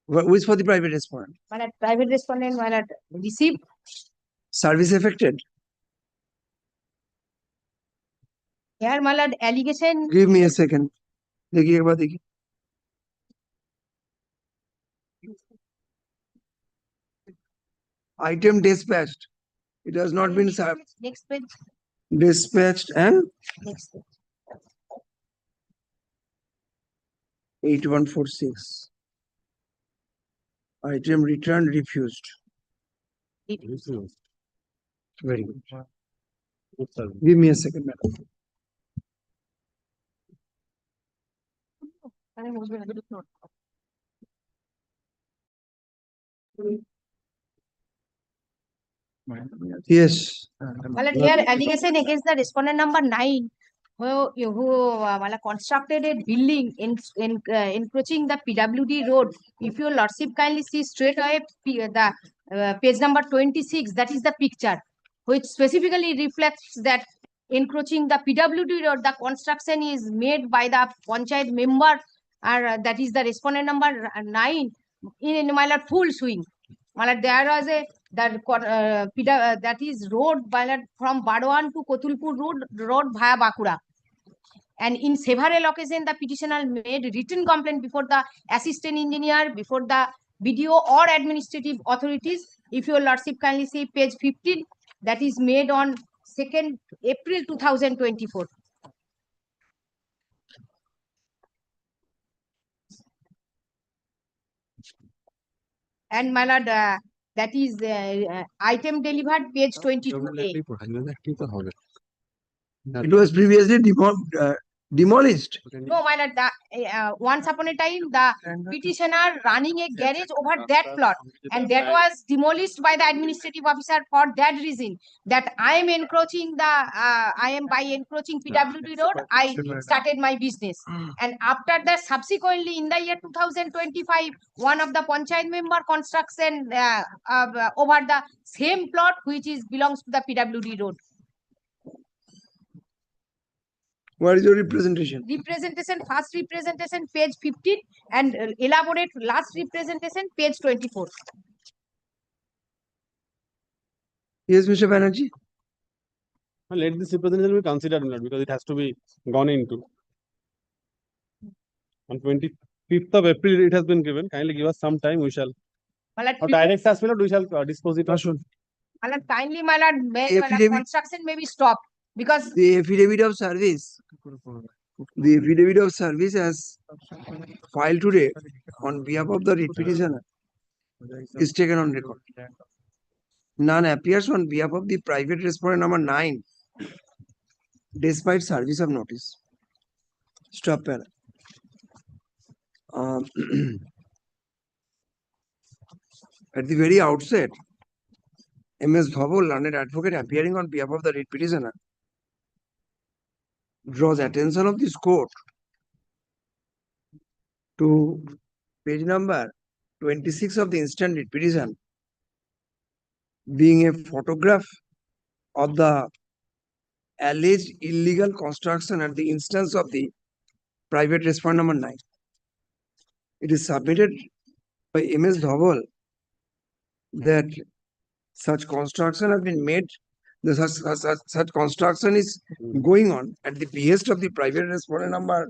Which for the private respondent? Private respondent received. Service affected. Here allegation. Give me a second. देखिए एक बार देखिए. Item dispatched. It has not been Next page. dispatched and Next page. 8146. Item returned, refused. Refused. Very good. Good service. Give me a second, madam. Yes. Here allegation against the respondent number 9, who constructed a building encroaching the PWD road. If your lordship kindly see straight away the page number 26, that is the picture, which specifically reflects that encroaching the PWD road, the construction is made by the panchayat member, that is the respondent number 9, in my lord full swing. There was a that is road from Badwan to Kotulpur road via Bakura. And in several occasions, the petitioner made written complaint before the assistant engineer, before the BDO or administrative authorities. If your lordship kindly see page 15, that is made on 2nd April 2024. And my lord, that is item delivered, page 22A. It was previously demolished. No, my lord, once upon a time, the petitioner running a garage over that plot, and that was demolished by the administrative officer for that reason, that I am encroaching by encroaching PWD road, I started my business. And after that, subsequently in the year 2025, one of the panchayat member construction over the same plot which belongs to the PWD road. What is your representation? Representation, first representation, page 15, and elaborate last representation, page 24. Yes, Mr. Banerjee. Let this representation be considered, because it has to be gone into. On 25th of April, it has been given. Kindly give us some time. We shall. Direct as well, we shall dispose it. Kindly, my lord, construction may be stopped because the affidavit of service. The affidavit of service as filed today on behalf of the writ petitioner is taken on record. None appears on behalf of the private respondent number 9 despite service of notice. Stop. At the very outset, M.S. Dhawal, learned advocate appearing on behalf of the writ petitioner, draws attention of this court to page number 26 of the instant writ petition, being a photograph of the alleged illegal construction at the instance of the private respondent number 9. It is submitted by M.S. Dhawal that such construction has been made, such construction is going on at the behest of the private respondent number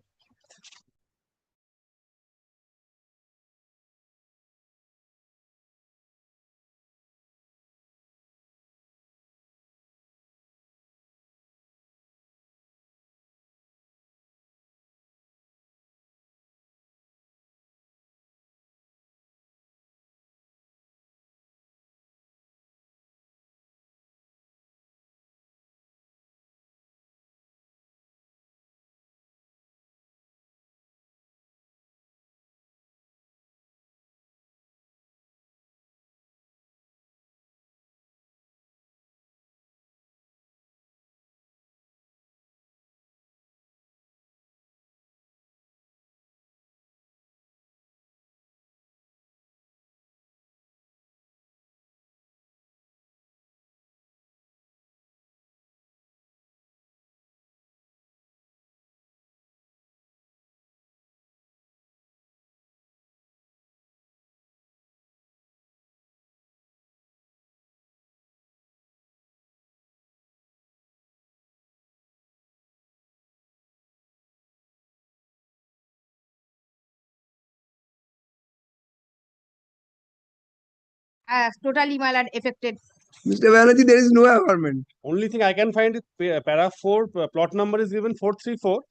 totally, my lord, affected. Mr. Banerjee, there is no apartment. Only thing I can find is para 4, plot number is given 434,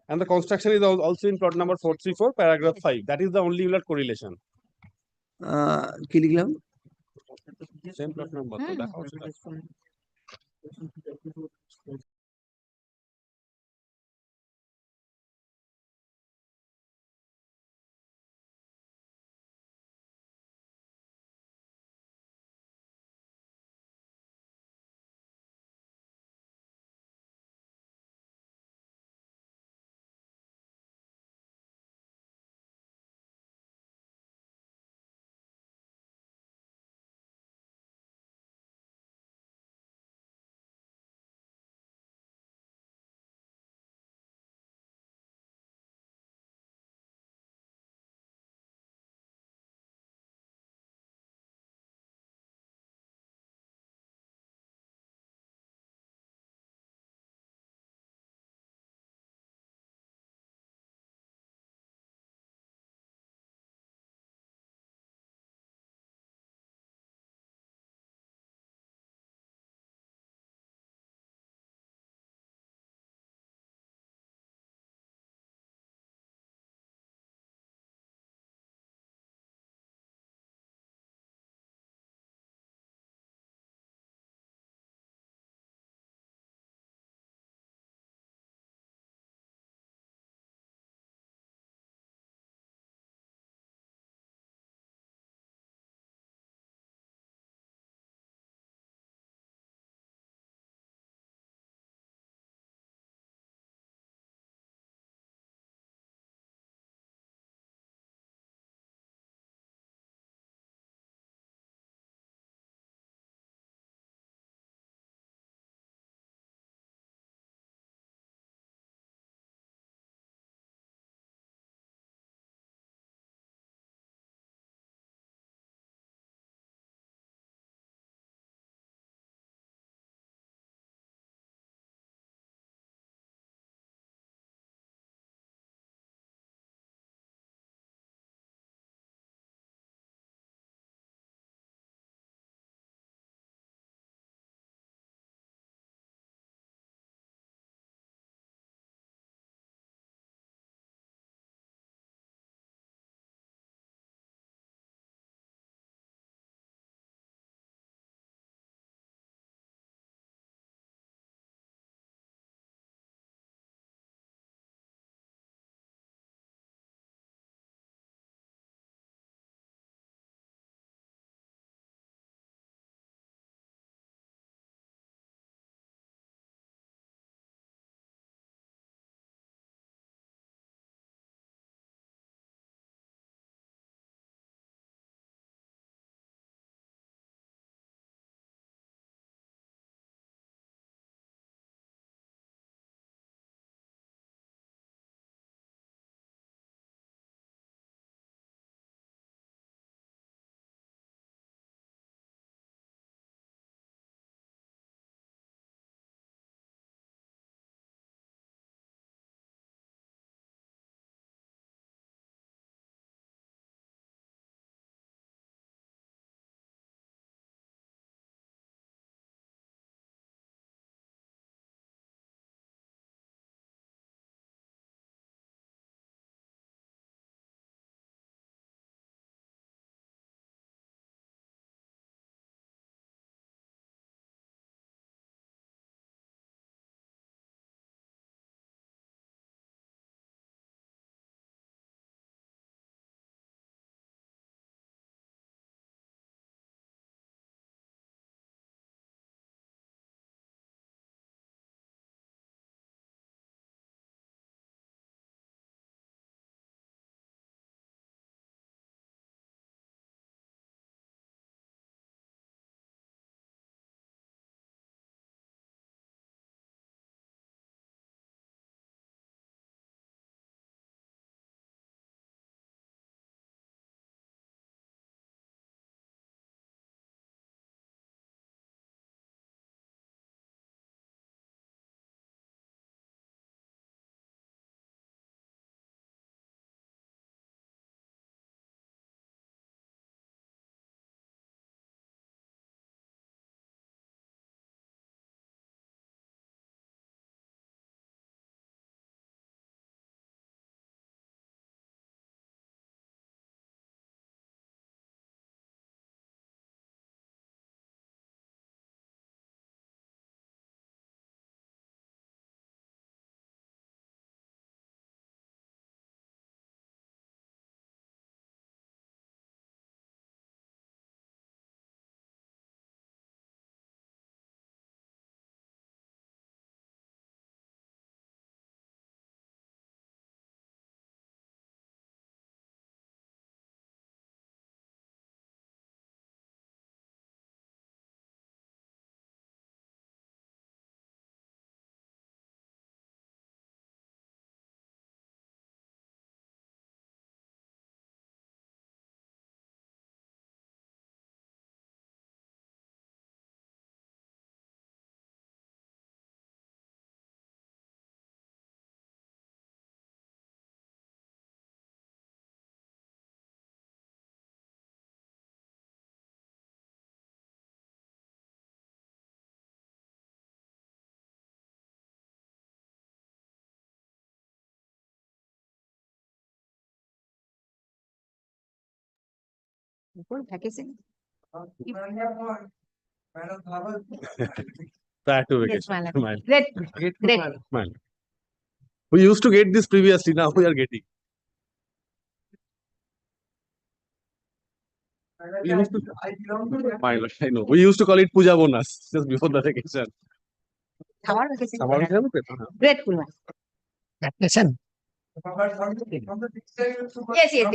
and the construction is also in plot number 434, paragraph 5. That is the only correlation. কি লিখলাম? Same plot number. তো দেখা উচিত। vacation. Prior to Yes, vacation. Malan. Mind. Great, great. Mind. We used to get this previously, now we are getting. We used to, I know. We used to call it puja bonus just before the vacation. Summer vacation. Summer vacation পেতাম, হ্যাঁ। Great, Kulma. Vacation. Yes, yes.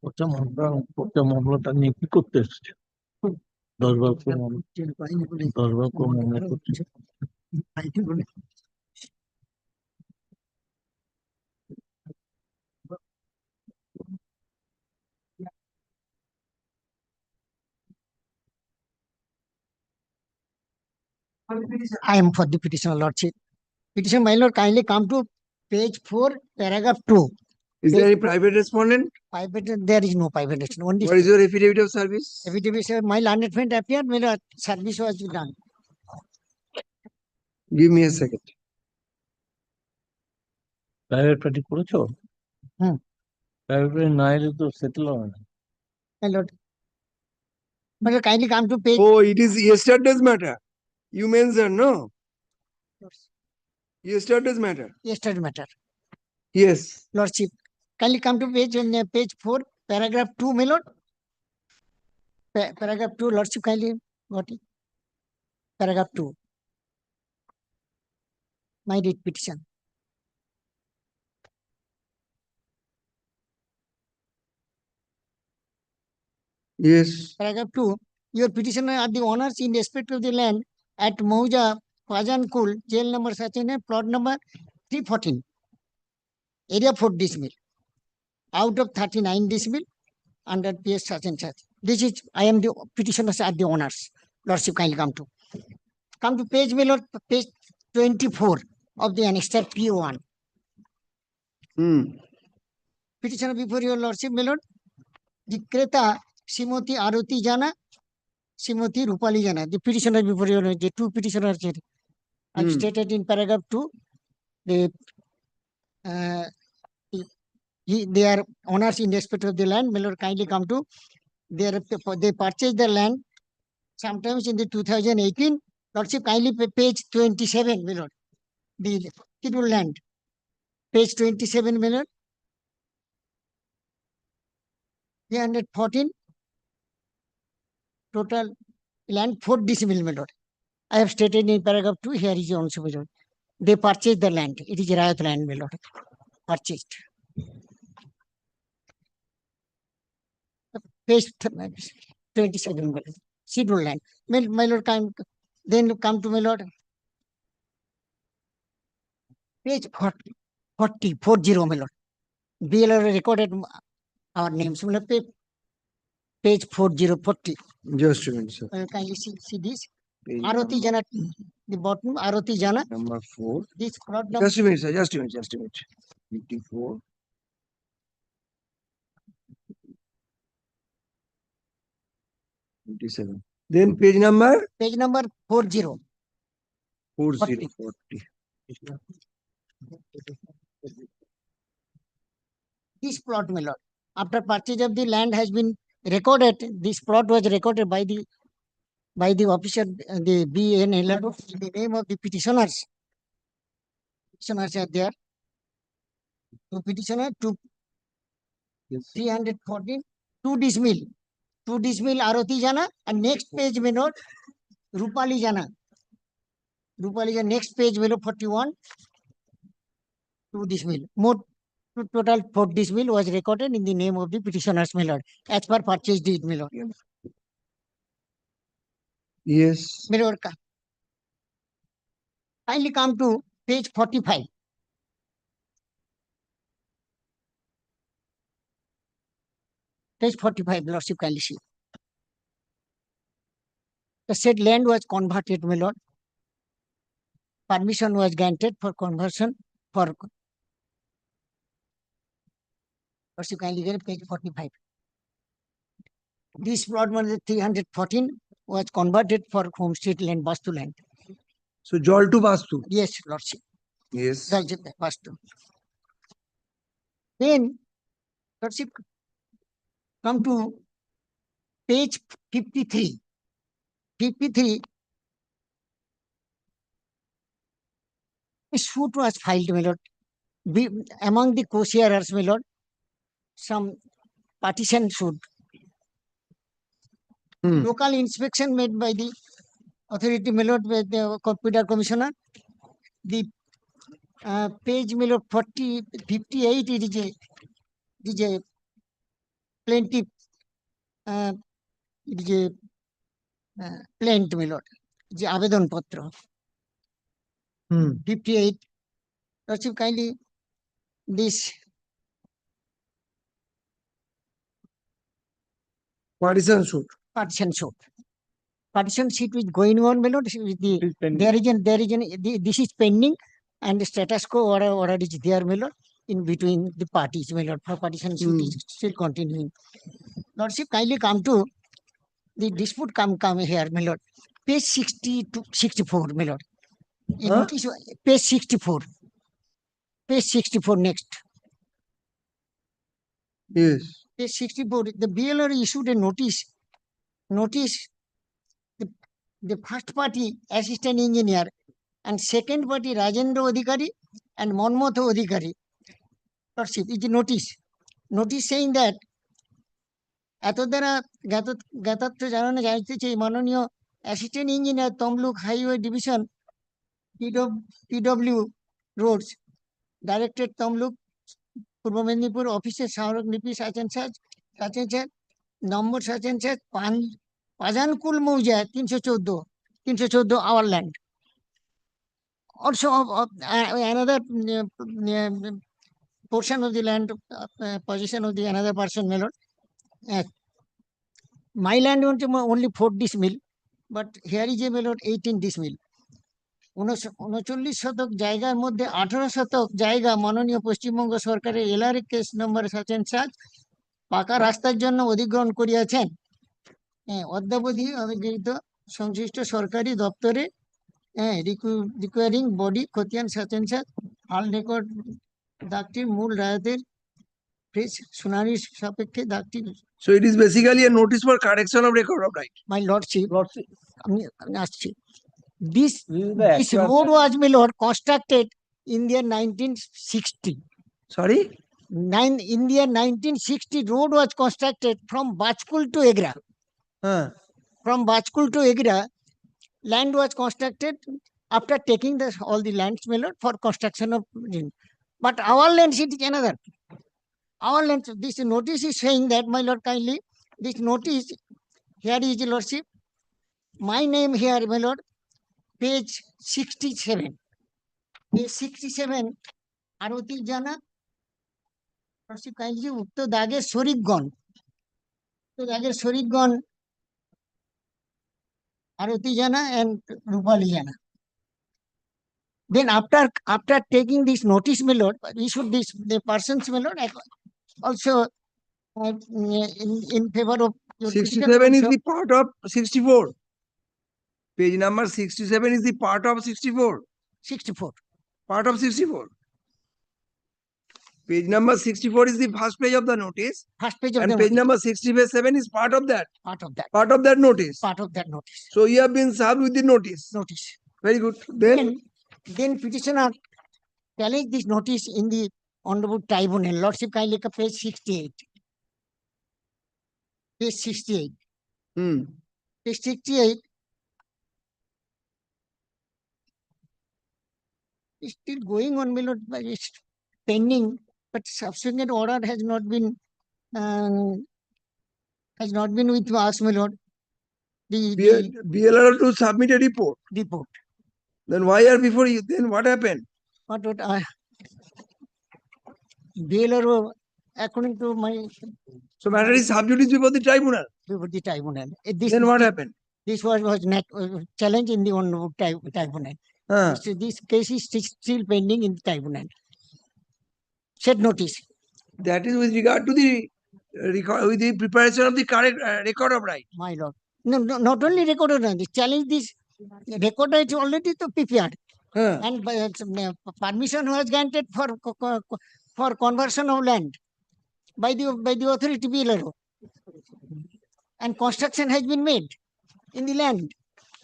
প্রথম মামলাটা নিয়ে কি করতে এসছে? 10 বার করে মামলা, 10 বার করে মামলা করছে। I am for the petition, Lordship. Petition, my lord, kindly come to page 4, paragraph 2. Is there any private respondent? Private, there is no private action. Only What is your affidavit of service? affidavit says, my learned friend appeared, my lord, service was done. Give me a second. Private party করেছো? হুম। Private না এলে তো settle হবে না। My lord, kindly come to page. Oh, it is yesterday's matter. You mentioned, no? Yesterday's matter. Yesterday matter. Yes. Lordship, kindly come to page 4, paragraph 2, my lord. Paragraph 2, Lordship, kindly got it. Paragraph 2. My writ petition. Yes. Paragraph 2. Your petitioner are the owners in respect of the land at Mauja, Pajankul, jail number such and plot number 314. Area 4 decimal. Out of 39 decimal under PS such and such. This is, I am the petitioners are the owners. Lordship, kindly come to. Come to page, my lord, page 24 of the annexure PO1. Petitioner before your lordship, my lord. The Kreta, Simoti Aruti Jana, Simoti Rupali Jana. The petitioner before your lordship, the two petitioners here. I've stated in paragraph 2, they are owners in respect of the land. My lord, kindly come to. They purchased the land sometimes in the 2018. Lordship, kindly page 27, my lord. The scheduled land. Page 27, my lord. 314. Total land 4 decimal, my lord. I have stated in paragraph 2, here is also, my lord. They purchased the land. It is Rayat land, my lord. Purchased. Page 27, my lord. Scheduled land. My lord, then come to my lord. Page 40, my lord. BLR recorded our names. Page 40. Just a minute, sir. Kindly see this. Page Aroti Jana, the bottom, Aroti Jana. number 4. This plot number. Just a minute, sir. Just a minute. 54. Then page number? Page number 40. 40. This plot, my lord. After purchase of the land has been recorded, this plot was recorded by the officer, the BNL, the name of the petitioners. Petitioners are there. To petitioner to 314, 2 decimal. 2 decimal Aroti Jana, and next page, my lord, Rupali Jana. Next page, my lord, 41, 2 decimal. More total 4 decimal was recorded in the name of the petitioners, my lord, as per purchase deed, my lord. Yes. My lord, kindly come to page 45. Page 45, lordship, kindly see. The said land was converted, my lord. Permission was granted for conversion for. Lordship, kindly get page 45. This plot was 314 was converted for homestead land, Vastu land. So Jol to Vastu. Yes, lordship. Yes. Lordship, first. Then, Lordship, come to page 53. 53, a suit was filed, my lord. Among the co-sharers, my lord, some partition suit. Hmm. Local inspection made by the authority, my lord, with the computer commissioner. The page, my lord, 58, it is a plaintiff, it is a plaint, my lord, the avedon patra. 58. Lordship, kindly, this Partition suit. partition suit. Partition sheet is going on, my lord. With the, Is pending. there is this is pending, and the status quo order is there, my lord, in between the parties, my lord. For partition suit is still continuing. Lordship, kindly come to the dispute. Come here, my lord. Page 60 to 64, my lord. In notice, page 64. Page 64 next. Yes. Page 64. The BLR issued a notice. The first party assistant engineer and second party Rajendra Adhikari and Monmotho Adhikari. Lordship, it is notice saying that এত দ্বারা জ্ঞাতত্র জানানো যাইতেছে মাননীয় assistant engineer Tamluk highway division PW roads directorate Tamluk পূর্ব মেদিনীপুর অফিসের স্মারক লিপি সাচেন নম্বর সাচেন পাজানকুল মৌজা 314 our land. Also another portion of the land possession of the another person, my lord. My land only 4 decimal, but here is a, my lord, 18 decimal. 39 শতক জায়গার মধ্যে 18 শতক জায়গা মাননীয় পশ্চিমবঙ্গ সরকারের এলআরএ কেস নম্বর সাচেন পাকা রাস্তার জন্য অধিগ্রহণ করিয়াছেন। অদ্যাবধি অধিগৃহীত সংশ্লিষ্ট সরকারি দপ্তরে রিকোয়ারিং বডি খতিয়ান সাচেন হাল রেকর্ড দাগটির মূল রায়তের ফ্রেশ শুনানির সাপেক্ষে দাগটি। So it is basically a notice for correction of record of right. My lordship, Lordship, আমি আসছি। This this is the road actual was, my lord, constructed in the year 1960. Sorry? In the year 1960, road was constructed from Bachkul to Egra. From Bachkul to Egra, land was constructed after taking all the lands, my lord, for construction of. But our land it is another. Our land, this notice is saying that, my lord, kindly, this notice, here is the lordship. My name here, my lord, page 67. Page 67, Aroti Jana, lordship, kindly, Ukto Dager Sorikgon. So Dager Sorikgon, Aroti Jana and Rupali Jana. Then after taking this notice, my lord, issued this the persons, my lord, also in favor of your 67 is the part of 64. Page number 67 is the part of 64. 64. Part of 64. Page number 64 is the first page of the notice, First page of and the page notice, number 67 is part of that. part of that Notice. part of that notice. So you have been served with the notice. Very good. Then petitioner challenged this notice in the honorable tribunal. Lordship, kindly look at page 68. Page 68. Page 68 is still going on, my lord, but it's pending, but subsequent order has not been with us, my lord. The BLR to submit a report. report. Then why are before you? Then what happened? What BLRO, according to my. So matter is sub judice before the tribunal. Before the tribunal. Then what happened? This was not challenged in the honorable tribunal. This case is still pending in the tribunal. Said notice. That is with regard to the with the preparation of the correct record of right. My lord. No, not only record of right. Challenge this record is already to prepared. and permission was granted for conversion of land by the authority BLRO, and construction has been made in the land.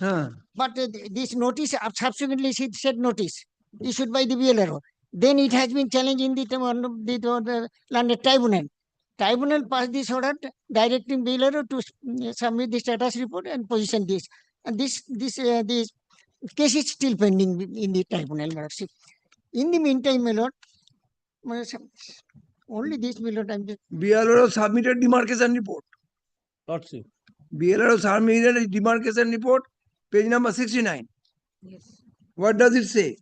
But this notice subsequently said notice issued by the BLRO. Then it has been challenged in the land tribunal. Tribunal passed this order directing BLRO to submit the status report and position this. And this case is still pending in the tribunal, my lordship. In the meantime, my lord, only this, my lord, I'm just BLRO submitted demarcation report. Lordship. BLRO submitted a demarcation report, page number 69. Yes. What does it say?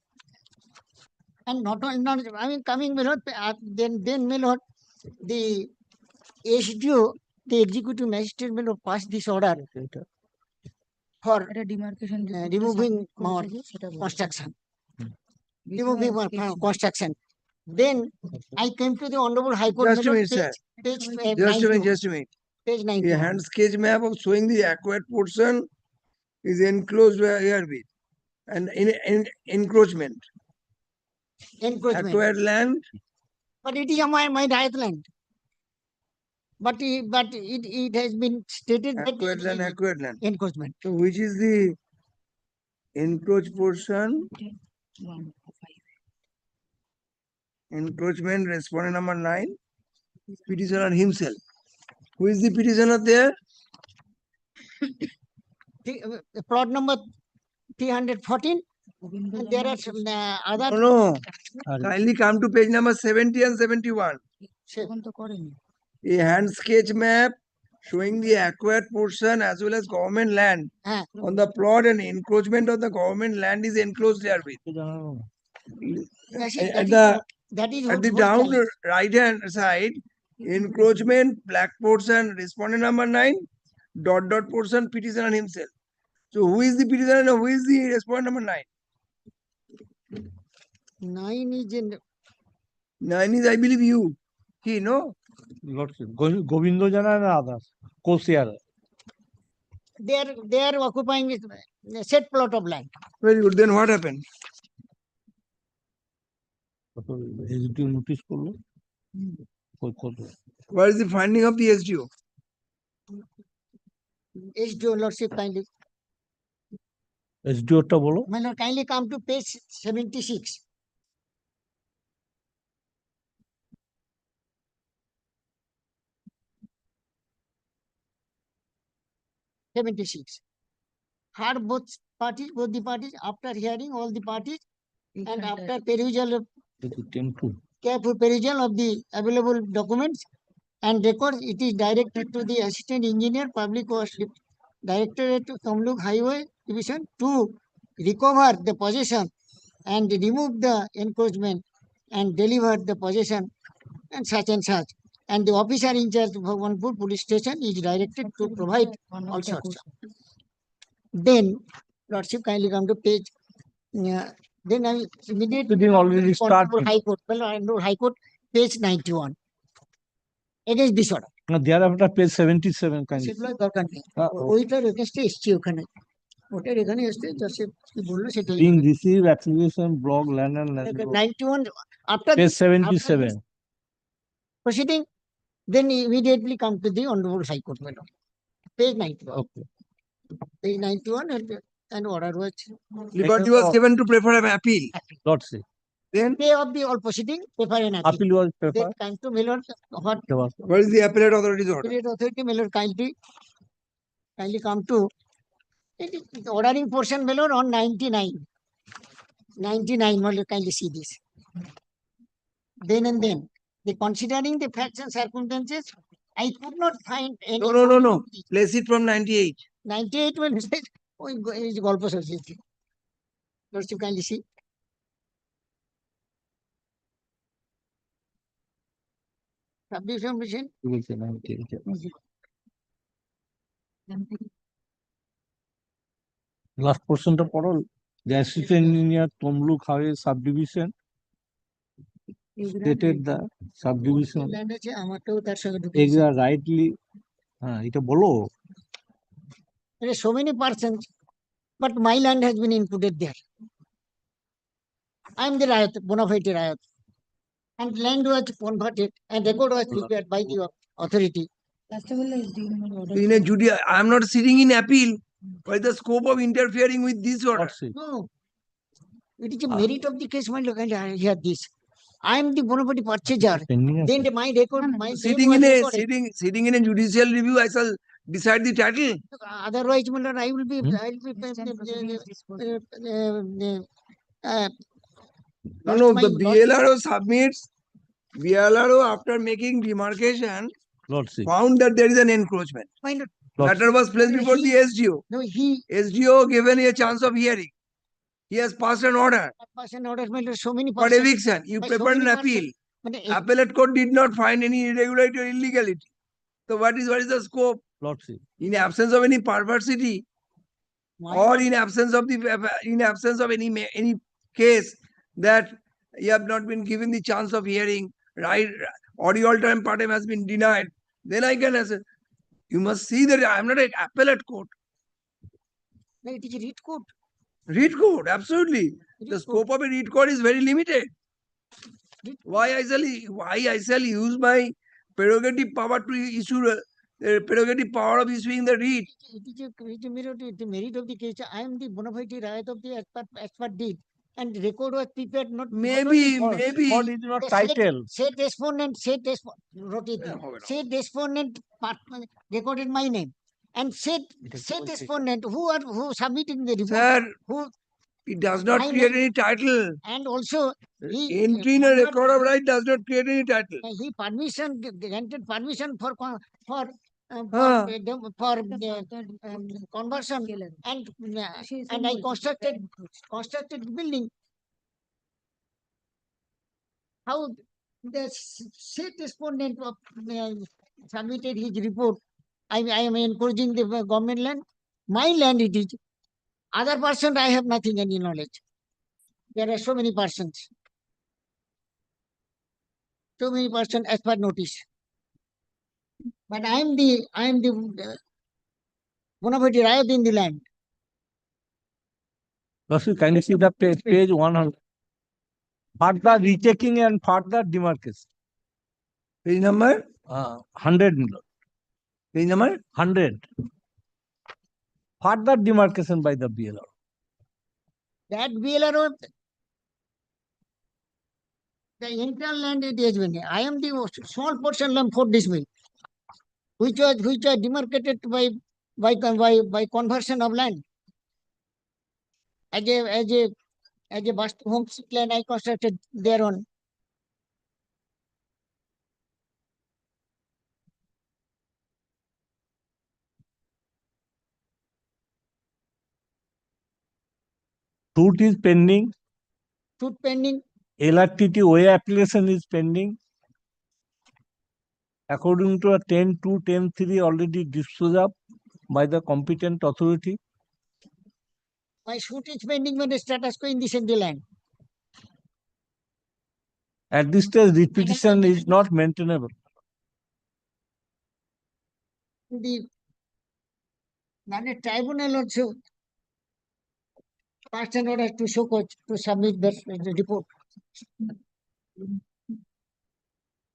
and not I mean coming, my lord, then my lord, the SDO, the executive magistrate, my lord, passed this order for এটা demarcation removing more construction. Removing more construction. Then I came to the Honorable High Court, Just a my lord, minute, sir. page Just a minute. page A 91. hand sketch map of showing the acquired portion is enclosed herewith. And in encroachment. Encroachment. Acquired land, But it is my right land. But it has been stated that acquired land, acquired land. encroachment. So which is the encroached portion? Encroachment, respondent number 9, petitioner himself. Who is the petitioner there? Plot number 314. And there are some other. No. Kindly come to page number 70 and 71. তখন তো করেনি A hand sketch map showing the acquired portion as well as government land on the plot, and encroachment of the government land is enclosed herewith. That is At the down right hand side, encroachment, black portion, respondent number 9, dot portion, petitioner himself. So who is the petitioner and who is the respondent number 9? 9 is in 9 is, I believe, you. He, no? Lordship. Govindo Jana and others. Co-share. they are occupying a set plot of land. Very good. Then what happened? SDO notice করলো What is the finding of the SDO? SDO lordship kindly. SDO টা বলো My lord, kindly come to page 76. Heard both the parties, after hearing all the parties, and after perusal of careful perusal of the available documents and records, it is directed to the Assistant Engineer, Public Works Directorate to Kamluk Highway Division to recover the possession and remove the encroachment and deliver the possession and such. And the officer in charge of Bhawanpur Police Station is directed to provide all sorts. Then, Lordship, kindly come to page. Then I immediately Did already start. High Court. Well, I know High Court, page 91. Against this order. Thereafter page 77 kind সেগুলো দরকার নেই ওইটার এগেইনস্টে এসছি ওখানে ওটার এখানে এসছে Joseph কি বললো সেটাই being received application block land and land 91 after page 77 proceeding, then immediately come to the Honorable High Court, page 91. okay Page 91 and order was Liberty was given to prefer an appeal. Lordship. Then day of the all proceeding, paper and appeal. Appeal was Then paper. come to Miller, what what is the appellate authority's order? appellate authority, Miller, kindly come to it is the ordering portion, Miller, on 99. 99, Miller, kindly see this. Then and then, the considering the facts and circumstances, I could not find any. No. Place it from 98. 98 when it says, oh, it's Golpo Society. Lordship, kindly see. Subdivision machine. You will say 98. Last portion টা পড়ো the assistant engineer Tomluk Highway subdivision stated the subdivision Land আছে আমারটাও তার সঙ্গে ঢুকে area rightly এটা বলো There are so many persons, but my land has been included there. I am the Rayat, bona fide Rayat. And land was converted and record was prepared by the authority. In a judicial, I am not sitting in appeal. What is the scope of interfering with this order? Lordship. No, it is a merit of the case, my look, and I hear this. I am the bona fide purchaser. Pending Then my record, my name Sitting was in a recorded. sitting in a judicial review, I shall decide the title. Otherwise, my lord, I will be, Hmm? I will be, No, lost no, my the lordship. BLRO submits. BLRO, after making demarcation, Lordship. found that there is an encroachment. My lord, Matter was placed No, before he- the SGO. no, he SGO given a chance of hearing. He has passed an order person orders, my lord, so many for persons. eviction. You By so prepared an many appeal. persons. But Appellate court did not find any irregularity or illegality. So what is the scope? Lordship. In absence of any perversity my or lord, in absence of any case that you have not been given the chance of hearing, right, audio time partem has been denied, then I can answer. You must see that I am not an appellate court. no, it is a read court. Read court, absolutely. The Read scope of a read court is very limited. Read Why I shall use my prerogative power to issue prerogative power of issuing the read? It is a merit of the case. I am the bona fide right of the expert deed. And record was prepared not Maybe, What is not title? said respondent wrote it. Said respondent recorded my name. And said respondent who submitting the report. Sir, Who it does not I create know. any title. and also he Entry in a record of right does not create any title. he granted permission for Ah. conversion and I constructed building. How the said respondent submitted his report. I am encouraging the government land. My land it is. Other person I have nothing any knowledge. There are so many persons. So many persons as per notice. But I am the bona fide right in the land. Lordship, kindly see the page 100. Further rechecking and further demarcation. Page number? 100. my lord. Page number? 100. Further demarcation by the BLR. That BLRO, the entire land it is been. I am the small portion land for this mill, which was demarcated by conversion of land. As a Vastu homestead land I constructed thereon. Suit is pending. Suit pending. LRTT way application is pending. According to a 10.2, 10.3 already disposed of by the competent authority. My suit is pending when the status quo in the Sindhi land. At this stage, the petition is not maintainable. The tribunal also passed an order to show coach to submit the report.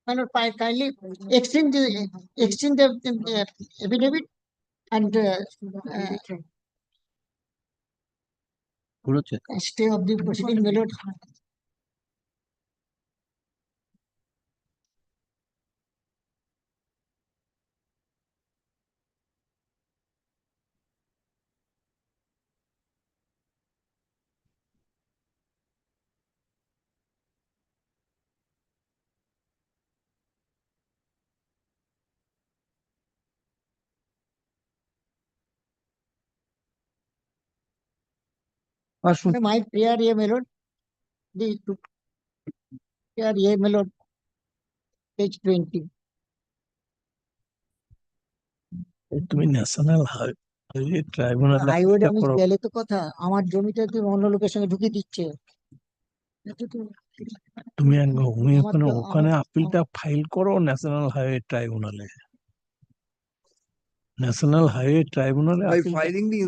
My lord, kindly exchange the affidavit and stay of the proceeding, my lord. My prayer, my lord. The prayer, my lord. Page 20. তুমি national highway tribunal highway আমি গেলে তো কথা আমার জমিতে তুমি অন্য লোকের সঙ্গে ঢুকিয়ে দিচ্ছে তুমি আমার তো- ওখানে আপিলটা ফাইল করো ন্যাশনাল হাইওয়ে ট্রাইব্যুনালে ন্যাশনাল হাইওয়ে ট্রাইব্যুনালে By filing the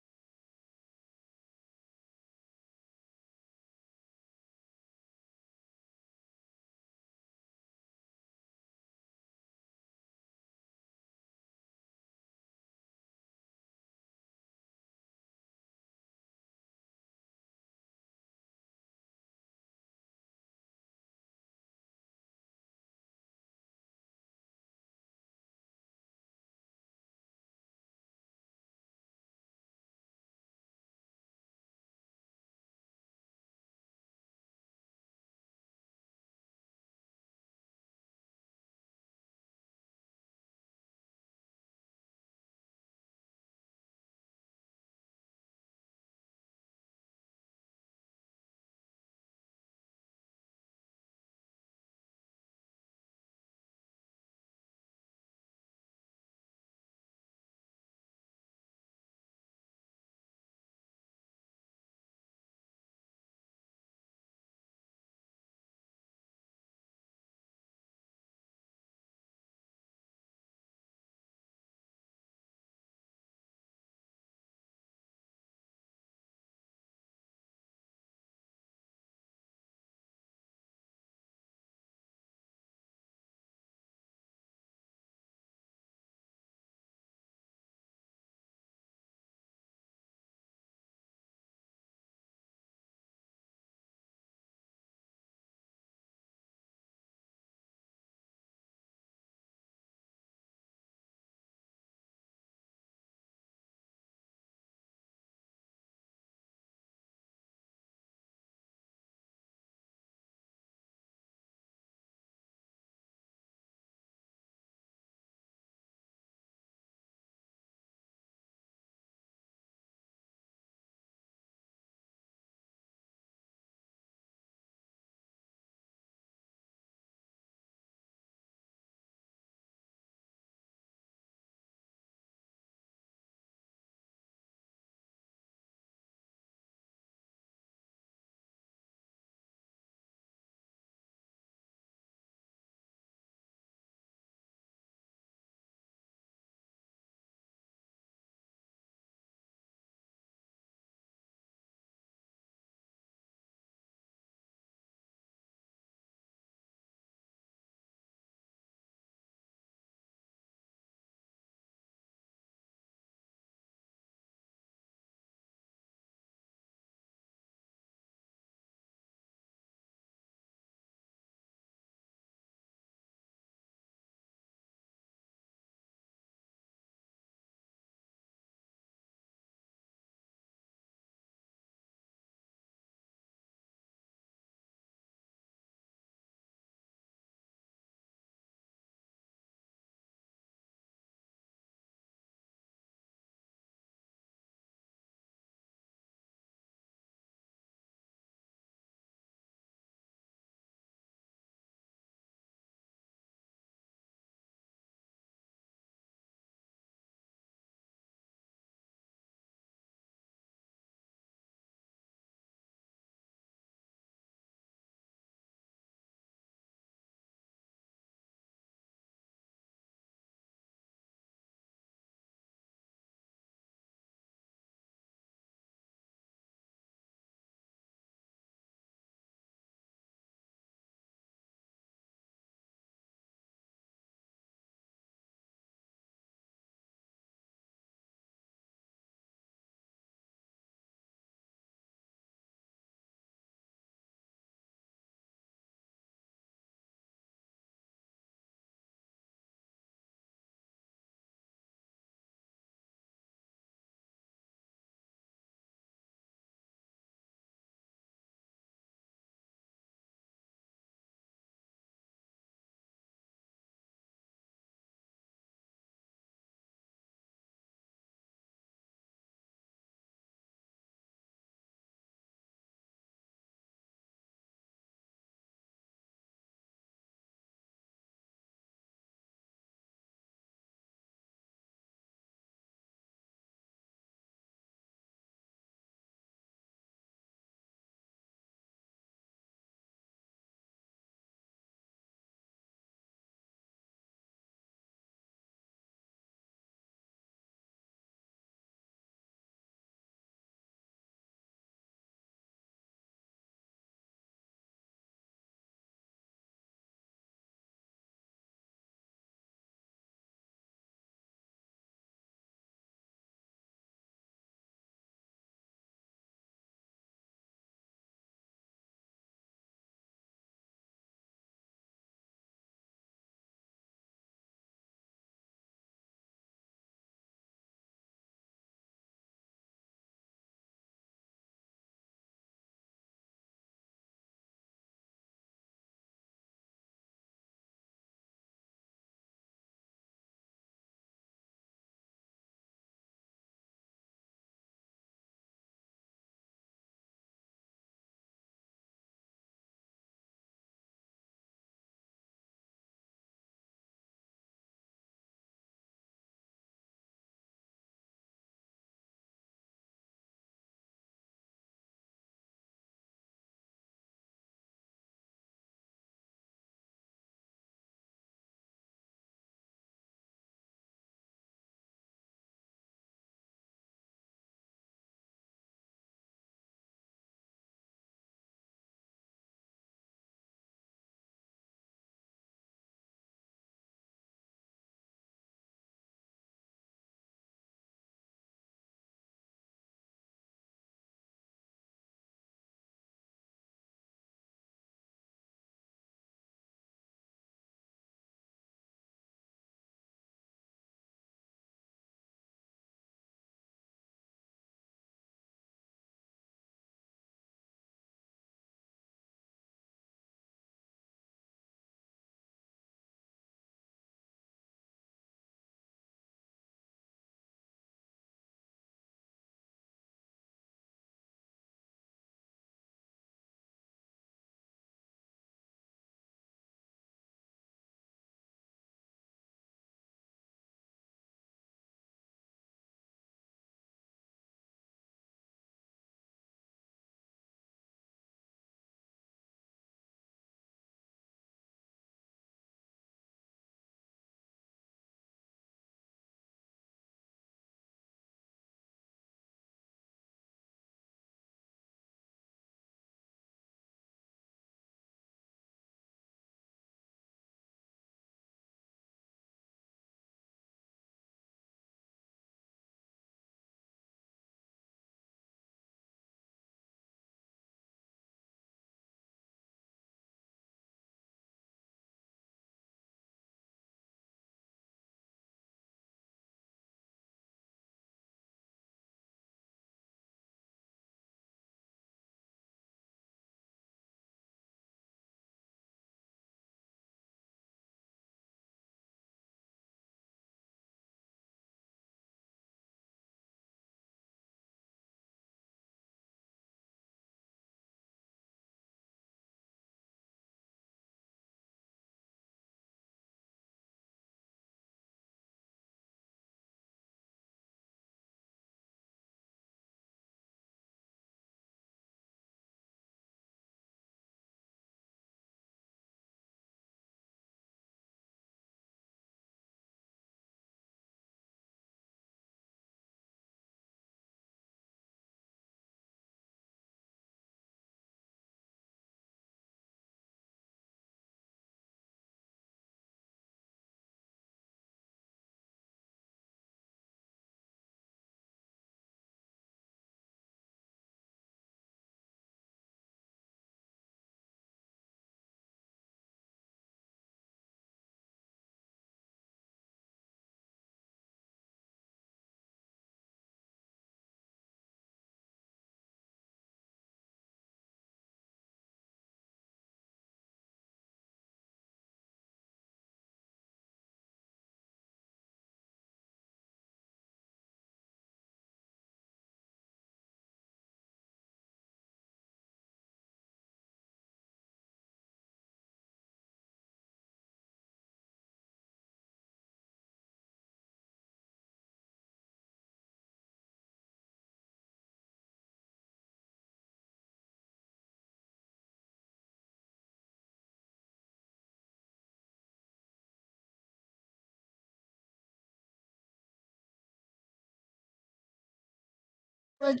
But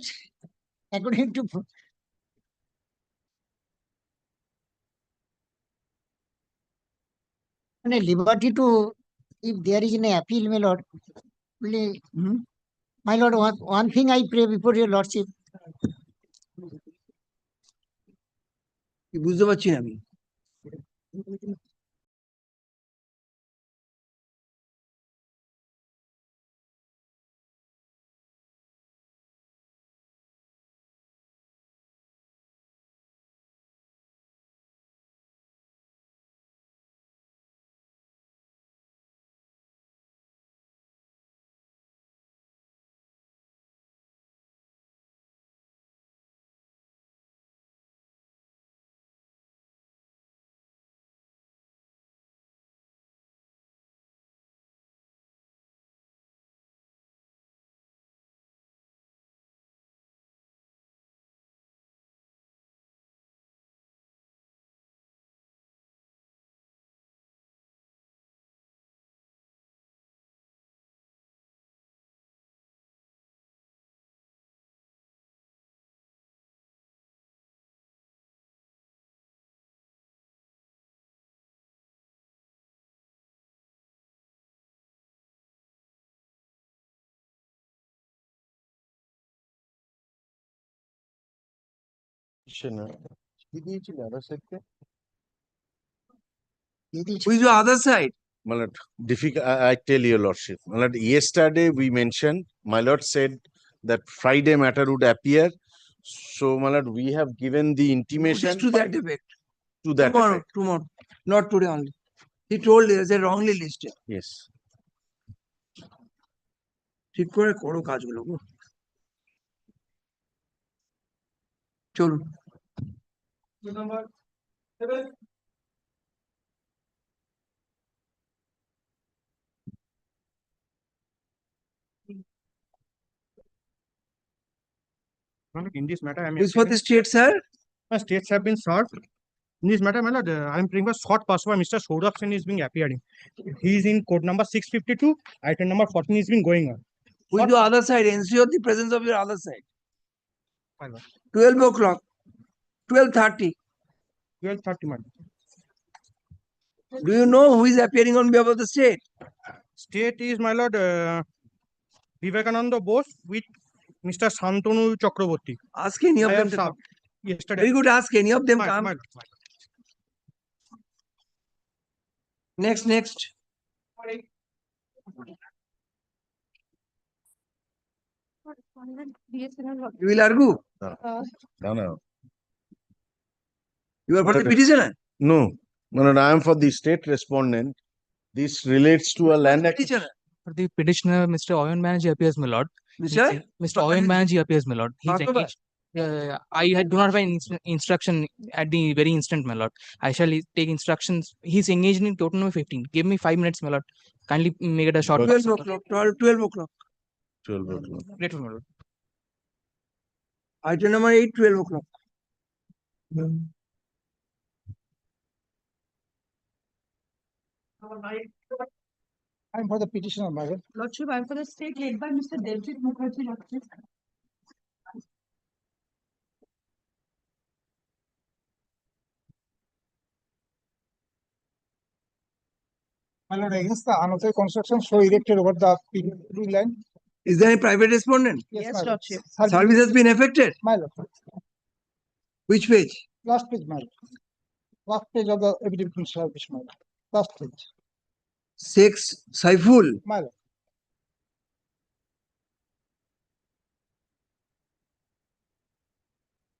according to liberty to, if there is an appeal, my lord, only, my lord, one thing I pray before your lordship. কি বুঝতে পারছি না আমি। Who is the other side? My lord, difficult. I tell your lordship, my lord, yesterday we mentioned, my lord said that Friday matter would appear. So, my lord, we have given the intimation Notice to that effect. to that Tomorrow, effect. tomorrow, not today only. He told us they wrongly listed. Yes. ঠিক করে করো কাজগুলো গো। চলুন। In this matter, I am Who is for the state, sir? states have been served. In this matter, my lord, I am bringing a short pass by Mr. Saurabh Sen is being appearing. He is in code number 652. Item number 14 is being going on. Who is the other side? Ensure the presence of your other side. My lord. 12 o'clock, 12:30. 12:30, my lord. Do you know who is appearing on behalf of the state? State is, my lord, Vivekananda Bose with Mr. Santanu Chakraborty. Ask any of I them have to come. served yesterday. Very good, ask any of them My- come. my lord, my lord. Next. You will argue? No. You are for the Okay. petitioner? No, my lord, I am for the state respondent. This relates to a land acquisition. Petitioner. For the petitioner, Mr. Owen Banerjee appears, my lord. Mr. Mr. Owen Banerjee appears, my lord. He's Talk about- engaged. Do not have an instruction at the very instant, my lord. I shall take instructions. He's engaged in total number 15. Give me 5 minutes, my lord. Kindly make it a short. 12 o'clock, 12 o'clock. 12 o'clock. Grateful, my lord. Item number 8, 12 o'clock. I'm for the petitioner, my lord. Lordship, I'm for the state led by Mr. Devjit Mukherjee, Lordship. My lord, against the unauthorized construction so erected over the PWD line. Is there any private respondent? Yes, my lord. Lordship. Service has been affected. My lord, Which page? last page, my lord. Last page of the evidence service, my lord. Last page, 6, Saiful. my lord.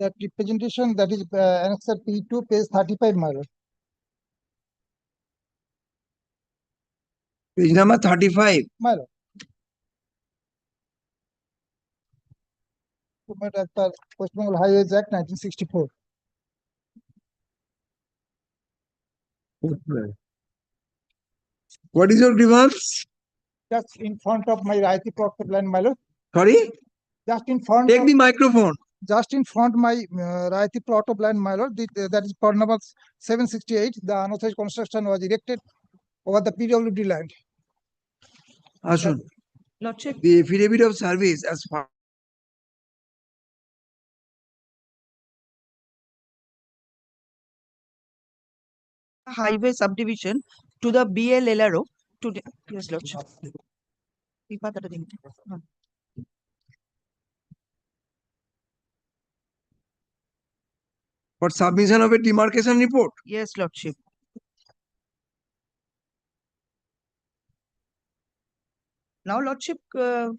That representation, that is annexer P2, page 35, my lord. Page number 35. My lord. Government Act, West Bengal Highways Act 1964. What is your grievance? Just in front of my right plot of land, my lord. Sorry? Just in front Take of, the microphone. just in front my right plot of land, my lord. That is plot number 768. The unauthorized construction was erected over the PWD land. Ashun. Lordship, The affidavit of service as far highway subdivision to the BLLRO to, yes, Lordship. এই পাতাটা দিন। হ্যাঁ। For submission of a demarcation report. Yes, Lordship. Now, Lordship, I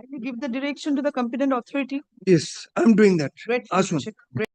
will give the direction to the competent authority. Yes, I'm doing that. Great, Ashun. Lordship. Great.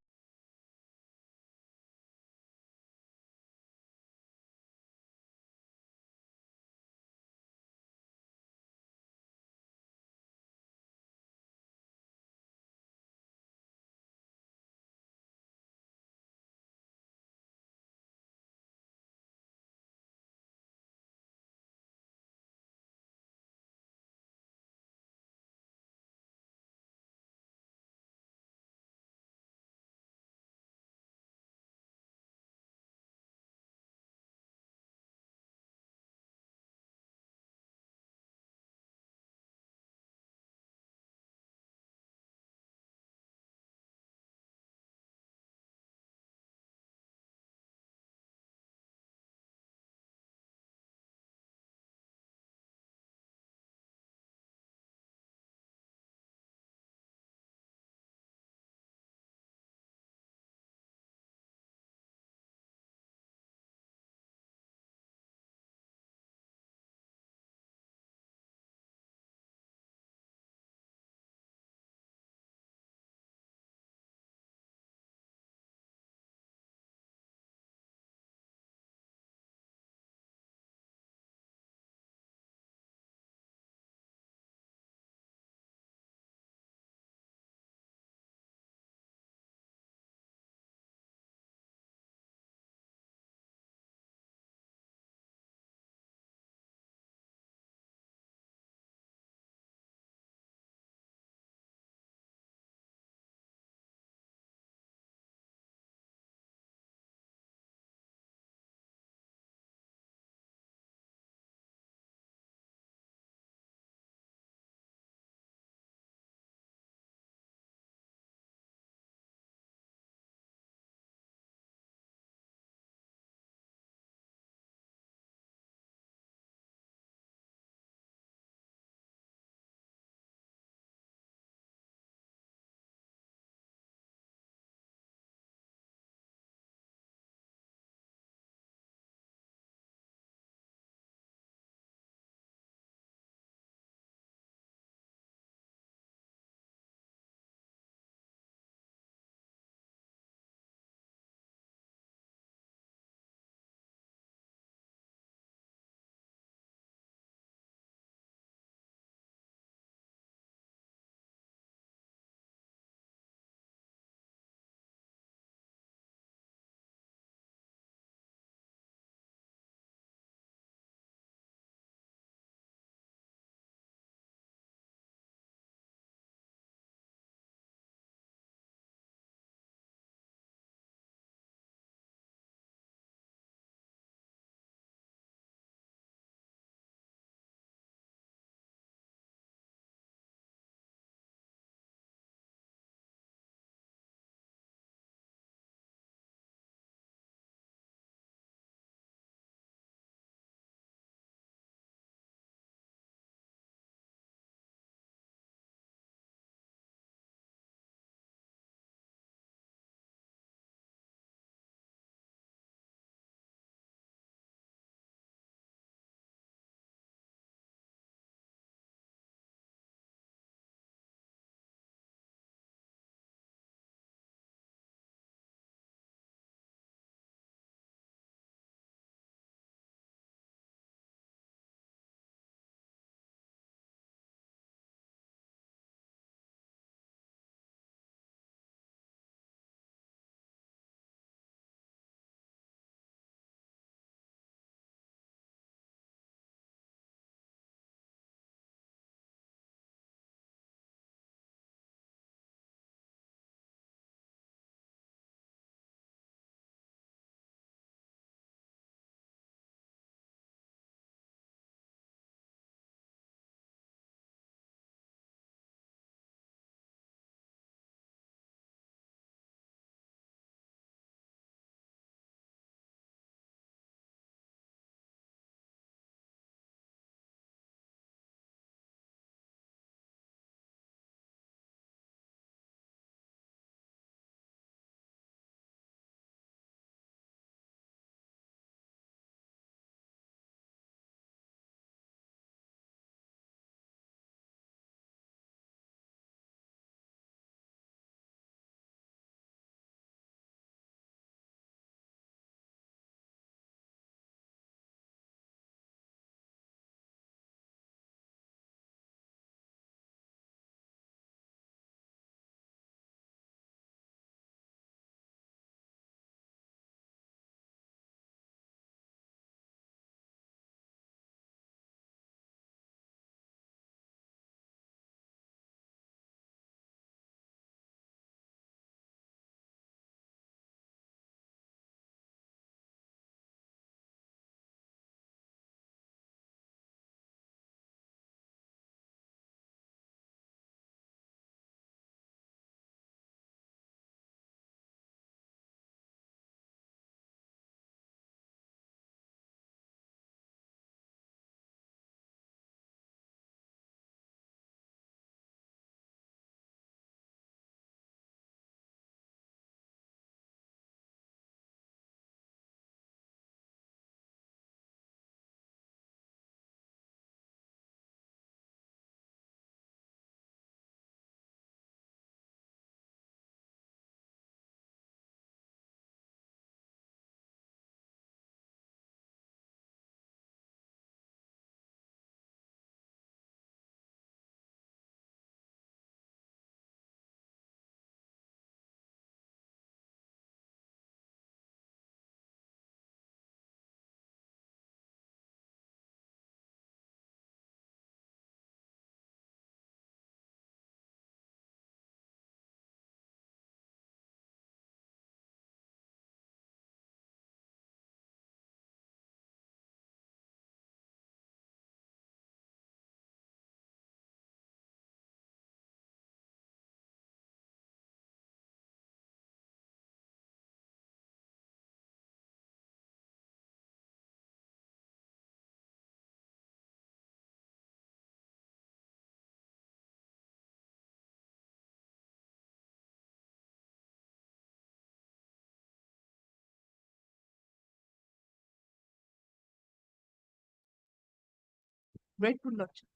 Grateful, Lordship.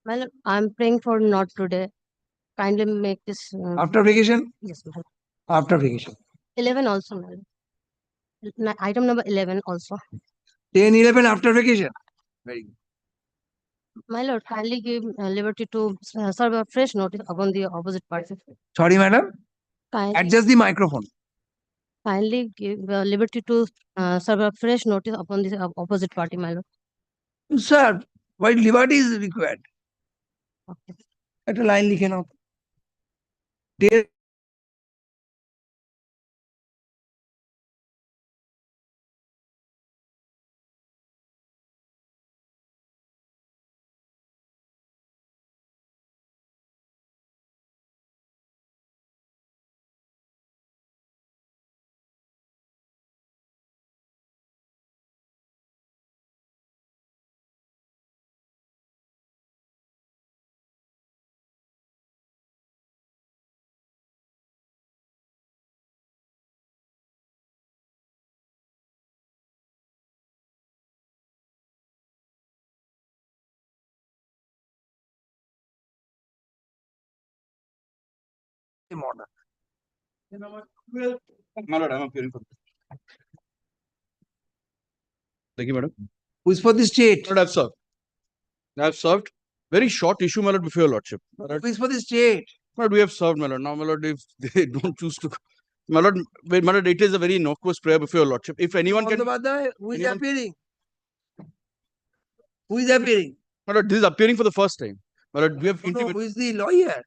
Well, I'm praying for not today. Kindly make this. After vacation? Yes, madam. After vacation. 11 also, madam. Item number 11 also. 10, 11 after vacation. Very good. My lord, kindly give liberty to serve a fresh notice upon the opposite party. Sorry, madam. Kindly, Adjust the microphone. kindly give liberty to serve a fresh notice upon the opposite party, my lord. Sir, why liberty is required? Okay. একটা line লিখে নাও। 10 order. My lord, I'm appearing for this. Thank you, madam. Who is for the state? Lord, I've served. Very short issue, my lord, before your lordship. My lord, Who is for the state? my lord, we have served, my lord. Now, my lord, if they don't choose to, my lord, it is a very innocuous prayer before your lordship. If anyone can, Bandyopadhyay, who is anyone- appearing? Who is appearing? my lord, this is appearing for the first time. My lord, we have No, intimate, who is the lawyer?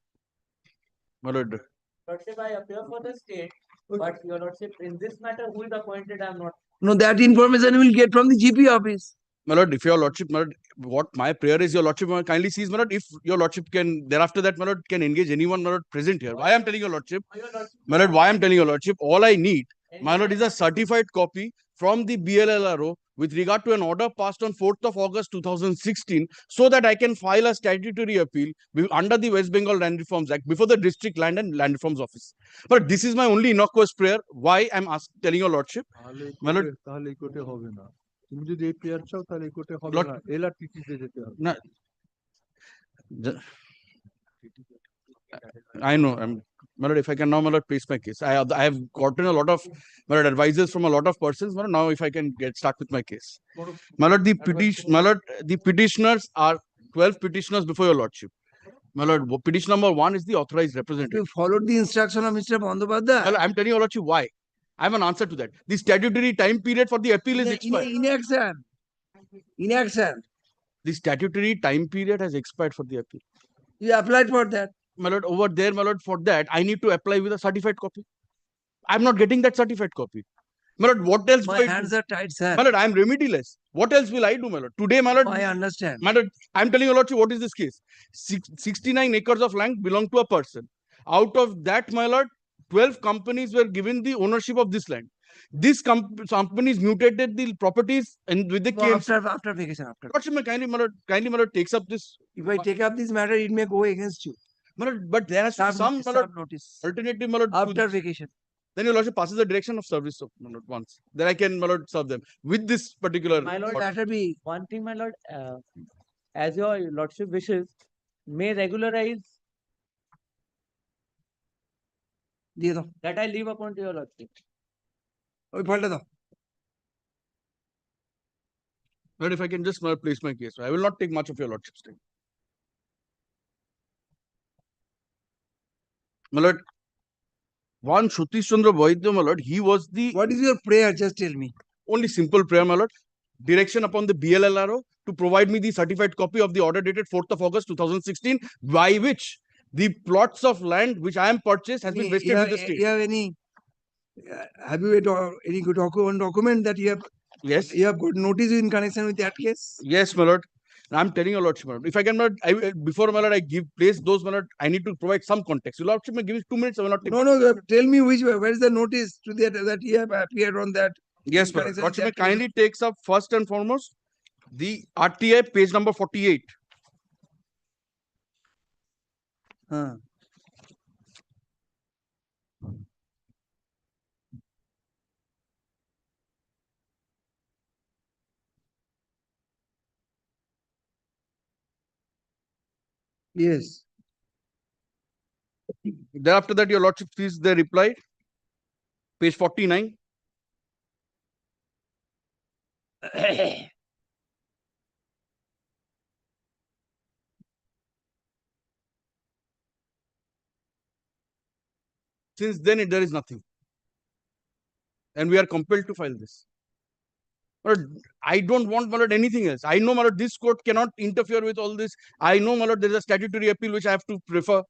my lord. Lordship, I appear for the state, but your lordship, in this matter, who is appointed, I am not. No, that information we will get from the GP office. My lord, if your lordship, my lord, what my prayer is, your lordship, my lord, kindly sees, my lord, if your lordship can, thereafter that, my lord, can engage anyone, my lord, present here. Why I'm telling your lordship, my lord, why I'm telling your lordship, all I need, my lord, is a certified copy from the BLLRO with regard to an order passed on 4th of August 2016, so that I can file a statutory appeal under the West Bengal Land Reforms Act before the District Land and Land Reforms Office. But this is my only innocuous prayer. Why I'm telling your lordship, my lord, তাহলে কোর্টে হবে না তুমি যদি এই pair চাও তাহলে কোর্টে হবে Lord- না এলআরটিটি তে যেতে হবে no, I know. My lord, if I can now, my lord, place my case. I have gotten a lot of, my lord, advices from a lot of persons. My lord, now if I can start with my case. My lord, the petitioners are 12 petitioners before your lordship. My lord, petition number 1 is the authorized representative. You followed the instruction of Mr. My Bandyopadhyay. lord, I'm telling your lordship why. I have an answer to that. The statutory time period for the appeal is expired. Inaction. Inaction. The statutory time period has expired for the appeal. You applied for that. My lord, over there, my lord, for that, I need to apply with a certified copy. I'm not getting that certified copy. My lord, what else do My I do? hands are tied, sir. My lord, I'm remediless. What else will I do, my lord? Today, my lord, I understand. my lord, I'm telling you, lordship, what is this case? 69 acres of land belong to a person. Out of that, my lord, 12 companies were given the ownership of this land. These companies mutated the properties and with the No, KMC. after vacation, after. Lordship, kindly, my lord, takes up this. If I take up this matter, it may go against you. My lord, but there has to be some, my lord, notice. alternative, my lord, to After this. vacation. Then your lordship passes the direction of service of, my lord, once. Then I can, my lord, serve them with this particular. My lord, That will be. one thing, my lord, as your lordship wishes, may regularize দিয়ে দাও that I leave upon to your lordship. ওই ফলটা দাও But if I can just, my lord, place my case, I will not take much of your lordship's time. My lord, one Satish Chandra Vaidya, my lord, he was the what is your prayer? Just tell me. only simple prayer, my lord. Direction upon the BLLRO to provide me the certified copy of the order dated 4th of August 2016, by which the plots of land which I am purchased has been vested with the state. You have any have you any good document that you have Yes. got notice in connection with that case? Yes, my lord. I'm telling your lordship, my lord. If I can, my lord, before, my lord, I give place those, my lord, I need to provide some context. Your lordship may give me 2 minutes, I will not take. No, tell me where is the notice to that you have appeared on that. Yes, my lord. Lordship may kindly takes up first and foremost The RTI page number 48. Huh. Yes. Thereafter that, your lordship sees the reply, page 49. Since then, there is nothing. And we are compelled to file this. But I don't want, my lord, anything else. I know, my lord, this court cannot interfere with all this. I know, my lord, there is a statutory appeal which I have to prefer.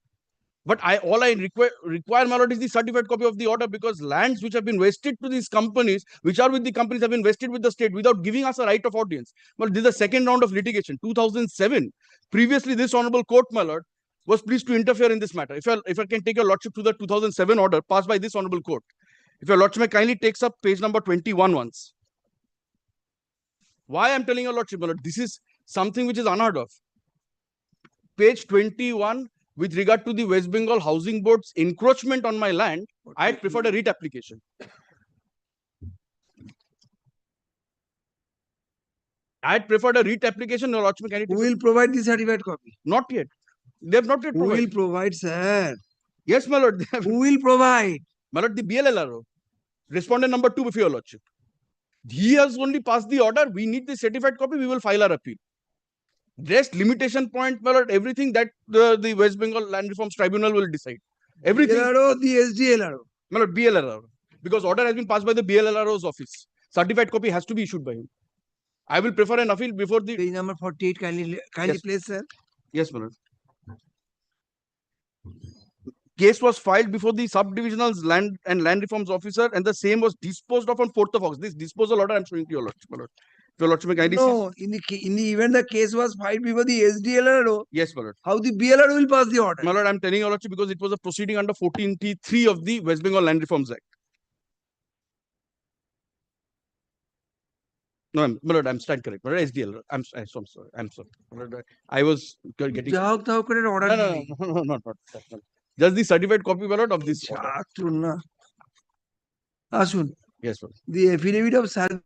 But all I require, my lord, is the certified copy of the order, because lands which have been vested to these companies, which are with the companies, have been vested with the state without giving us a right of audience. Well, this is the second round of litigation, 2007. Previously, this honorable court, my lord, was pleased to interfere in this matter. If I can take your lordship to the 2007 order passed by this honorable court. If your lordship may kindly takes up page number 21 once. Why I'm telling your lordship, my lord, this is something which is unheard of. Page 21, with regard to the West Bengal Housing Board's encroachment on my land, I had preferred a writ application. I had preferred a writ application. Your lordship, can you Who will provide the certified copy? Not yet. They have not yet Who will provided. provide, sir? Yes, my lord. They have. Who will provide? My lord, the BLLRO. Respondent number 2 before your lordship. He has only passed the order. We need the certified copy. We will file our appeal. Rest limitation point, my lord, everything that the West Bengal Land Reforms Tribunal will decide. Everything. BLRO, the SDLRO. My lord, BLLRO. Because order has been passed by the BLLRO's office. Certified copy has to be issued by him. I will prefer an appeal before the. Page number 48, kindly Yes. place, sir. Yes, my lord. Case was filed before the subdivisional's land and land reforms officer, and the same was disposed of on 4th of August. This disposal order I'm showing to your lordship, my lord. If your lordship may kindly see. No, in the event the case was filed before the SDLRO, Yes, my lord. how the BLRO will pass the order? My lord, I'm telling your lordship because it was a proceeding under 14T3 of the West Bengal Land Reforms Act. No, my lord, I'm stand correct. My lord, SDL. I'm sorry. I'm sorry. My lord, I was getting. order. No, not that. Just the certified copy, my lord, of this order. Ashun. Yes, sir. The affidavit of service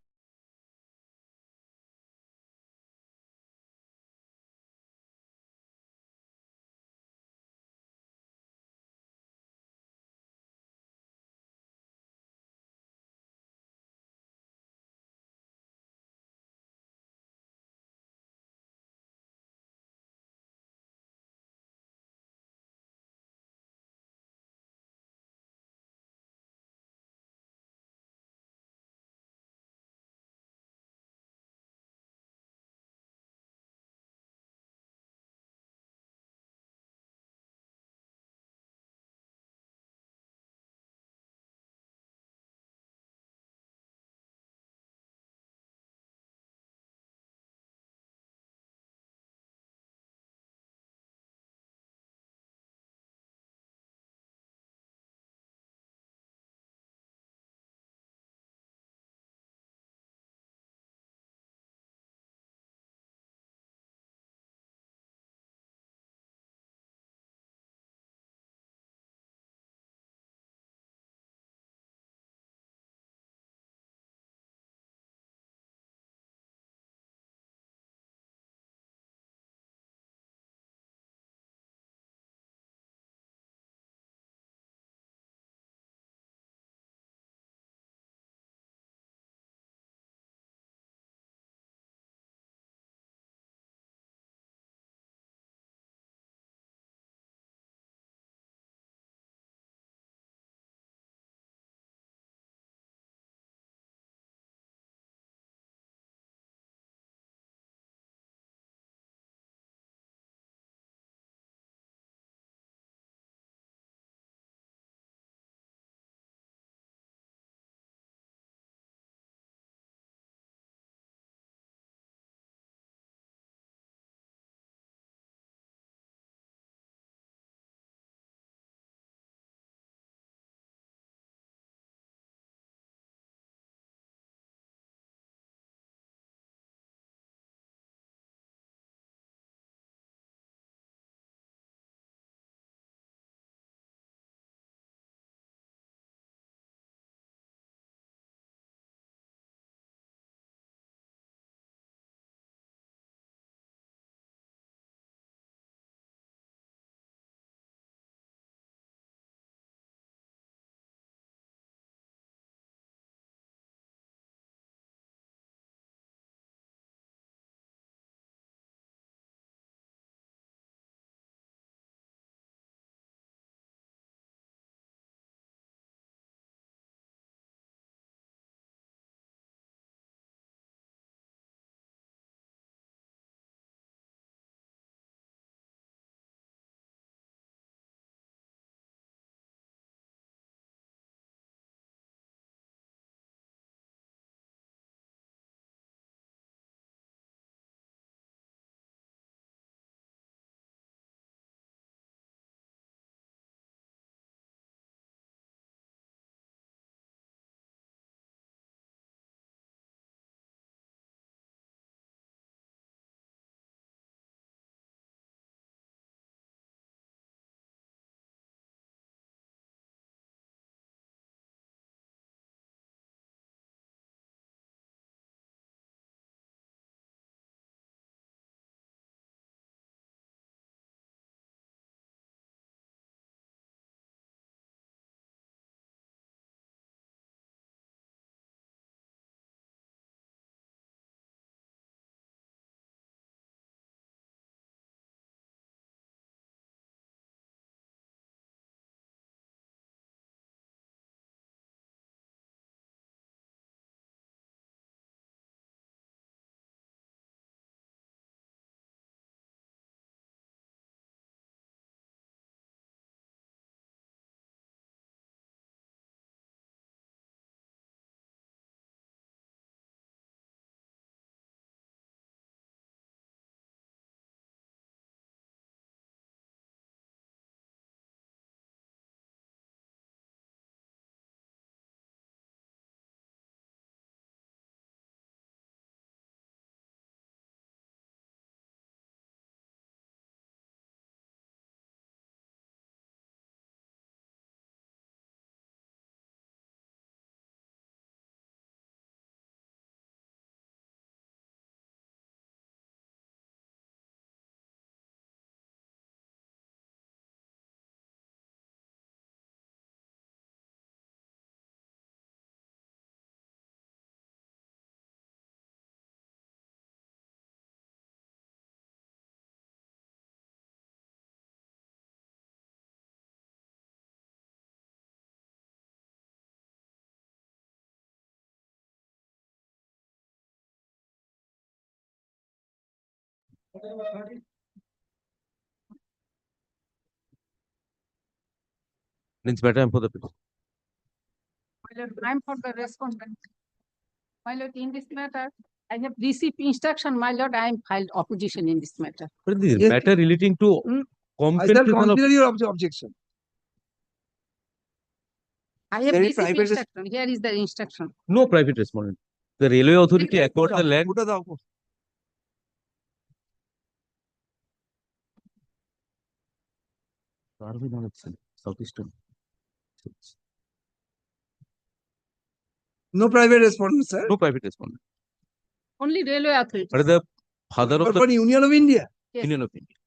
Means better I'm for the petition. My lord, I'm for the respondent. My lord, in this matter, I have received instruction, my lord, I am filed opposition in this matter. But the Yes. matter relating to I shall compensation of consider your objection. I have Very received private. instruction. Here is the instruction. no private respondent. The railway authority acquired the land. ওটা দাও। Southeastern. No private respondent, sir. No private respondent. Only railway authority. But the father of the For Union of India. Yes. Union of India.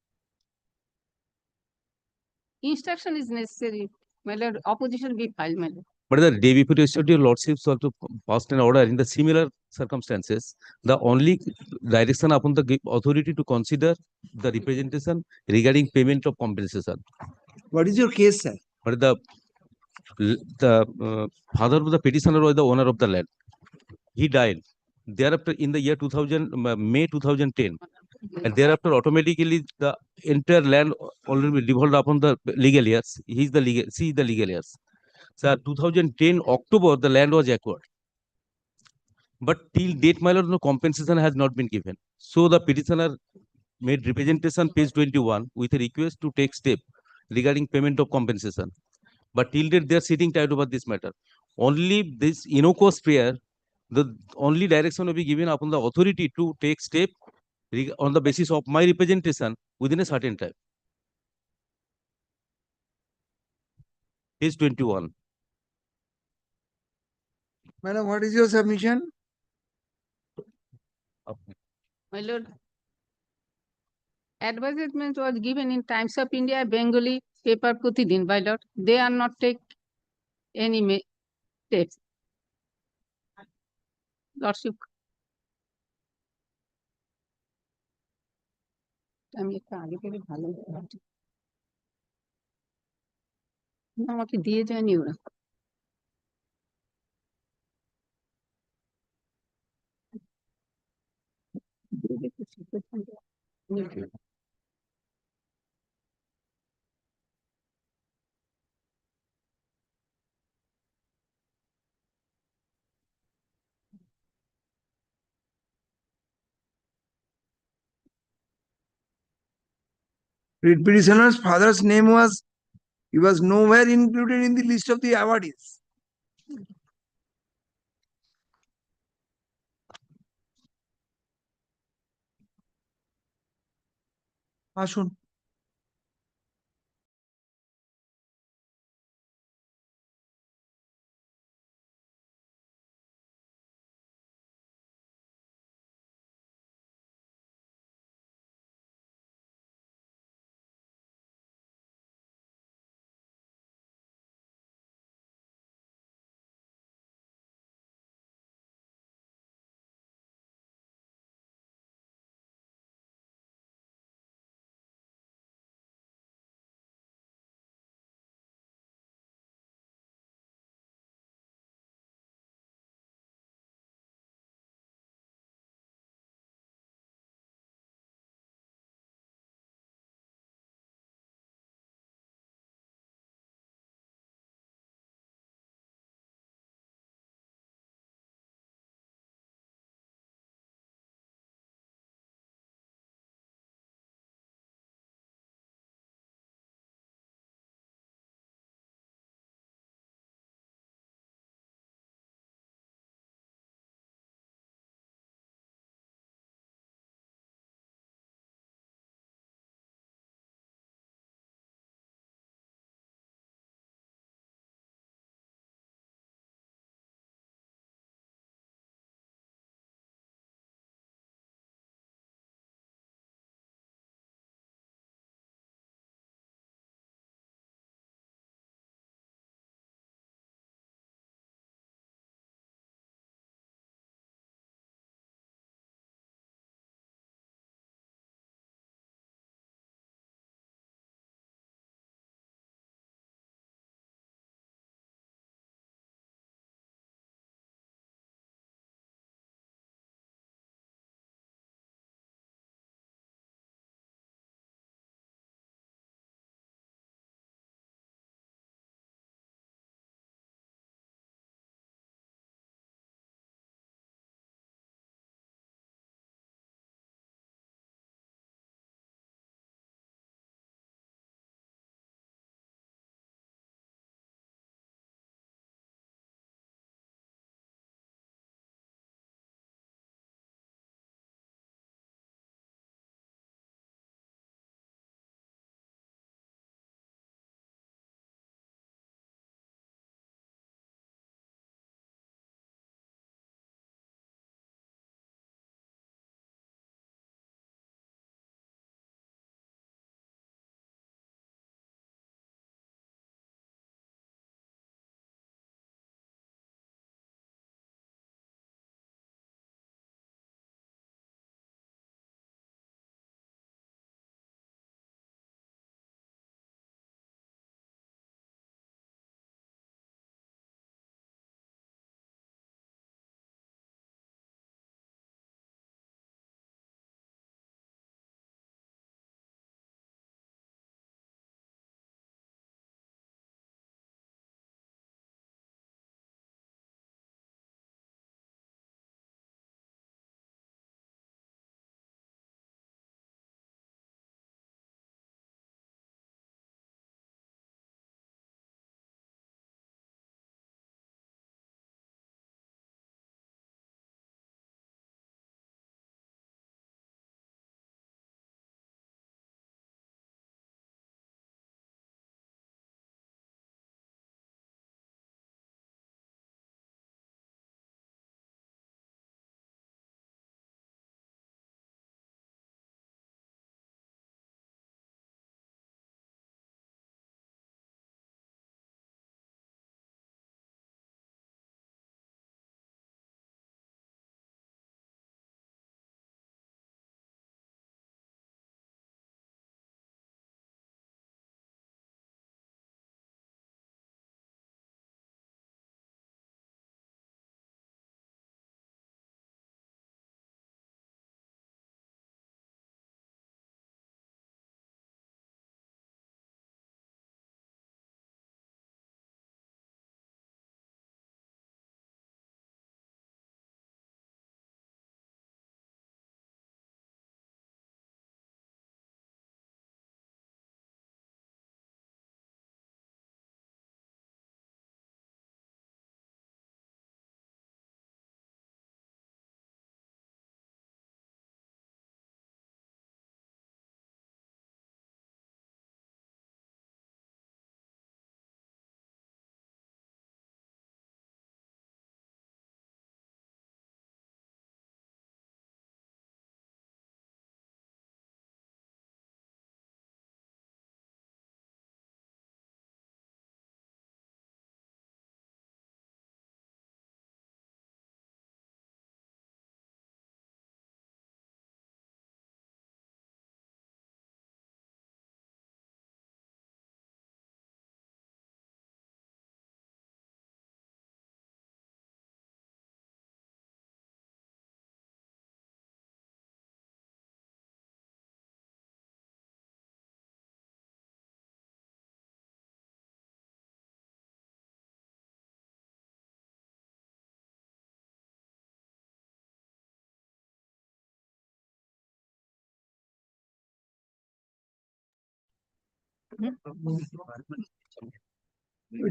Instruction is necessary. My lord, opposition be filed, my lord. But the day before yesterday, your lordships also passed an order in the similar circumstances. The only direction upon the authority to consider the representation regarding payment of compensation. What is your case, sir? But the father of the petitioner was the owner of the land. He died. Thereafter, in the year 2000, May 2010, and thereafter automatically the entire land already devolved upon the legal heirs. She is the legal heirs. So 2010 October, the land was acquired. But till date, my lord, no compensation has not been given. So the petitioner made representation, page 21, with a request to take step regarding payment of compensation. But till date, they are sitting tight over this matter. Only this innocuous prayer, the only direction will be given upon the authority to take step on the basis of my representation within a certain time. Page 21. Madam, what is your submission? My lord, advertisement was given in Times of India, Bengali paper Proceedings, my lord. They are not take any steps. Lordship. আমি একটা আগে থেকে ভালো আমাকে দিয়ে যায়নি ওরা Petitioner's father's name he was nowhere included in the list of the awardees. আসুন।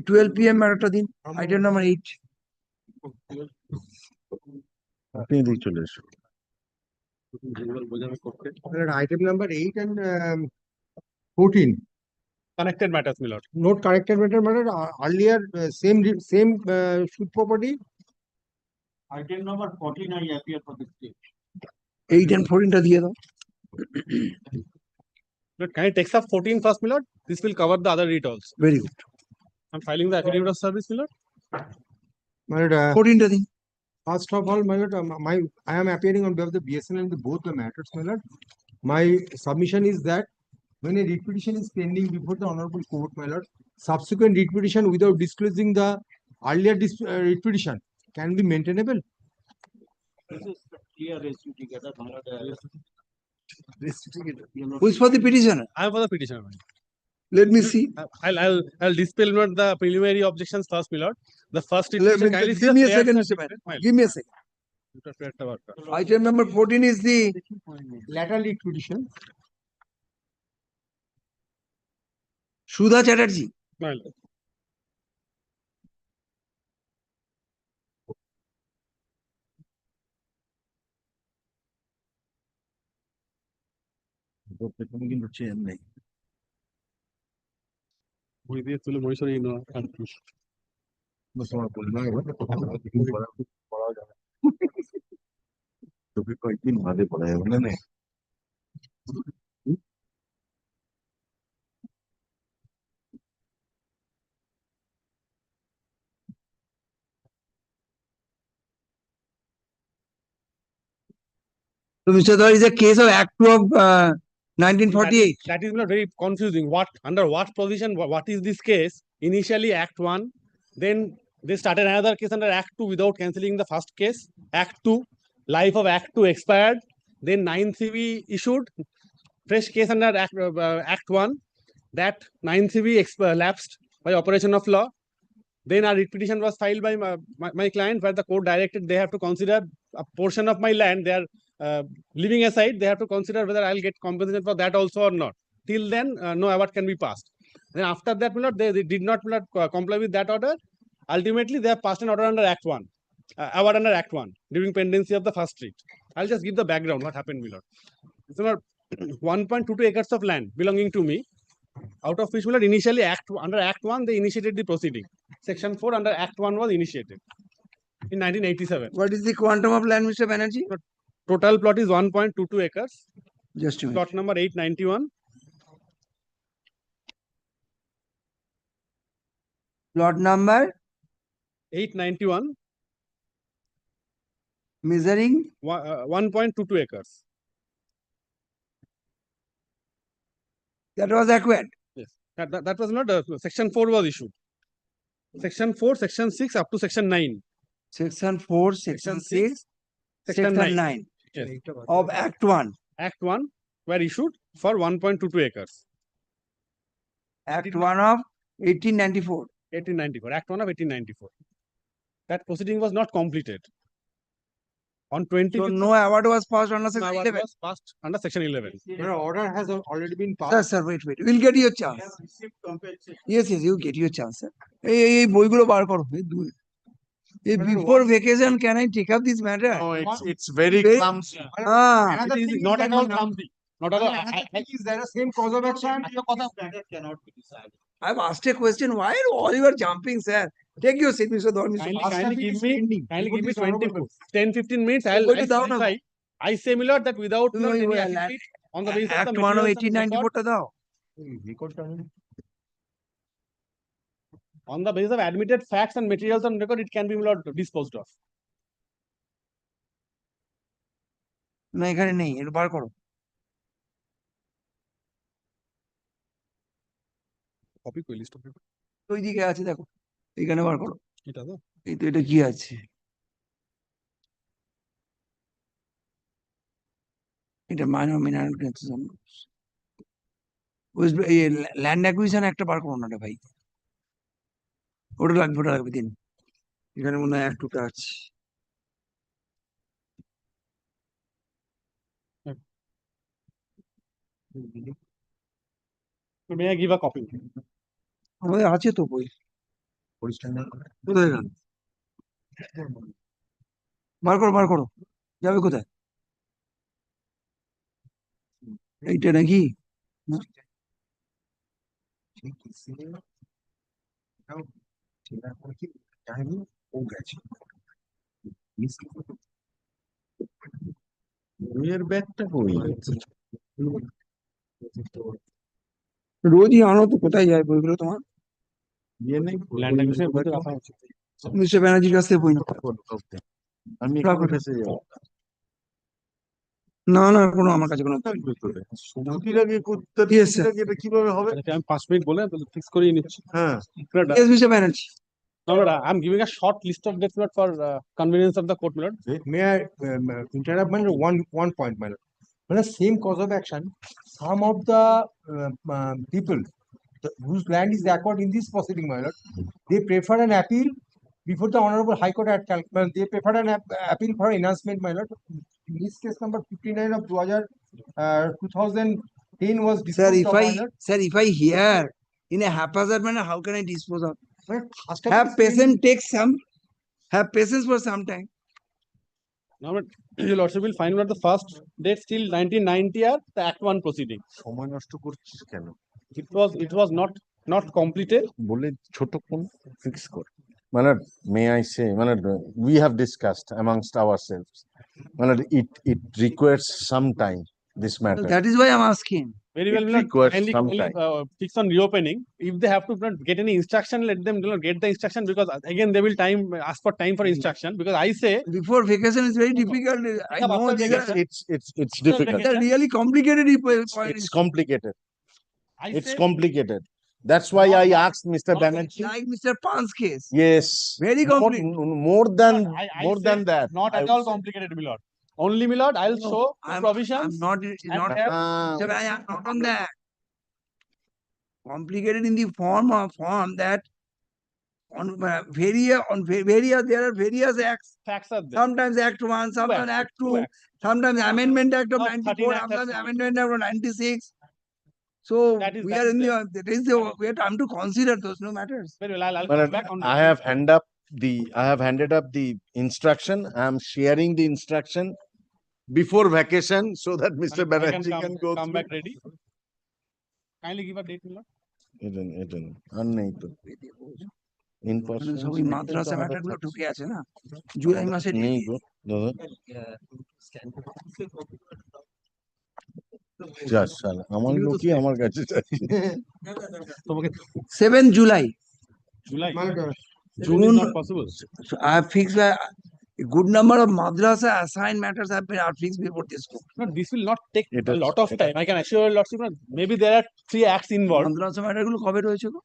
12 PM ম্যাটারটা দিন, আইটেম নাম্বার 8। আপনি এদিকে চলে এসো। Item number 8 and 14. Connected matters, my lord. Note connected matter earlier same shoot property. Item number 14 I appear for the state. 8 and 14টা দিয়ে দাও। But can I take up 14 first, my lord? This will cover the other read also. Very good. I'm filing the affidavit of service, my lord. My lord, 14টা দিন। first of all, my lord, I am appearing on behalf of the BSNL in both the matters, my lord. My submission is that when a writ petition is pending before the honorable court, my lord, subsequent writ petition without disclosing the earlier writ petition can be maintainable. This is clear issue together, my lord. Who is for the petitioner? I am for the petitioner. my lord. Let me see. I'll dispel not the preliminary objections first, my lord. The first Let petition, me- kindly see Give the me a clear second, Mr. certificate, my Man. lord. Give me a second. Item number 14 is the Lateral writ petition. Sudha Chatterjee. My lord. কিন্তু chain নেই। বই দিয়ে তুলে মহিষারি তোমার পরিবার পড়া যাবে। তোকে কয়েকদিন বাদে পড়া যাবে না। So, Mr. Dhar, is a case of Act 2 of 1948. That is not very confusing. Under what provision, what is this case? Initially Act 1, then they started another case under Act 2 without cancelling the first case. Act 2, life of Act 2 expired. Then 9CV issued, fresh case under Act 1. That 9CV lapsed by operation of law. Then a writ petition was filed by my client, where the court directed they have to consider a portion of my land. They are leaving aside, they have to consider whether I'll get compensation for that also or not. Till then, no award can be passed. Then after that, my lord, they did not comply with that order. Ultimately, they have passed an order under Act 1, award under Act 1 during pendency of the first writ. I'll just give the background what happened, my lord. So, my lord, 1.22 acres of land belonging to me, out of which, my lord, initially under Act 1 they initiated the proceeding. Section 4 under Act 1 was initiated in 1987. What is the quantum of land, Mr. Banerjee? Total plot is 1.22 acres. Just a minute. Plot number 891. Plot number 891. Measuring 1.22 acres. that was acquired. Yes. That was not Section 4 was issued. Section 4, Section 6 up to Section 9. Section 4, Section 6, Section 9 Yes. of Act 1. Act 1 were issued for 1.22 acres. Act 1 of 1894. 1894. Act 1 of 1894. That proceeding was not completed. On 20th. So no award was passed under no Section award 11. was passed under Section 11. Your order has already been passed. Sir, wait. We'll get your chance. Yes, you get your chance, sir. এই বইগুলো বার করো। Before vacation, can I take up this matter? No, it's very clumsy. Another It thing is not that at all clumsy. Not at all. another thing is there a same cause of action? Matter cannot be decided. I've asked a question. Why are all you are jumping, sir? Take your seat, Mr. Dhar. Kindly give me 10-15 minutes. I'll বইটা দাও না। clarify. I say, my lord, that without তুমি not ওই any affidavit on the basis of Act the 1 of materials and 1894 টা দাও। on the basis of admitted facts and materials on record, it can be, my lord, disposed of. না এখানে নেই, এটা বার করো। Copy কই list of paper? ওইদিকে আছে দেখো, এখানে বার করো। এটা তো? এই তো এটা কি আছে? এটা মাইনর মিনারেল কনসেশন। এই ল্যান্ড অ্যাকুইজিশন একটা বার করো না রে ভাই। ওটা লাগবে দিন। এখানে মনে হয় 1-2টা আছে। May I give a copy? আমাদের আছে তো বই, কোথায় গেল? বার করো, যাবে কোথায়? এইটা নাকি? না। বইয়ের ব্যাগটা কই? রোজই আনো তো, কোথায় যায় বইগুলো তোমার? ইয়ে নেই, Land acquisition বইতে রাখা আছে। মিস্টার ব্যানার্জির কাছ থেকে বই নাও। আমি রাখো, একটু ফেসে যাবো। না না, কোনো আমার কাছে কোনো থাকবে তোরে। ছুটির আগে করতে, Yes, ছুটির sir. আগে এটা কিভাবে হবে? আমি 5 মিনিট বলে ফিক্স করিয়ে নিচ্ছি। হ্যাঁ, Yes, Mr. Banerjee. No, but I'm giving a short list of dates for convenience of the court, my lord. May I interrupt, my lord? One point, my lord. When the same cause of action, some of the people whose land is acquired in this proceeding, my lord, they prefer an appeal before the Honorable High Court at Calcutta. They prefer an appeal for enhancement, my lord. In this case number 59 of 2010 was Sir, disposed of, my lord. if I hear in a haphazard manner, how can I dispose of? My lord, first of all, Have patience, have patience for some time. No, but your lordship will find out the first date till 1990 are the Act 1 proceeding. সময় নষ্ট করছিস কেন? It was not completed. বলে ছোট কোন fix কর। মানে may I say, মানে we have discussed amongst ourselves, মানে it requires some time, this matter. That is why I'm asking. Very well, It my lord. requires Kindly some time. fix on reopening. If they have to get any instruction, let them get the instruction, because again they will ask for time for instruction, because I say Before vacation is very difficult. I know after these vacation, It's difficult. are really complicated. It's complicated. I It's say complicated. That's why I asked Mr. Banerjee. Like Mr. Pan's case. Yes. Very complicated. More than I say that. not at all complicated, my lord. Only, my lord, I'll show the provisions. I'm not have- Sir, I am not on that. Complicated in the form that on various there are various acts. Facts are there. Sometimes Act 1, sometimes Act 2, sometimes Amendment Act of 94, sometimes Amendment Act of 96. So That is- we that are is in there. we have time to consider those no matters. Very well, I'll Well, come back on I have handed up the instruction. I am sharing the instruction before vacation so that Mr. I Banerjee come can go come through. back ready. Kindly give a date, my lord. এটা আর নেই তো in person সবই মাদ্রাসা matter গুলো ঢুকে আছে না, জুলাই মাসে নেই গো দাদা যা শালা আমার লোকই আমার কাছে চাইছে তোমাকে 7 July. July. My lord, June is not possible. So I have fixed a good number of madrasa assigned matters have been fixed before this court. No, this will not take It a is- lot of time. I can assure your lordship, maybe there are 3 acts involved. Madrasa matter গুলো কবে রয়েছে গো?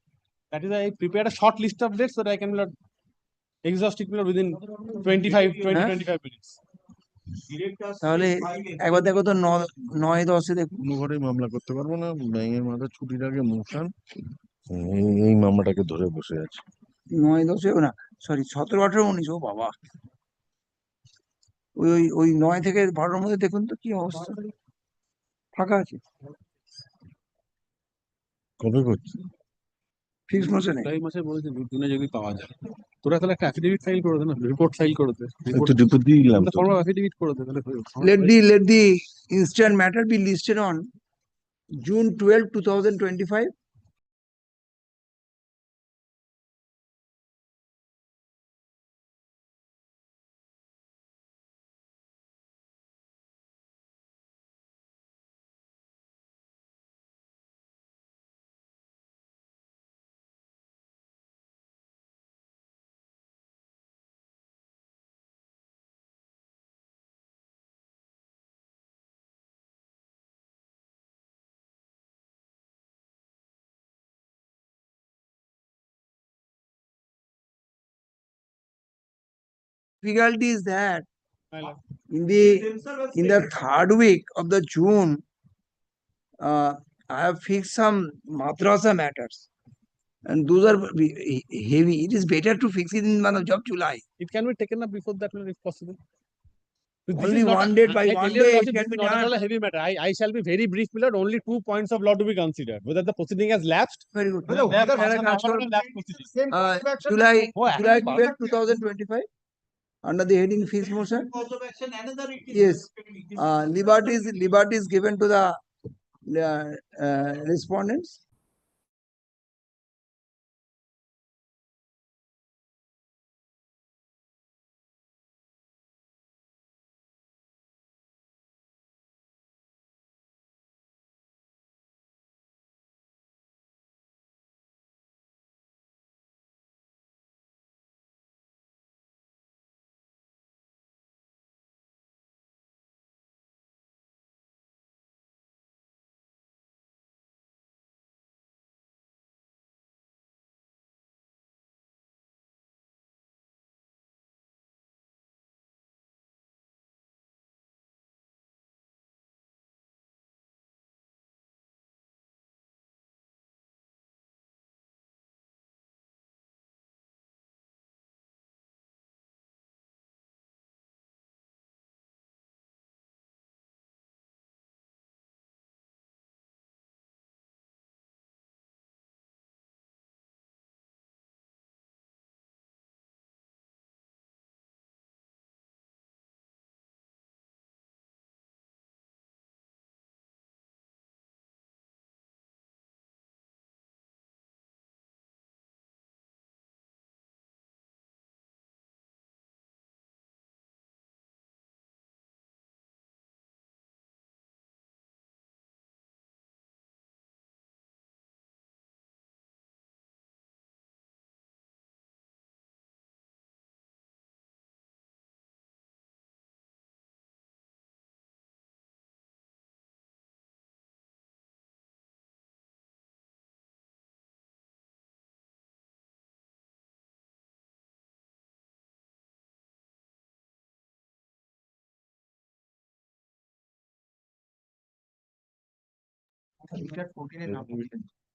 That is why I prepared a short list of dates so that I can exhaust it within 25 minutes. তাহলে একবার দেখো তো 9-10 দেখো। কোনো ঘরেই মামলা করতে পারবো না, ব্যাঙের মাথা ছুটির আগে মোশন এই মামলাটাকে ধরে বসে আছে। 9-10 না, সরি 17-18-19, ও বাবা, ওই 9 থেকে 12-র মধ্যে দেখুন তো কি অবস্থা, ফাঁকা আছে, কবে করছি ফিক্স মাসে নেই। জুলাই মাসে বলেছে জুনে যদি পাওয়া যায়, তোরা তাহলে একটা অ্যাফিডেভিট ফাইল করে দে না, রিপোর্ট ফাইল করে দে, একটু রিপোর্ট দিয়ে দিলাম তো। ফর্ম অ্যাফিডেভিট করে দে তাহলে Let the instant matter be listed on June 12, 2025. Difficulty is that in the third week of the June, I have fixed some madrasa matters, and those are heavy. It is better to fix it in the month of July. It can be taken up before that if possible. Only one day, by one day it can be not at all done. a heavy matter. I shall be very brief, my lord. Only 2 points of law to be considered. Whether the proceeding has lapsed. Very good. Lapsed July Oh, 12, 2025. Under the heading fees motion. Yes. Liberty is given to the respondents.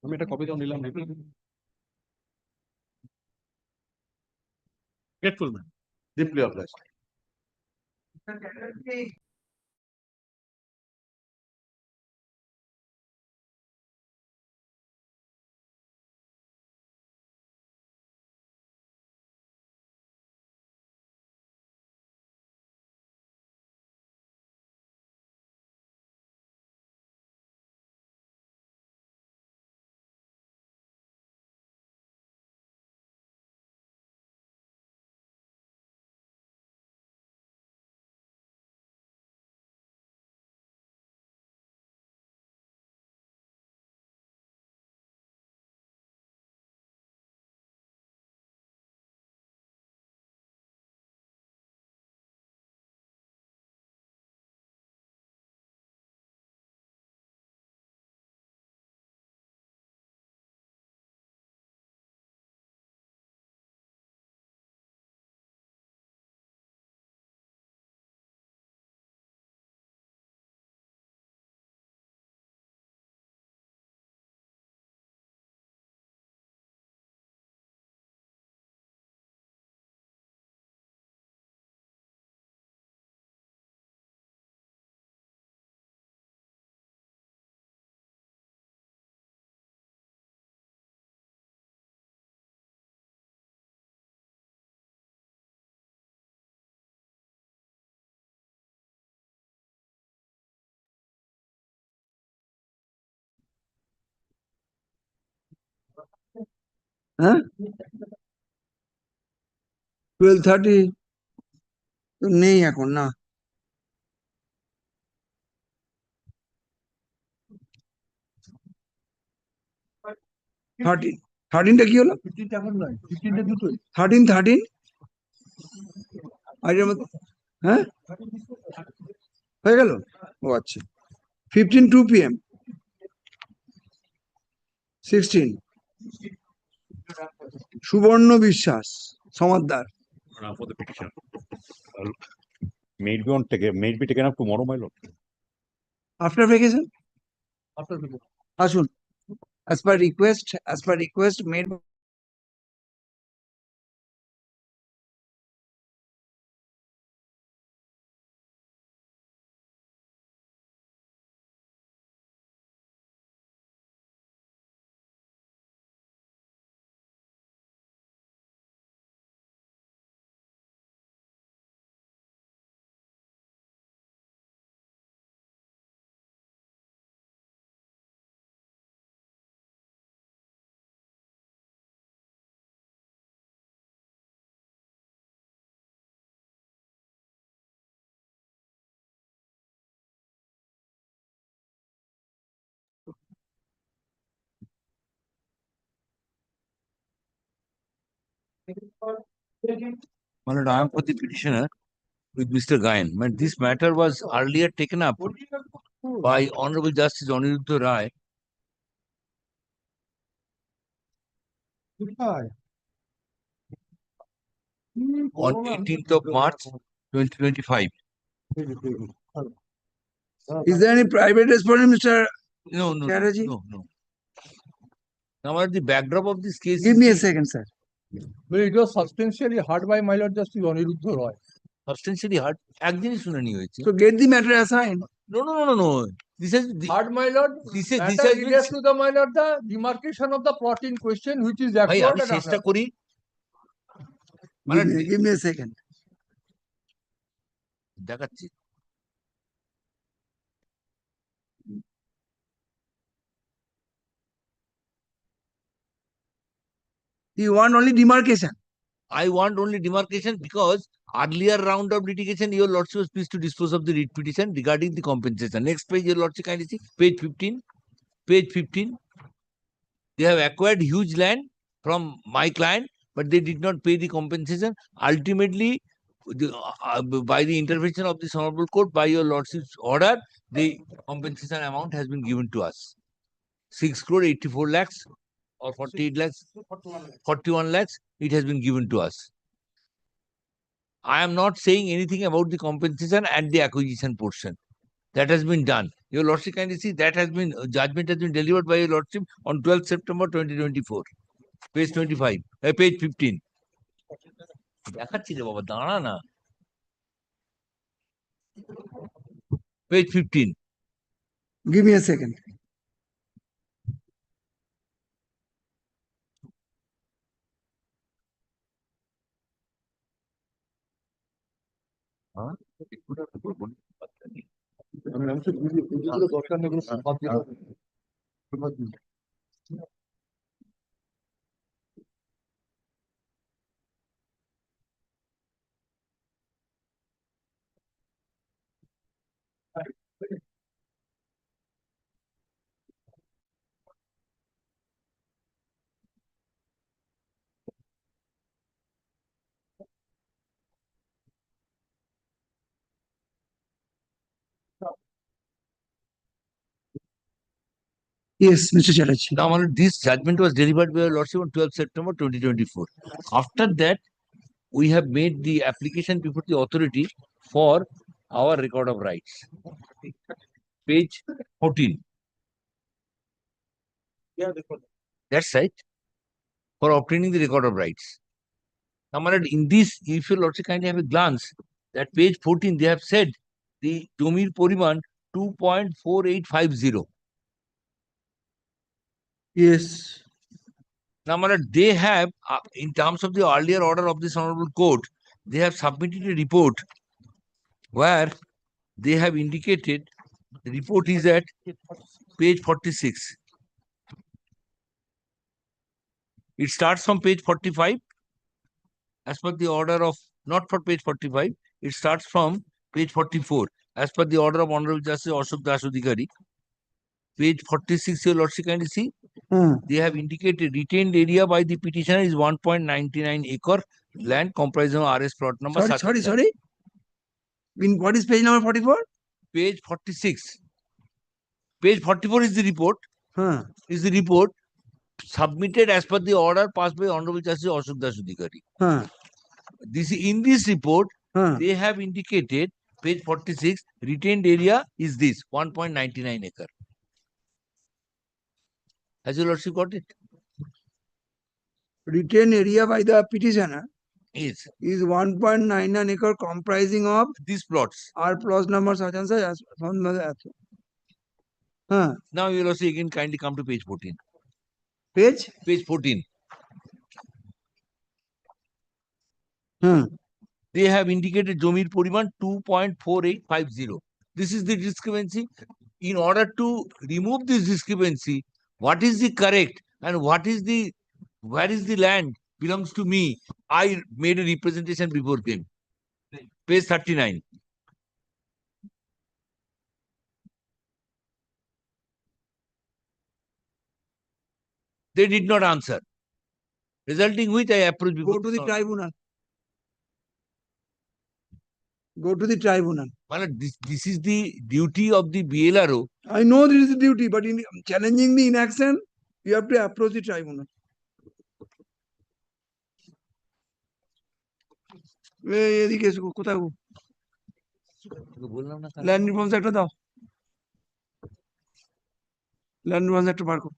আমি একটা copy দাও নিলাম Grateful, man. Deeply obliged. হ্যাঁ 12:30 তো নেই এখন না। 13টা কি হলো? 13 হ্যাঁ হয়ে গেল। ও আচ্ছা 15 2 PM 16 সুবর্ণ বিশ্বাস Samaddar. For the petition. May it be taken up tomorrow, my lord. After vacation আসুন as per request made My lord, I am for the petitioner with Mr. Gayan. But this matter was earlier taken up by Honorable Justice Aniruddha Rai on 18th of March 2025. Is there any private respondent, Mr. No, no, Chatterjee? no, no. Now, my lord, the backdrop of this case Give is me a the- second, sir. But it was substantially hurt by my lord Justice Aniruddha Roy. substantially hard. একদিনই শুনানি হয়েছে। So get the matter assigned. No, no, no, no, no. This is the, Hard, my lord. this is this Matter has been relates to the my lord the demarcation of the plot in question, which is ভাই acquired আমি at চেষ্টা another. করি মানে Give me a second. দেখাচ্ছি। You want only demarcation. I want only demarcation because earlier round of litigation, your lordship was pleased to dispose of the writ petition regarding the compensation. Next page, your lordship kindly see, page 15. Page 15. They have acquired huge land from my client, but they did not pay the compensation. Ultimately, by the intervention of this honorable court, by your lordship's order, the compensation amount has been given to us. 6 crore 84 lakhs or 48 lakhs, 41 lakhs, it has been given to us. I am not saying anything about the compensation and the acquisition portion. That has been done. Your lordship kindly see that has been judgment has been delivered by your lordship on 12th September 2024. Page 25, page 15. দেখাচ্ছি রে বাবা দাঁড়া না page 15. Give me a second. Yes, Mr. Chatterjee. Now, my lord, this judgment was delivered by your lordship on 12th September 2024. After that, we have made the application before the authority for our record of rights. Page 14. That's right. For obtaining the record of rights. Now, my lord, in this, if your lordship kindly have a glance, that page 14, they have said the Jomir Poriman 2.4850. Yes. Now, my lord, they have, in terms of the earlier order of this honorable court, they have submitted a report where they have indicated the report is at page 46. It starts from page 45 as per the order of, not for page 45, it starts from page 44 as per the order of Honorable Justice Ashok Das Adhikari. Page 46, your lordship kindly see. They have indicated retained area by the petitioner is 1.99 acre land comprising of RS plot number. Sorry. In what is page number 44? Page 46. Page 44 is the report. Is the report submitted as per the order passed by Honorable Justice Ashok Das Adhikari. This in this report, they have indicated page 46 retained area is this 1.99 acre. Has your lordship got it? Retained area by the petitioner is 1.99 acre comprising of these plots. Our plot number such and such as found by the Now you will also again kindly come to page 14. Page 14. They have indicated Jomir Poriman 2.4850. This is the discrepancy. In order to remove this discrepancy, what is the correct and what is the, where is the land belongs to me? I made a representation before them. Page 39. They did not answer. Resulting which I approach before. Go to the tribunal. Go to the tribunal. This is the duty of the BLRO. I know this is the duty, but in challenging the inaction, you have to approach the tribunal. এদিকে কোথায় land reforms একটা দাও, land reforms একটা বার করো।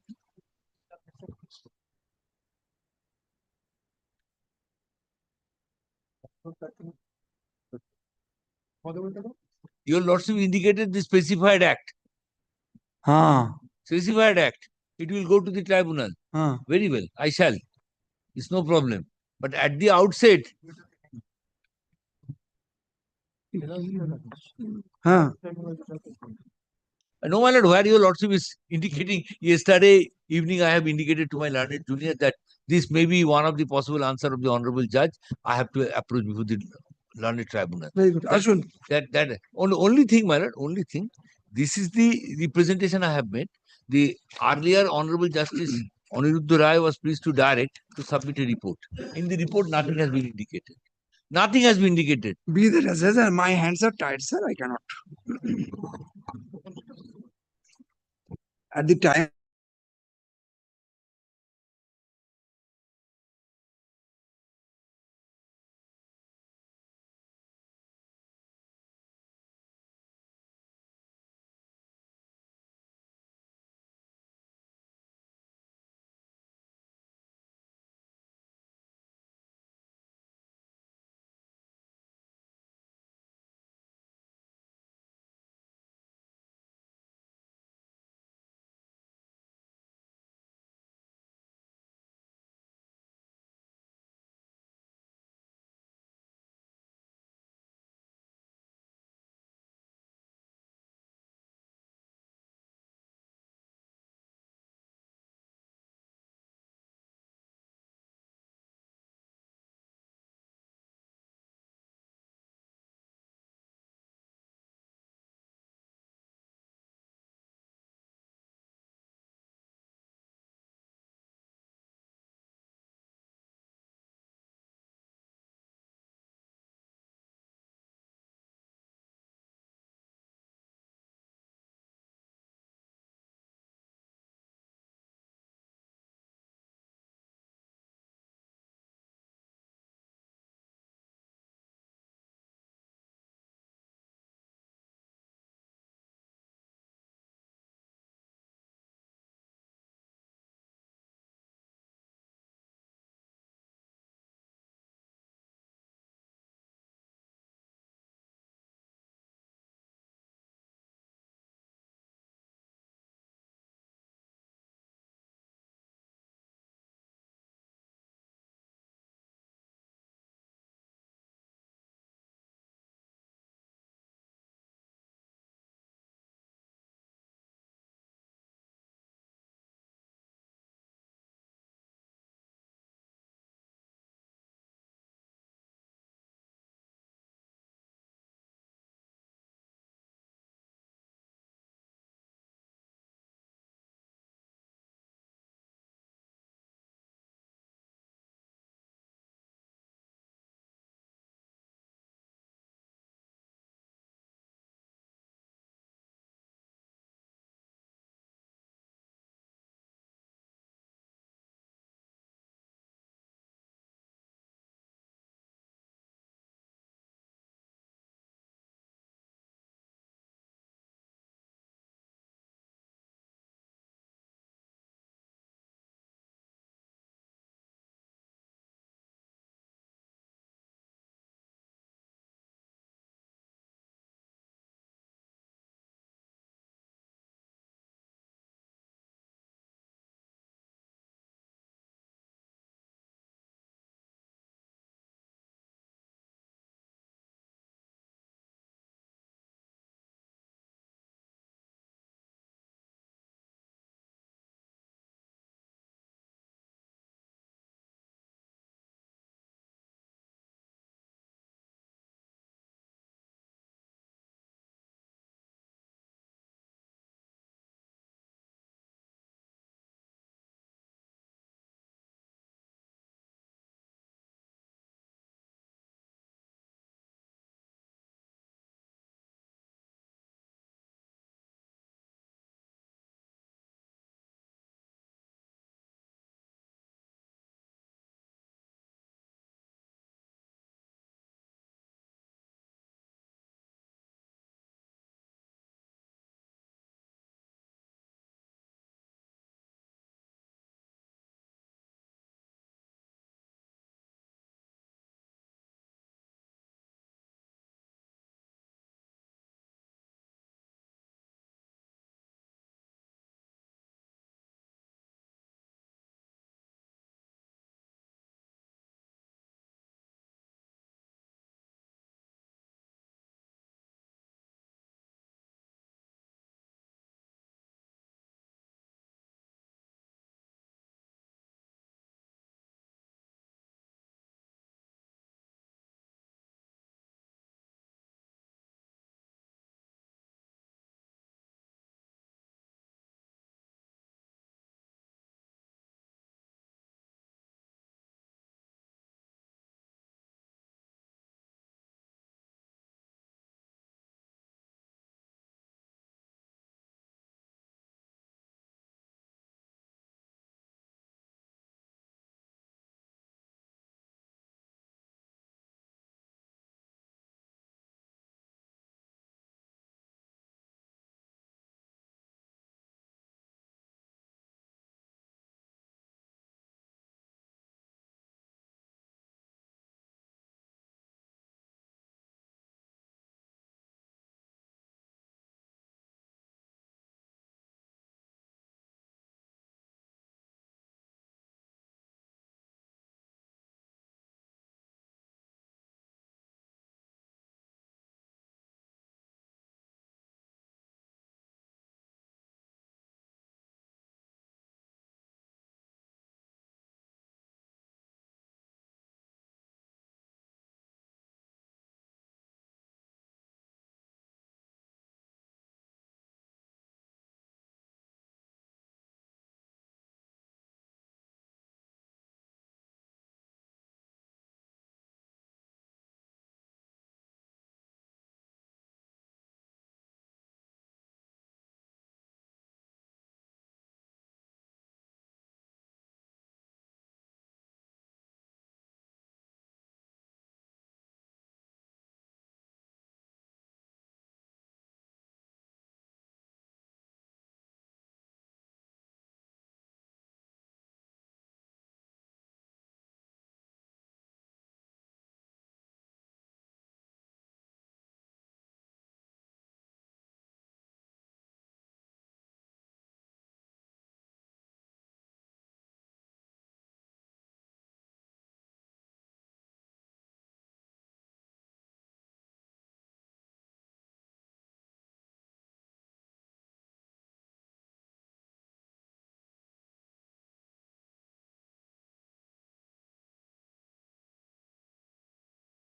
Your Lordship indicated the specified act. Specified act. It will go to the tribunal. Very well. I shall. It's no problem. But at the outset, no matter where your Lordship is indicating, yesterday evening I have indicated to my learned junior that this may be one of the possible answer of the Honorable Judge. I have to approach before the learned tribunal. Very good. Ashun. That only thing, my lord, only thing. This is the representation I have made. The earlier Honorable Justice Aniruddha Rai was pleased to direct to submit a report. In the report, nothing has been indicated. Nothing has been indicated. Be that as my hands are tied, sir. I cannot. At the time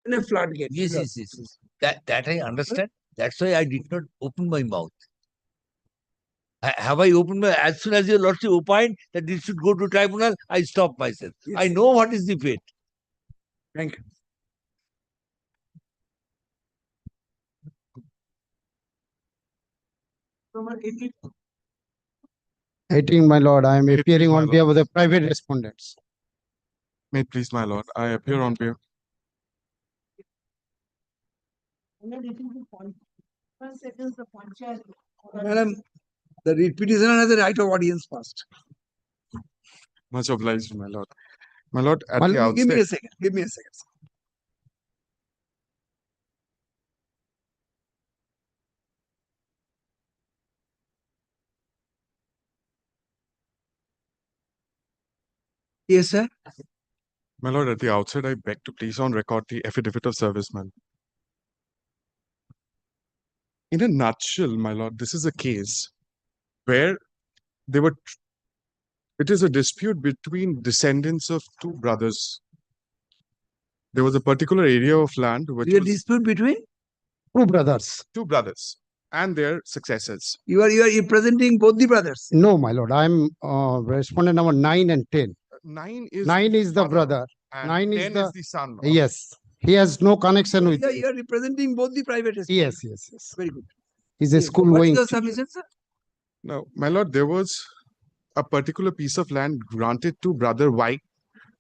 in a floodgate. Yes, yes, yes, yes. That I understand. That's why I did not open my mouth. Have I opened my, as soon as your lordship opined that this should go to tribunal, I stopped myself. I know what is the fate. Thank you. Number 18. 18, my lord, I am 18, appearing my on lord. behalf of the private respondents. May it please, my lord, I appear on behalf. Madam, the read petitioner has the right of audience first. Much obliged, my lord. My lord, at My the lord, give me a outset, second. Give me a second. Yes, sir. my lord, at the outset, I beg to place on record the affidavit of service, my lord. In a nutshell, my lord, this is a case where they were. It is a dispute between descendants of two brothers. There was a particular area of land which Your was dispute between Two brothers. two brothers and their successors. you are representing both the brothers. No, my lord, I am respondent number 9 and 10. 9 is 9 is the father brother. and 9 is 10 the is the son. yes. He has no connection with You are representing both the private respondents. yes, yes, yes. Very good. He's a Yes. school What is going. your submission, sir? Now, my lord, there was a particular piece of land granted to brother Y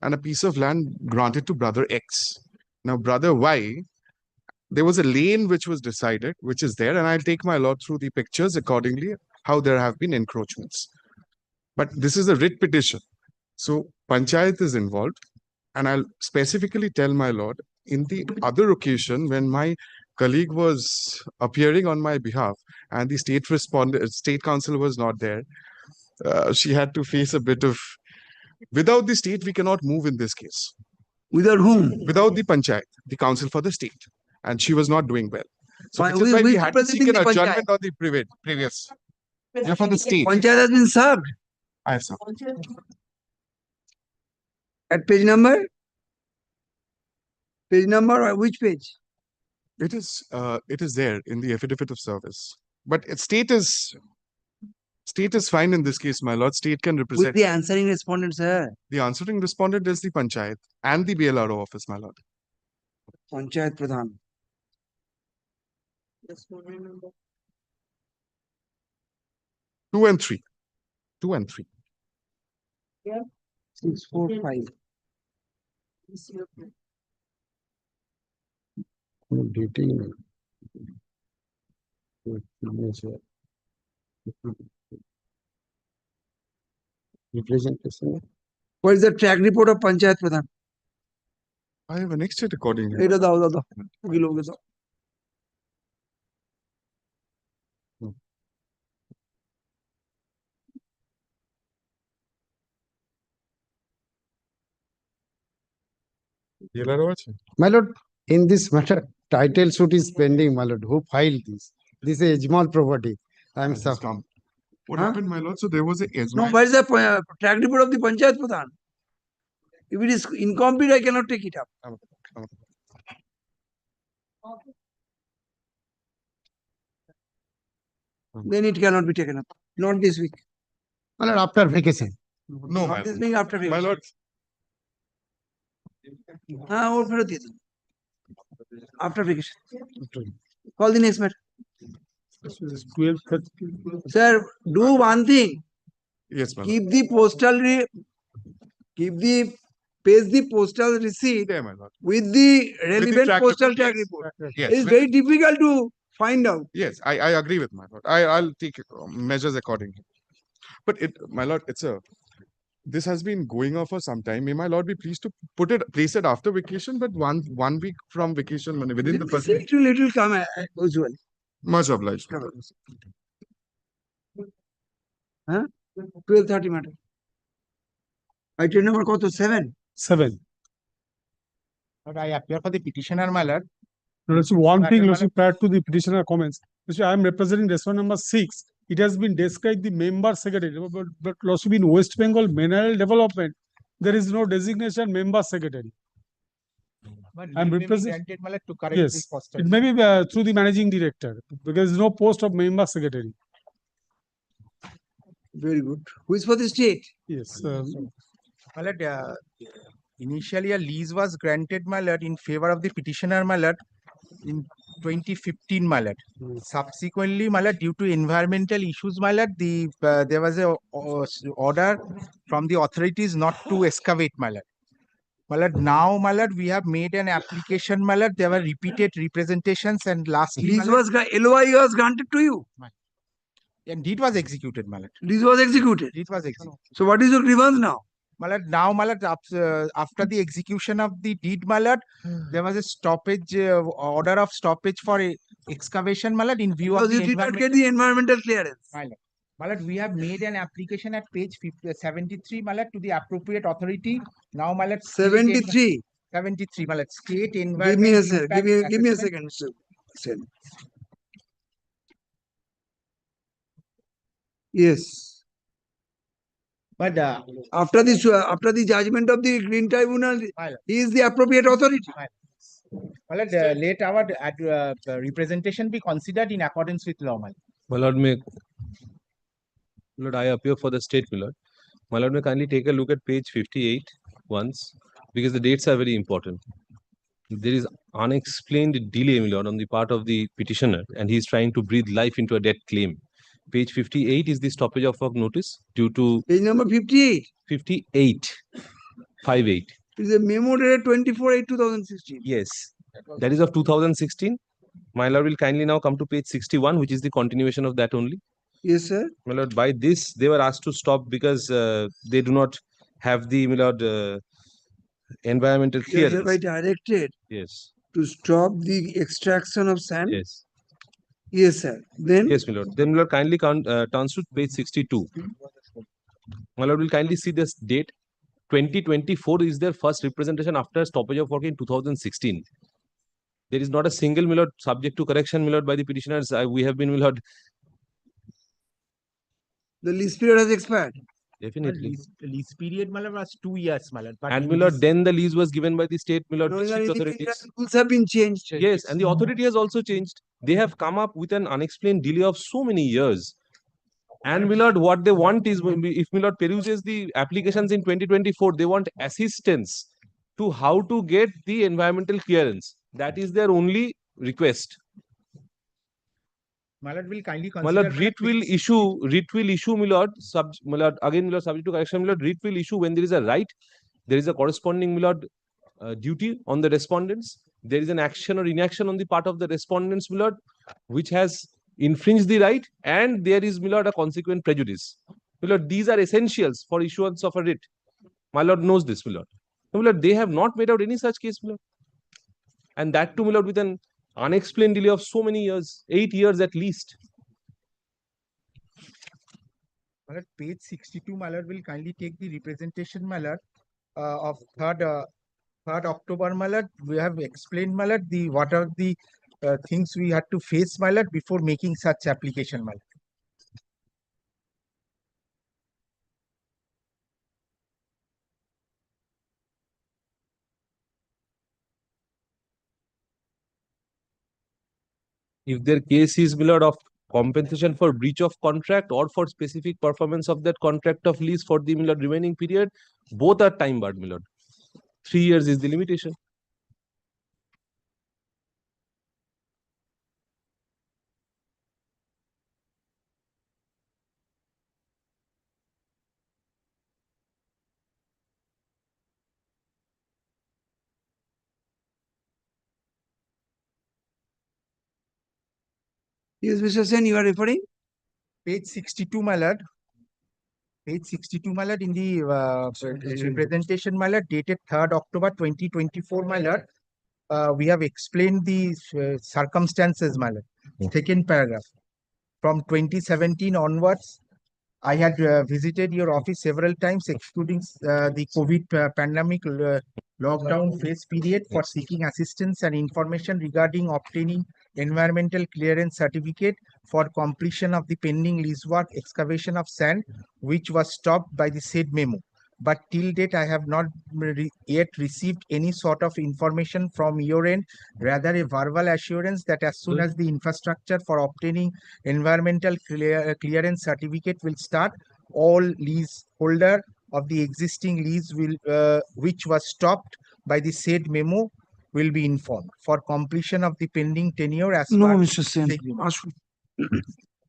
and a piece of land granted to brother X. Now, brother Y, there was a lane which was decided, which is there, and I'll take my lord through the pictures accordingly, how there have been encroachments. But this is a writ petition. So, Panchayat is involved, and I'll specifically tell my lord, in the other occasion, when my colleague was appearing on my behalf and the state council was not there, she had to face a bit of, without the state, we cannot move in this case. Without whom? Without the Panchayat, the council for the state. And she was not doing well. So Why- which is why who we is had to seek representing an the adjournment Panchayat? on the previous. Yeah, for the state. Panchayat has been served. I have some. At page number? Page number or which page? It is there in the affidavit of service. But state is fine in this case, my lord. State can With represent. the answering respondent, sir. The answering respondent is the Panchayat and the BLRO office, my lord. Panchayat Pradhan. 2 and 3. 2 and 3. 6, 4, 5. Dating. Representation. What is the track report of Panchayat Pradhan? I have annexed it accordingly. এটা দাও দাও দাও ওগুলোকে দাও BLRO আছে? My lord, in this matter, title suit is pending, my lord. Who filed this? This is Ajmal property. I am Just come. What happened, my lord? So there was a No, where is the track report of the Panchayat Pradhan? If it is incomplete, I cannot take it up. Then it cannot be taken up. Not this week. My lord, after vacation. No, Not my this lord. week, after My vacation. lord, হ্যাঁ ওর ফেরত দিয়ে দিন after vacation. Call the next matter. Sir, do one thing. yes, my lord. Keep the postal paste the postal receipt There, my lord. with the relevant track postal report, track yes. report. Yes, It's very difficult to find out. Yes, I agree with my lord. I'll take measures accordingly. But my lord, this has been going on for some time. May my lord be pleased to place it after vacation, but one week from vacation, within the first week. It will come usually. Much obliged. my lord. Huh? 12:30 matter. Item number কত 7? 7. But I appear for the petitioner, my lord. No, Lordship, one thing, Lordship, prior to the petitioner comments, Lordship, I am representing respondent number 6. It has been described the member secretary, but Lordship, in West Bengal mineral development, there is no designation member secretary. But I'm leave may be represent. granted, my lord, to correct the Yes, posture. it may be through the managing director because there is no post of member secretary. Very good. Who is for the state? Yes. My lord, initially a lease was granted, my lord, in favor of the petitioner, my lord, in 2015, my lord. Subsequently, my lord, due to environmental issues, my lord, there was a order from the authorities not to excavate, my lord. My lord, now, my lord, we have made an application, my lord. There were repeated representations, and lastly, my lord, LOI was granted to you. and deed was executed, my lord. This was executed. Deed was executed. So what is your grievance now? My lord, now, my lord, after the execution of the deed, my lord, there was a stoppage, order of stoppage for excavation, my lord, in view of Because the you did not get environmental. the environmental clearance. My lord. My lord, we have made an application at page 73, my lord, to the appropriate authority. Now, my lord, 73. 73, my lord, state Give me environment a second. impact Give me a assessment. second, Mr. Sen. Yes. But After the judgment of the Green Tribunal, he is the appropriate authority. my lord, let our representation be considered in accordance with law, my lord. My lord, Lord, I appear for the state, my lord. My lord, may kindly take a look at page 58 once, because the dates are very important. There is unexplained delay, my lord, on the part of the petitioner, and he is trying to breathe life into a dead claim. Page 58 is the stoppage of work notice due to. Page number 58. 58. 58. It is a memo dated 24/8/2016. Yes, that is of 2016. My lord will kindly now come to page 61, which is the continuation of that only. Yes, sir. My lord, by this they were asked to stop because they do not have the, my lord, environmental They are clearance. hereby directed Yes. to stop the extraction of sand. Yes. Yes, sir. Then. Yes, my lord. Then, my lord, kindly turns to page 62. My lord will kindly see this date. 2024 is their first representation after stoppage of work in 2016. There is not a single, my lord, subject to correction, my lord, by the petitioners. We have been, my lord. The lease period has expired. Definitely. Lease period, my lord, was 2 years, my lord. But And, in my lord, this- then the lease was given by the state, my lord, No, district the authorities. rules have been changed. Yes, and the authority has also changed. They have come up with an unexplained delay of so many years. And, my lord, what they want is, if my lord peruses the applications in 2024, they want assistance to how to get the environmental clearance. That is their only request. my lord will kindly My consider. lord, writ will issue, my lord, my lord, again, my lord, subject to correction, my lord, writ will issue when there is a right, there is a corresponding, my lord, duty on the respondents. There is an action or inaction on the part of the respondents, my lord, which has infringed the right, and there is, my lord, a consequent prejudice. My lord, these are essentials for issuance of a writ. My lord knows this, my lord. My lord, they have not made out any such case, my lord. And that too, my lord, with an unexplained delay of so many years, 8 years at least. My lord, page 62, my lord, will kindly take the representation, my lord, of 3rd October, my lord. We have explained, my lord, what are the things we had to face, my lord, before making such application, my lord. If their case is, my lord, of compensation for breach of contract or for specific performance of that contract of lease for the, my lord, remaining period, both are time barred, my lord. 3 years is the limitation. Yes, Mr. Sen, you are referring? Page 62, my lord. Page 62, my lord, in the representation, my lord, dated 3rd October 2024, my lord. We have explained the circumstances, my lord. Second paragraph. From 2017 onwards, I had visited your office several times, excluding the COVID pandemic lockdown phase period, for seeking assistance and information regarding obtaining environmental clearance certificate for completion of the pending lease work excavation of sand, which was stopped by the said memo. but till date I have not yet received any sort of information from your end, rather a verbal assurance that as soon as the infrastructure for obtaining environmental clearance certificate will start, all leaseholder of the existing lease will which was stopped by the said memo will be informed for completion of the pending tenure as No, per Mr. Sen. said memo.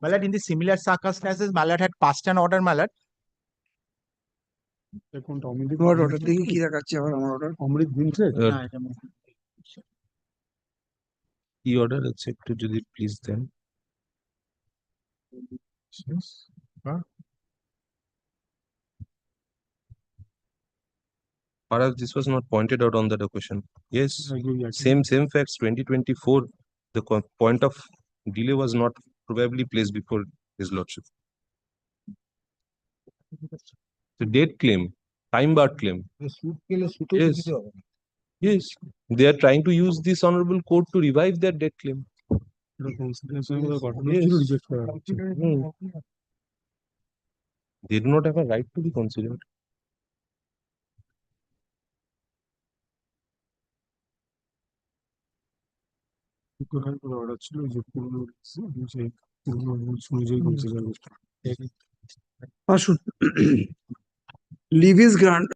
My lord, in the similar circumstances, my lord had passed an order, my lord. তোমার order দেখি কি দেখাচ্ছে আবার আমার order? অমৃত বিনছে? কি order আছে একটু যদি please দেন। Perhaps this was not pointed out on that occasion. Yes, same facts. 2024, the point of delay was not probably placed before His Lordship. The date claim, time bar claim. Yes. Yes, they are trying to use this honorable court to revive their date claim. Yes. They do not have a right to be considered. Order ছিল যে পুরনো rules অনুযায়ী consider করতে আসুন leave is grant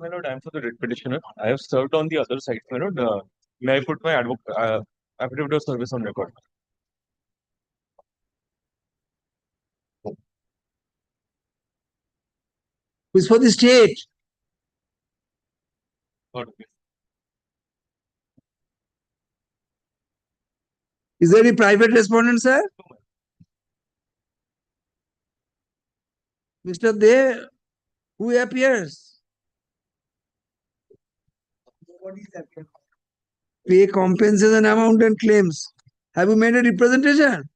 My lord, I am for the writ petitioner. I have served on the other side, my lord. May I put my affidavit of service on record? Who's for the state? Okay. Is there any private respondent, sir? Mr. De, who appears? Pay compensation amount and claims. Have you made a representation?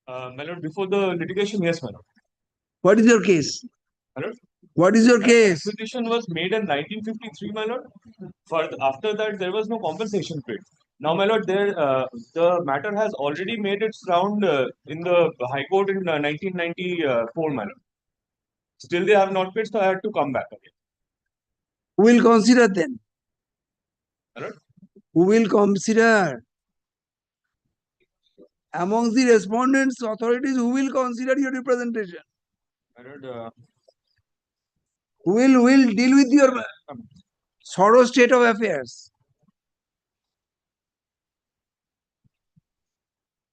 My lord, before the litigation, yes, my lord. What is your case? My lord, What is your my case? acquisition was made in 1953, my lord. After that, there was no compensation paid. Now, my lord, the matter has already made its round in the High Court in 1994, my lord. Still, they have not paid, so I had to come back again. Who will consider then? My lord, Who will consider? Amongst the respondents, authorities, who will consider your representation? my lord, Who will deal with your sorrow state of affairs?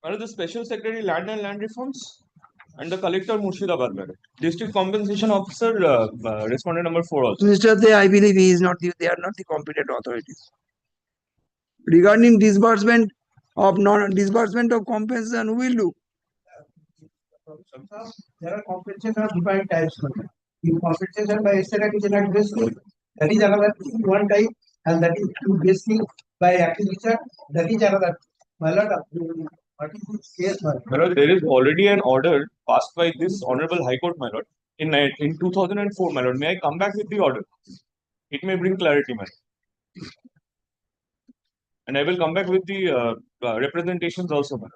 my lord, the Special Secretary Land and Land Reforms and the Collector Murshidabad, my lord. District Compensation Officer, respondent number 4 also. Mr. De, I believe he is not they are not the competent authorities. Regarding disbursement of non-disbursement of compensation, who will do? There are compensation of different types. In compensation by estate acquisition basically, that is another one type, and that is basically by acquisition, that is another. My lord, what is this case, my lord? My lord, there is already an order passed by this Honorable High Court, my lord, in 2004, my lord. May I come back with the order? It may bring clarity, my lord. And I will come back with the representations also, my lord.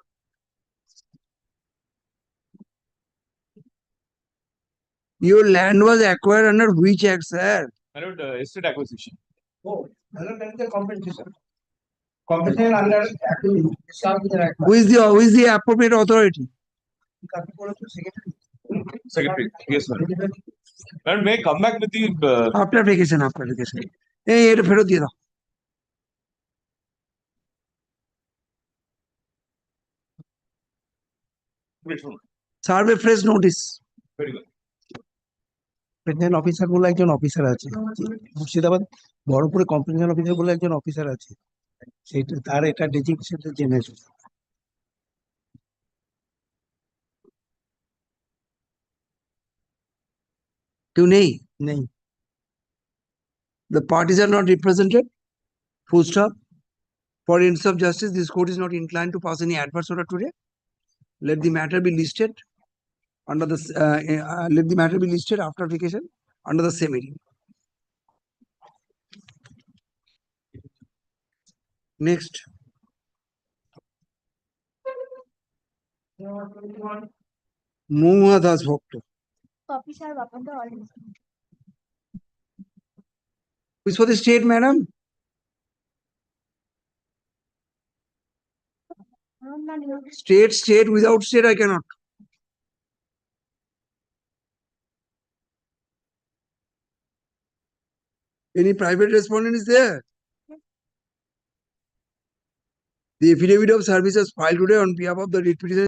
Your land was acquired under which act, sir? My lord, estate acquisition. Oh, my lord, that is the compensation. Compensation under acquisition. Who is the appropriate authority? Secretary, yes, my lord. My lord, may I come back with the After vacation, after vacation. এই এটা ফেরত দিয়ে দাও। Serve a fresh notice. Very good. Compensation officer বলে একজন officer আছে Murshidabad বড়পুরে compensation officer বলে একজন অফিসার আছে সেটা তার এটা ডেজিগনেশন জেনেছে কেউ নেই? নেই। The parties are not represented. Full stop. For ends of justice, this court is not inclined to pass any adverse order today. Let the matter be listed under the let the matter be listed after vacation under the same heading. Next. Moha Das Bhakta. Who is for the state, madam? State, without state, I cannot. Any private respondent is there? The affidavit of service is filed today on behalf of the writ petitioner.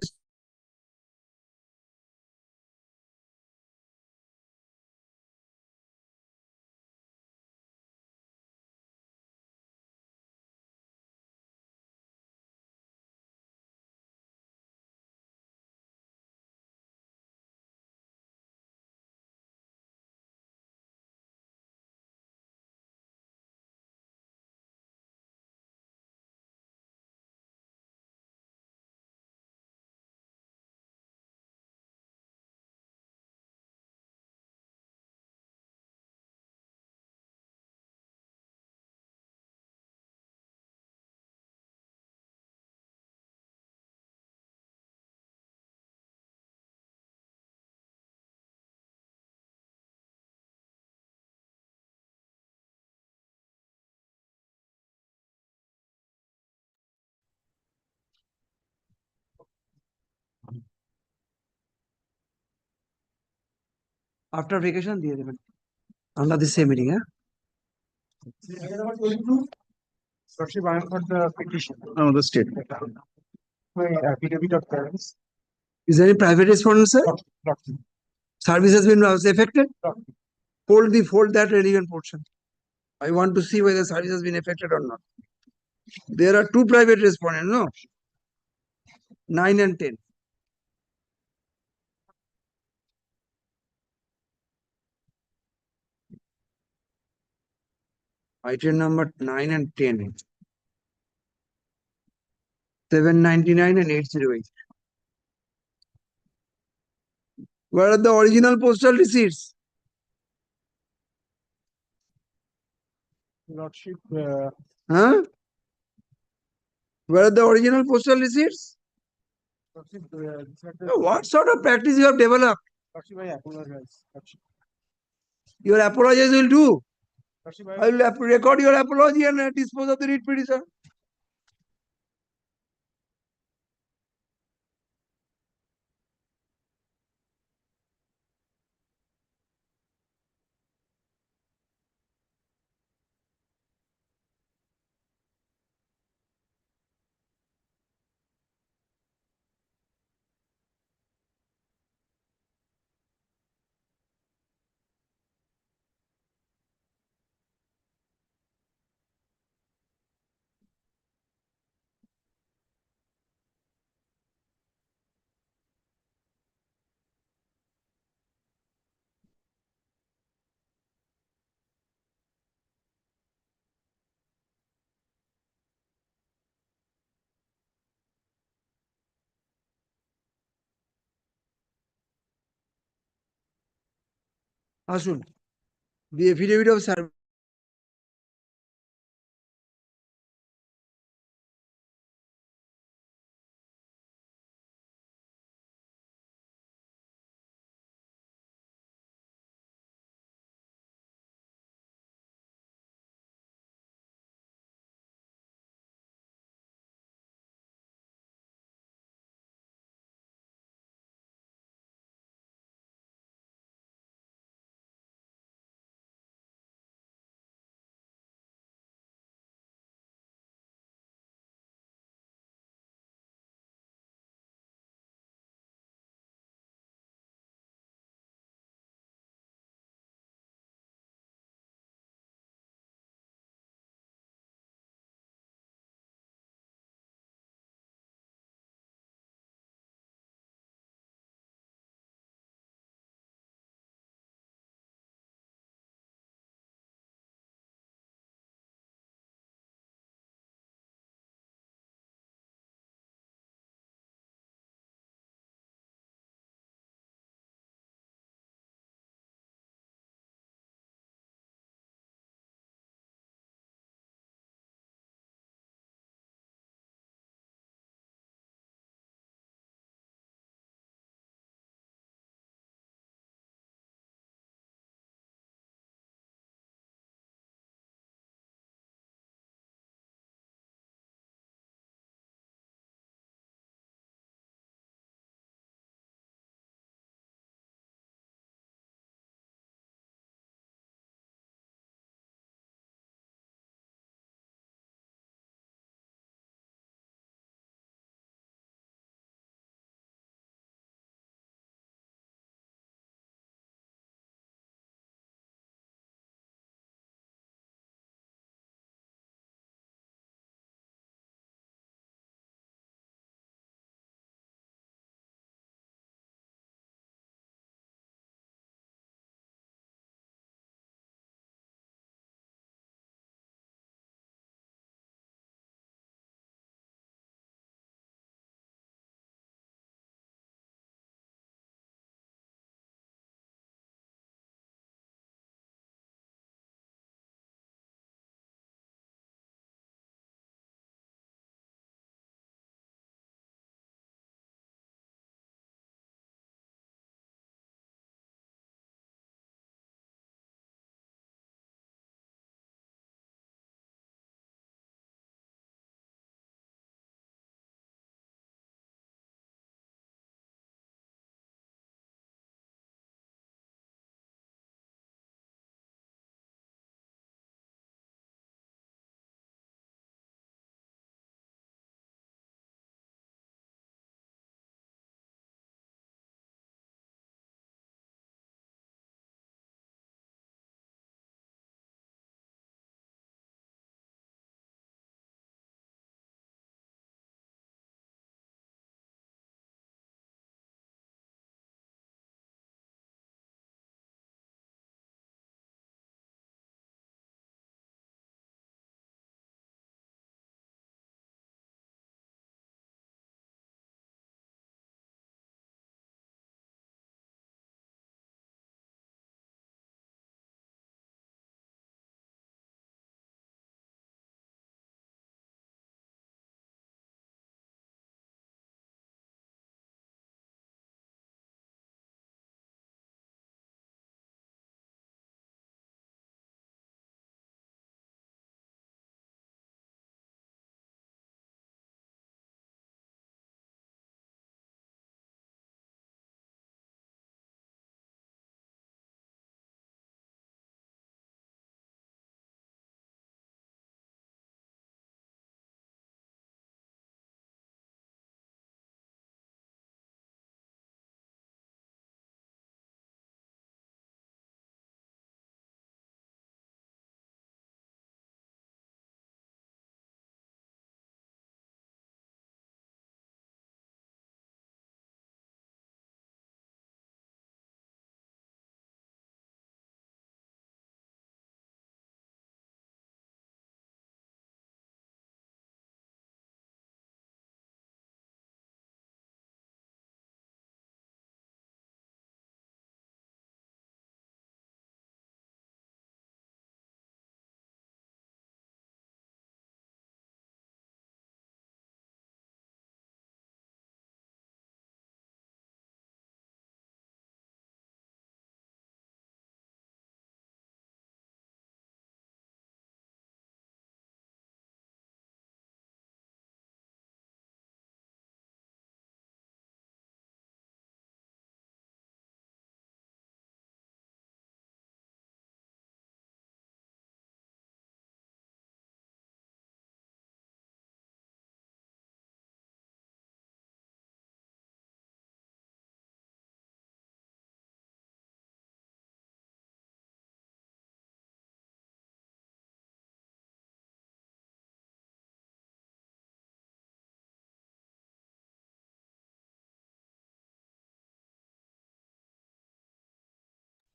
After vacation, under the same meeting, Lordship, I am for the petition. No, the state. My affidavit of parents. Is there any private respondent, sir? Service has been affected? Fold that relevant portion. I want to see whether service has been affected or not. There are two private respondents, no? 9 and 10. Item number 9 and 10. 799 and 808. Where are the original postal receipts? Lordship, Huh? Where are the original postal receipts? Lordship, What sort of practice you have developed? Lordship, I apologize. Lordship. Your apologies will do. Lordship, I will record your apology and dispose of the writ petition. Ashun, the affidavit of service.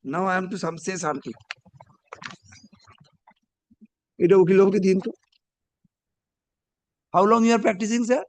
Now I am to some say something. এটা উকিল বাবুকে দিন তো। How long you are practicing, sir?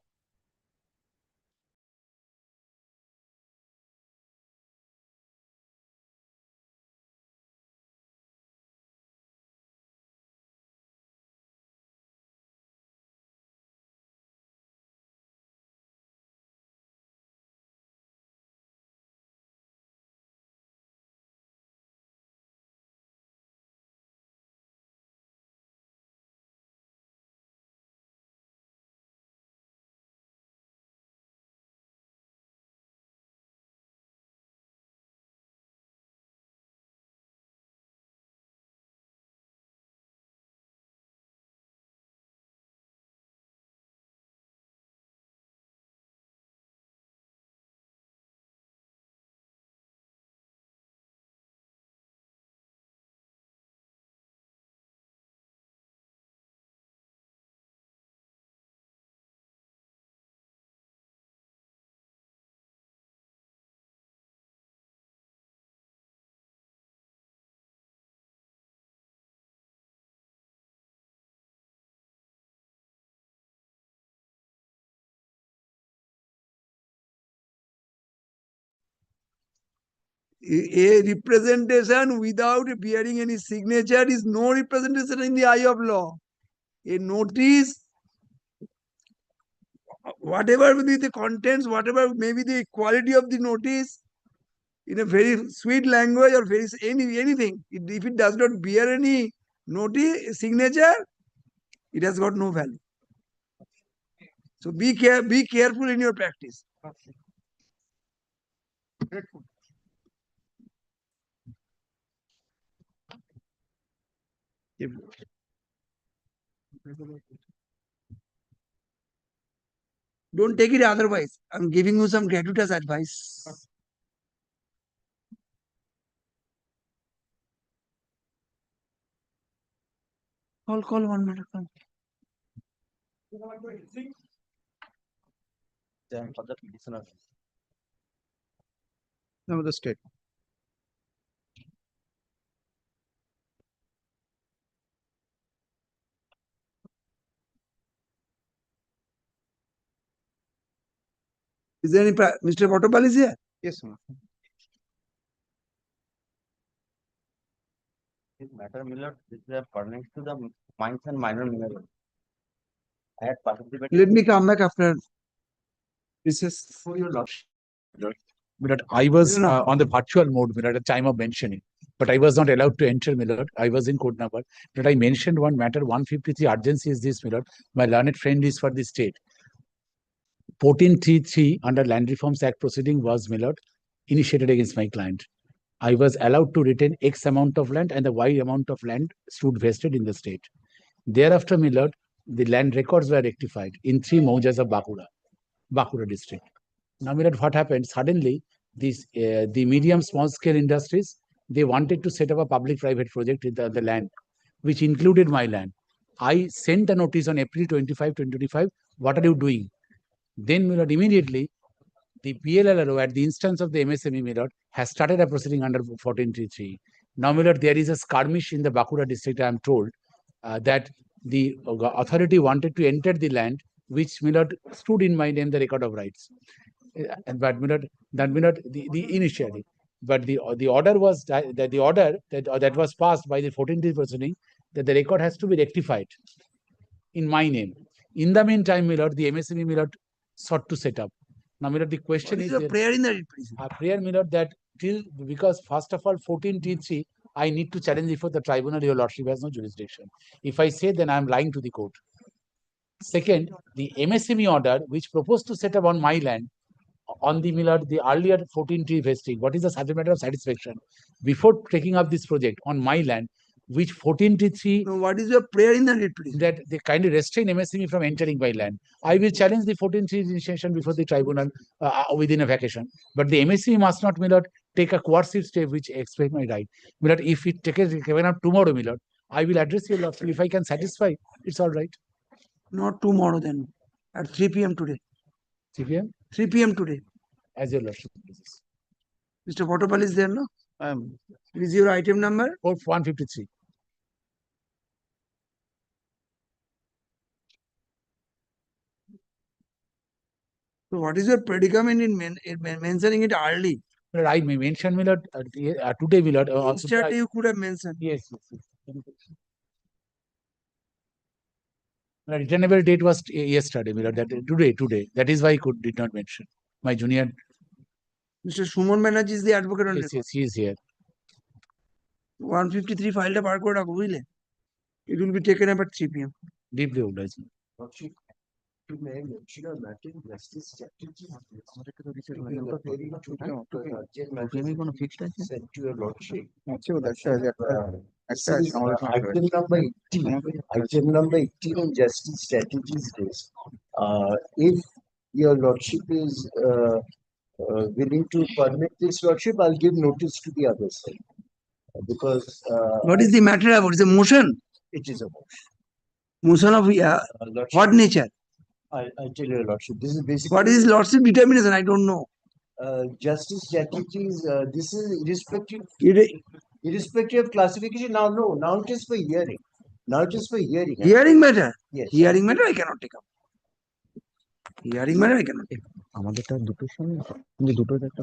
A representation without bearing any signature is no representation in the eye of law. A notice, whatever may be the contents, whatever may be the quality of the notice, in a very sweet language or very anything, if it does not bear any notice signature, it has got no value. So be careful in your practice. Don't take it otherwise. I'm giving you some gratuitous advice. Call one minute. For the petitioner. Now the state. Is there any Mr. Potopal is here? Yes, ma'am. This matter, Miller, this pertains to the mines and minor minerals. I had participated. Let me come back after recess. For your lordship. Milord, I was No, no. on the virtual mode, Milord, at the time of mentioning, but I was not allowed to enter, Milord. I was in code number. But I mentioned one matter, 153 urgency is this, Milord. My learned friend is for the state. 1433 under Land Reforms Act proceeding was, Milord, initiated against my client. I was allowed to retain X amount of land and the Y amount of land stood vested in the state. Thereafter, Milord, the land records were rectified in 3 Maujas of Bakura district. Now, Milord, what happened? Suddenly, the medium small scale industries, they wanted to set up a public-private project in the land, which included my land. I sent a notice on April 25, 2025. What are you doing? Then, Milord, immediately, the PLLRO, at the instance of the MSME, Milord, has started a proceeding under 1433. Now, Milord, there is a skirmish in the Bakura district, I am told, that the authority wanted to enter the land, which, Milord, stood in my name, the record of rights. But, Milord, the initially, but the order was that was passed by the 14th proceeding that the record has to be rectified in my name. In the meantime, Milord, the MSME, Milord, sought to set up. Now, Milord, the question What is is the prayer in the writ petition? prayer, Milord, that because first of all, 14T3, I need to challenge before the tribunal, your lordship has no jurisdiction. If I say, then I am lying to the court. Second, the MSME order, which proposed to set up on my land, on the Milord, the earlier 14T vesting, what is the subject matter of satisfaction? Before taking up this project on my land, which 14T3. No, what is your prayer in the writ petition? That they kindly restrain MSME from entering my land. I will challenge the 14.3 initiation before the tribunal within a vacation. But the MSME must not, Milord, take a coercive step which expect my right. Milord, if it takes up tomorrow, Milord, I will address your lordship. If I can satisfy, it's all right. Not tomorrow then. At 3 p.m. today. 3 p.m.? 3 p.m. today. As your lordship pleases. Mr. Potopal is there, no? What is your item number? 153. So what is your predicament in mentioning it early? But I may mention, my lord, today, my lord. Also, Yesterday you could have mentioned. Yes, yes. The returnable date was yesterday, my lord. That today. That is why I did not mention. My junior. Mr. Suman Banerjee is the advocate on Yes, record. yes, he is here. 153 filed a bar code, it will be taken up at 3 p.m. Deeply obliged. You may mention a matter justice strategy. Sent to your lordship. This is item number 18. Item number 18 on justice strategies list. If your lordship is willing to permit this lordship, I'll give notice to the other side. Because What is the matter about? It's a motion. it is a motion. Motion of what nature? I'll tell your lordship. This is basically What is lordship determination? I don't know. Justice strategies. This is irrespective of classification. Now, no. Now it is for hearing. Now it is for hearing. Hearing matter? Yes. Hearing matter I cannot take up. Hearing matter I cannot take up. আমাদেরটা দুটোর সময় কিন্তু দুটোর একটা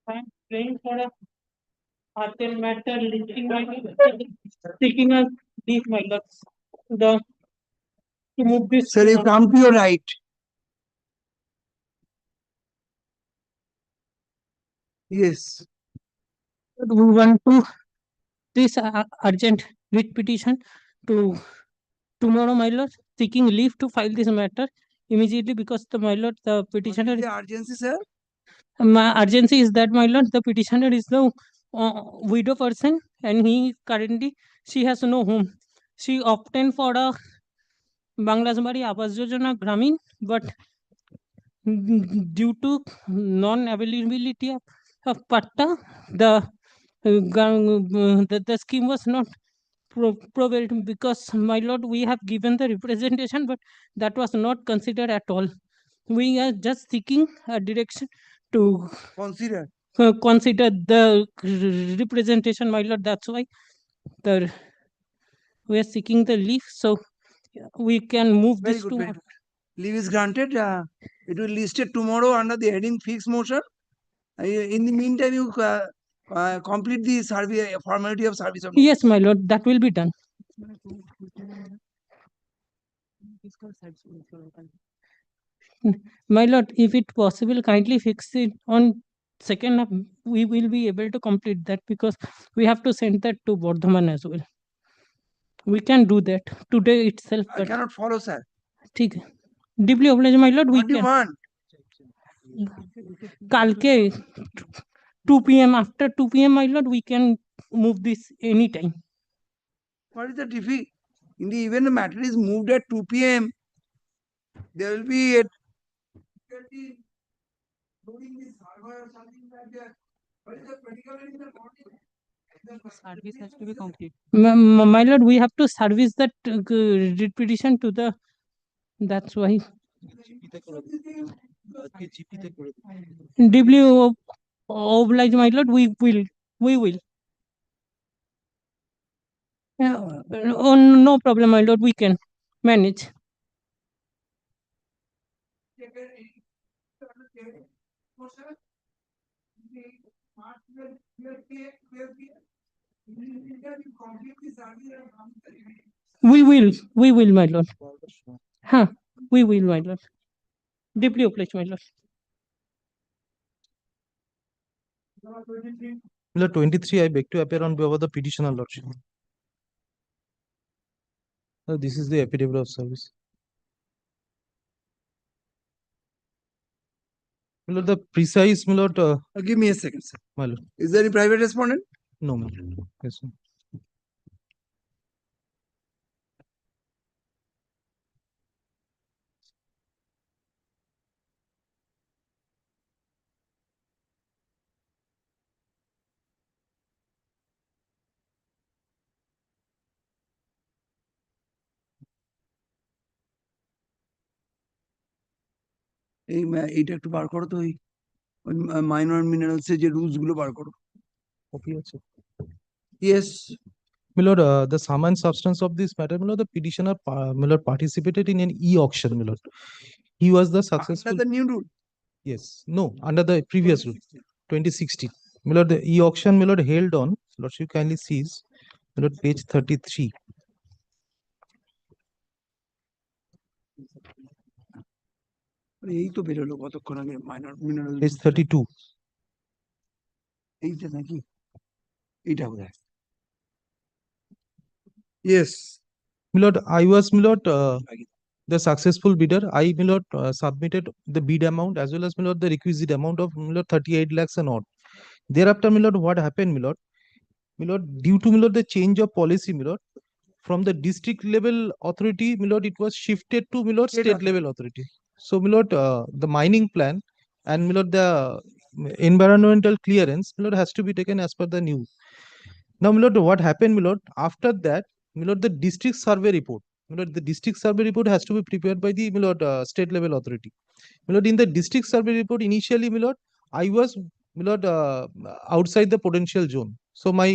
I'm praying for a urgent matter, lifting my taking a leave my lords. The to move this. Sir, you come to your right. Yes. We want to this urgent writ petition to tomorrow, my lord, seeking leave to file this matter immediately because my lord, the petitioner. What is the urgency, sir? My urgency is that, my lord, the petitioner is the widow person and she has no home. She obtained for a Bangladesh Awas Yojana Gramin, but due to non-availability of patta, the scheme was not provided because, my lord, we have given the representation, but that was not considered at all. We are just seeking a direction to consider the representation, my lord. That's why we are seeking the leave, so we can move Very this good, to. very good. Leave is granted. It will listed tomorrow under the heading fixed motion. In the meantime, you complete the survey formality of service of notice. Yes, my lord, that will be done. My lord, if it possible, kindly fix it on second half. We will be able to complete that because we have to send that to Bardhaman as well. We can do that today itself. I cannot follow, sir. ठीक है. Deeply obliged, my lord. What do you want? Kalke 2 p.m. after 2 p.m. my lord, we can move this anytime. What is the defeat? In the event the matter is moved at 2 p.m., there will be a Service has to be complete. My lord, we have to service that writ petition to the. That's why. Deeply obliged, my lord. We will. Oh, no problem, my lord. We can manage. We will, my lord. Huh, we will, my lord. Deeply obliged, my lord. Lord 23, I beg to appear on behalf of the petitioner, lordship. This is the affidavit of service. My lord, the precise, my lord. Give me a second, sir. My lord. Is there any private respondent? No, my lord. Yes, sir. এইটা একটু বার করো তো, ওই minor minerals এর যে rules গুলো বার করো। Okay, sir. Yes. My lord, the sum and substance of this matter, my lord, the petitioner, my lord, participated in an e-auction, my lord. He was the successful. Under the new rule? Yes. No, under the previous rule, 2016. My lord, the e-auction, my lord, held on, lordship kindly sees, my lord, page 33. এই তো বেরোলো কতক্ষণ আগে minor mineral. Page 32. এইটা নাকি? এইটা বোধহয়। Yes. My lord, I was, my lord, the successful bidder. I, my lord, submitted the bid amount as well as, my lord, the requisite amount of, my lord, 38 lakhs and odd. Thereafter, my lord, what happened, my lord? My lord, due to, my lord, the change of policy, my lord, from the district level authority, my lord, it was shifted to, my lord, state level authority. So, my lord, the mining plan and, my lord, the environmental clearance, my lord, has to be taken as per the new. Now, my lord, what happened, my lord? After that, my lord, the district survey report, my lord, the district survey report has to be prepared by the, my lord, state level authority. My lord, in the district survey report, initially, my lord, I was, my lord, outside the potential zone. So my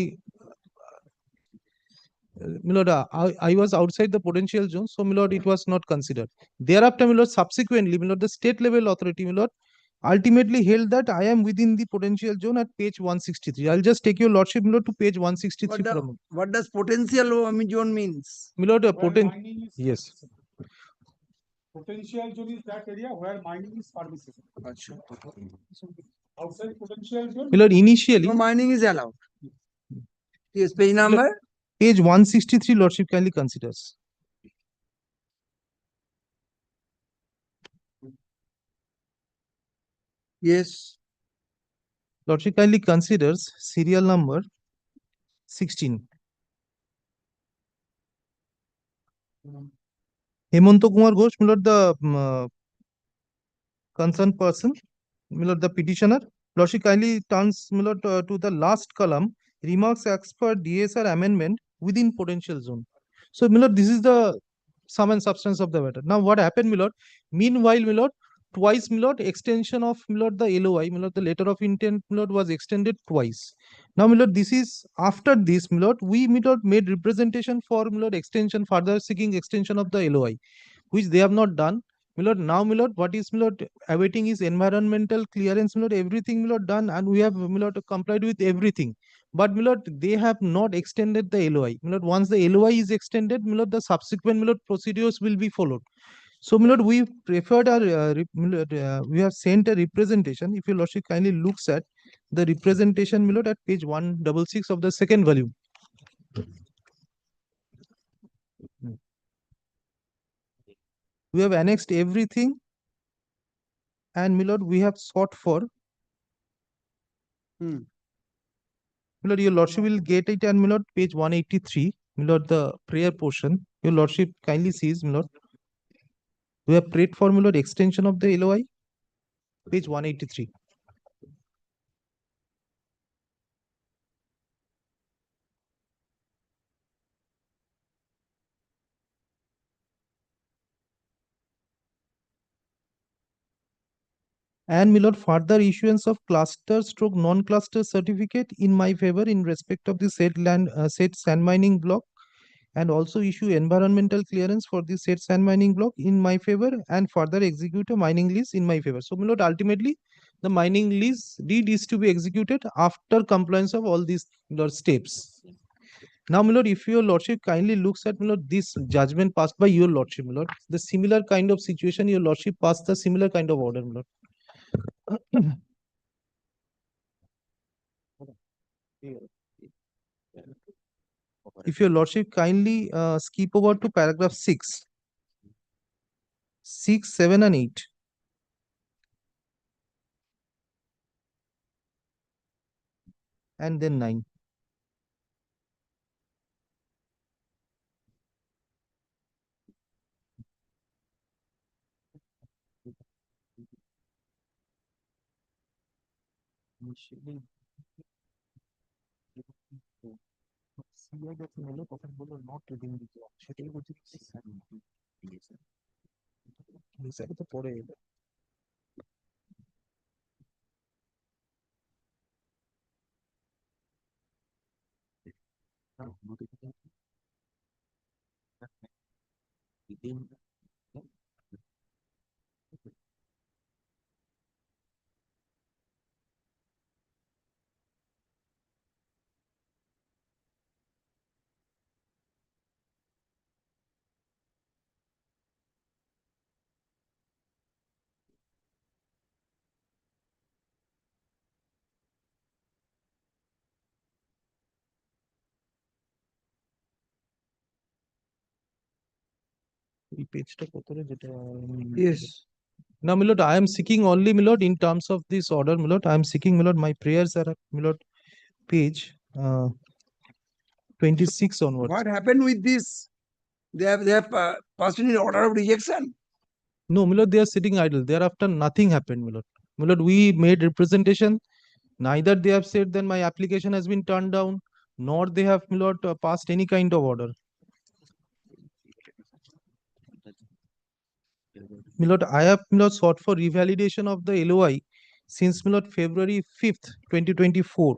my lord, I was outside the potential zone, so my lord, it was not considered. Thereafter, my lord, subsequently, my lord, the state level authority, my lord, ultimately held that I am within the potential zone at page 163. I'll just take your lordship, my lord, to page 163 from. What does potential zone means? My lord, Where mining is yes. Potential zone is that area where mining is permissible. Outside potential zone. My lord, initially. No mining is allowed. Yes, page number. Page 163, lordship kindly considers. Yes. Lordship kindly considers serial number 16. Hemanta Kumar Ghosh, my lord, the concerned person, my lord, the petitioner. Lordship kindly turns, my lord, to the last column, remarks as per DSR amendment within potential zone. So, my lord, this is the sum and substance of the matter. Now, what happened, my lord? Meanwhile, my lord, twice, my lord, extension of, my lord, the LOI, my lord, the letter of intent, my lord, was extended twice. Now, my lord, this is after this, my lord, we, my lord, made representation for, my lord, extension, further seeking extension of the LOI, which they have not done. My lord, now, my lord, what is, my lord, awaiting is environmental clearance, my lord, everything, my lord, done, and we have, my lord, complied with everything. But, my lord, they have not extended the LOI. My lord, once the LOI is extended, my lord, the subsequent, my lord, procedures will be followed. So, my lord, we preferred our, we have sent a representation. If your lordship kindly looks at the representation, my lord, at page 166 of the second volume. We have annexed everything, and my lord, we have sought for. My lord, your lordship will get it, and my lord, page 183, my lord, the prayer portion. Your lordship kindly sees, my lord. We have prayed for, my lord, extension of the LOI, page 183. And, my lord, further issuance of cluster stroke non-cluster certificate in my favor in respect of the said land, said sand mining block, and also issue environmental clearance for the said sand mining block in my favor, and further execute a mining lease in my favor. So, my lord, ultimately, the mining lease deed is to be executed after compliance of all these, my lord, steps. Now, my lord, if your lordship kindly looks at, my lord, this judgment passed by your lordship, my lord, the similar kind of situation, your lordship passed the similar kind of order, my lord. If your lordship kindly skip over to paragraph 6, 7 and 8. And then 9. Yes. Now, my lord, I am seeking only, my lord, in terms of this order, my lord, I am seeking, my lord, my prayers are, my lord, page 26 onwards. What happened with this? They have passed in order of rejection. No, my lord, they are sitting idle. Thereafter, nothing happened, my lord. My lord, we made representation. Neither they have said that my application has been turned down, nor they have, my lord, passed any kind of order. My lord, I have, my lord, sought for revalidation of the LOI since, my lord, February 5th, 2024.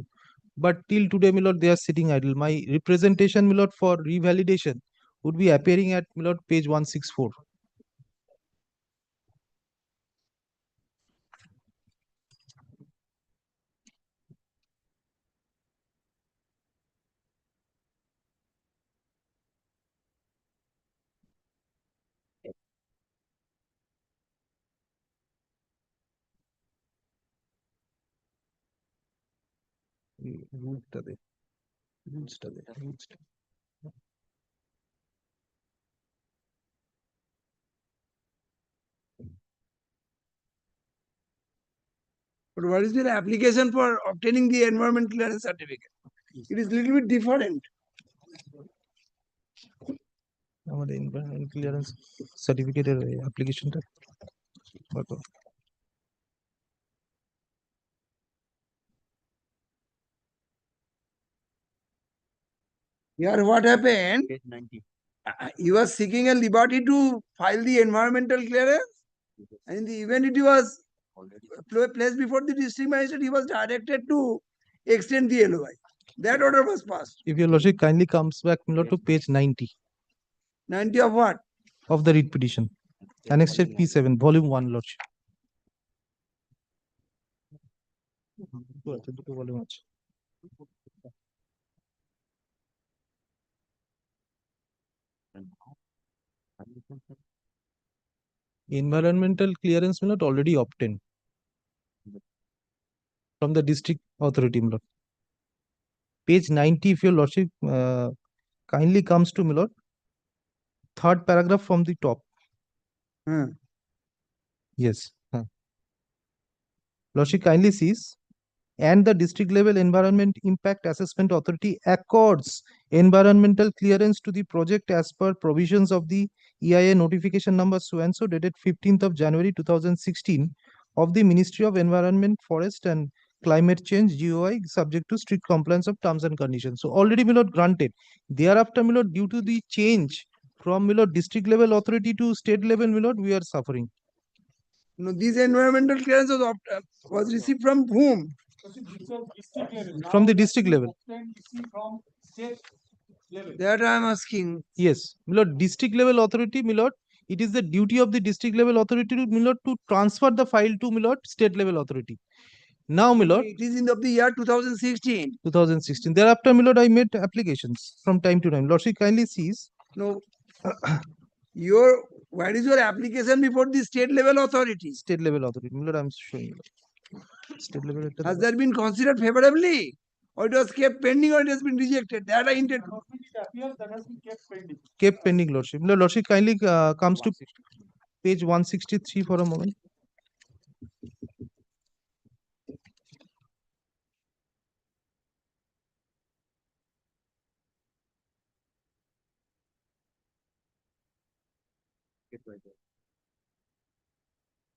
But till today, my lord, they are sitting idle. My representation, my lord, for revalidation would be appearing at, my lord, page 164. রুলসটা দে রুলসটা দে রুলসটা But what is the application for obtaining the environment clearance certificate? It is little bit different. আমাদের environment clearance সার্টিফিকেটের অ্যাপ্লিকেশনটা Here what happened? Page 90. You are seeking a liberty to file the environmental clearance, and in the event it was placed before the district magistrate, he was directed to extend the LOI. That order was passed. If your lordship kindly comes back, my lord, to page 90 90 of what? of the writ petition, annexed P7, volume 1, lordship. দুটো volume আছে। Environmental clearance, my lord, already obtained from the district authority, my lord. Page 90, if your lordship kindly comes to, my lord, third paragraph from the top. Yes. Lordship kindly sees, and the district level environment impact assessment authority accords environmental clearance to the project as per provisions of the EIA notification number so and so dated 15th of January 2016 of the Ministry of Environment, Forest and Climate Change GOI, subject to strict compliance of terms and conditions. So already, my lord, granted. Thereafter, my lord, due to the change from, my lord, district level authority to state level, my lord, we are suffering. No, these environmental clearance was received from whom? From the district level. That I am asking. Yes, my lord, district level authority, my lord, it is the duty of the district level authority, my lord, to transfer the file to, my lord, state level authority. Now, my lord, it is in the year 2016. 2016. Thereafter, my lord, I made applications from time to time. Lordship kindly sees. No, where is your application before the state level authority? State level authority, my lord, I am showing you. State level. Has that been considered favorably, or it was kept pending, or it has been rejected? That I intend. That has been kept pending. Kept pending, lordship. My lordship kindly comes to page 163 for a moment.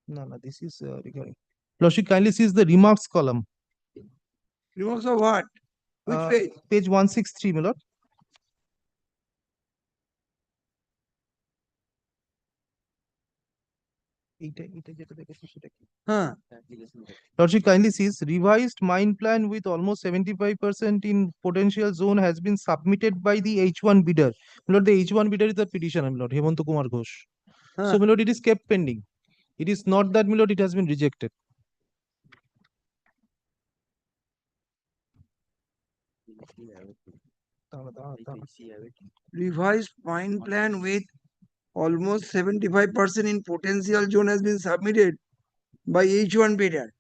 No, this is regarding. Lordship kindly sees the remarks column. Remarks of what? Which page? Page 163, my lord. Lordship kindly sees revised mine plan with almost 75% in potential zone has been submitted by the H1 bidder. My lord, the H1 bidder is the petitioner, my lord, Hemanta Kumar Ghosh. So, my lord, it is kept pending. It is not that, my lord, it has been rejected. Revised mine plan with almost 75% in potential zone has been submitted by H1 bidder.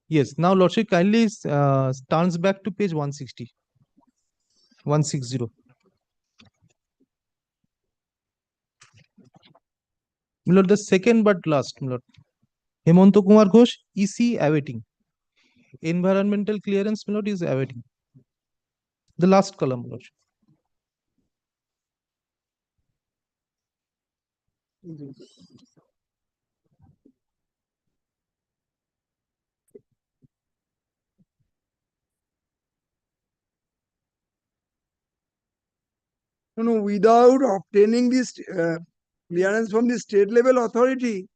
Yes. Now, lordship kindly turns back to page 160. 160. My lord, the second but last, my lord. Hemanta Kumar Ghosh, EC awaiting. Environmental clearance, my lord, is awaiting. The last column, lord. No, without obtaining this clearance from the state level authority,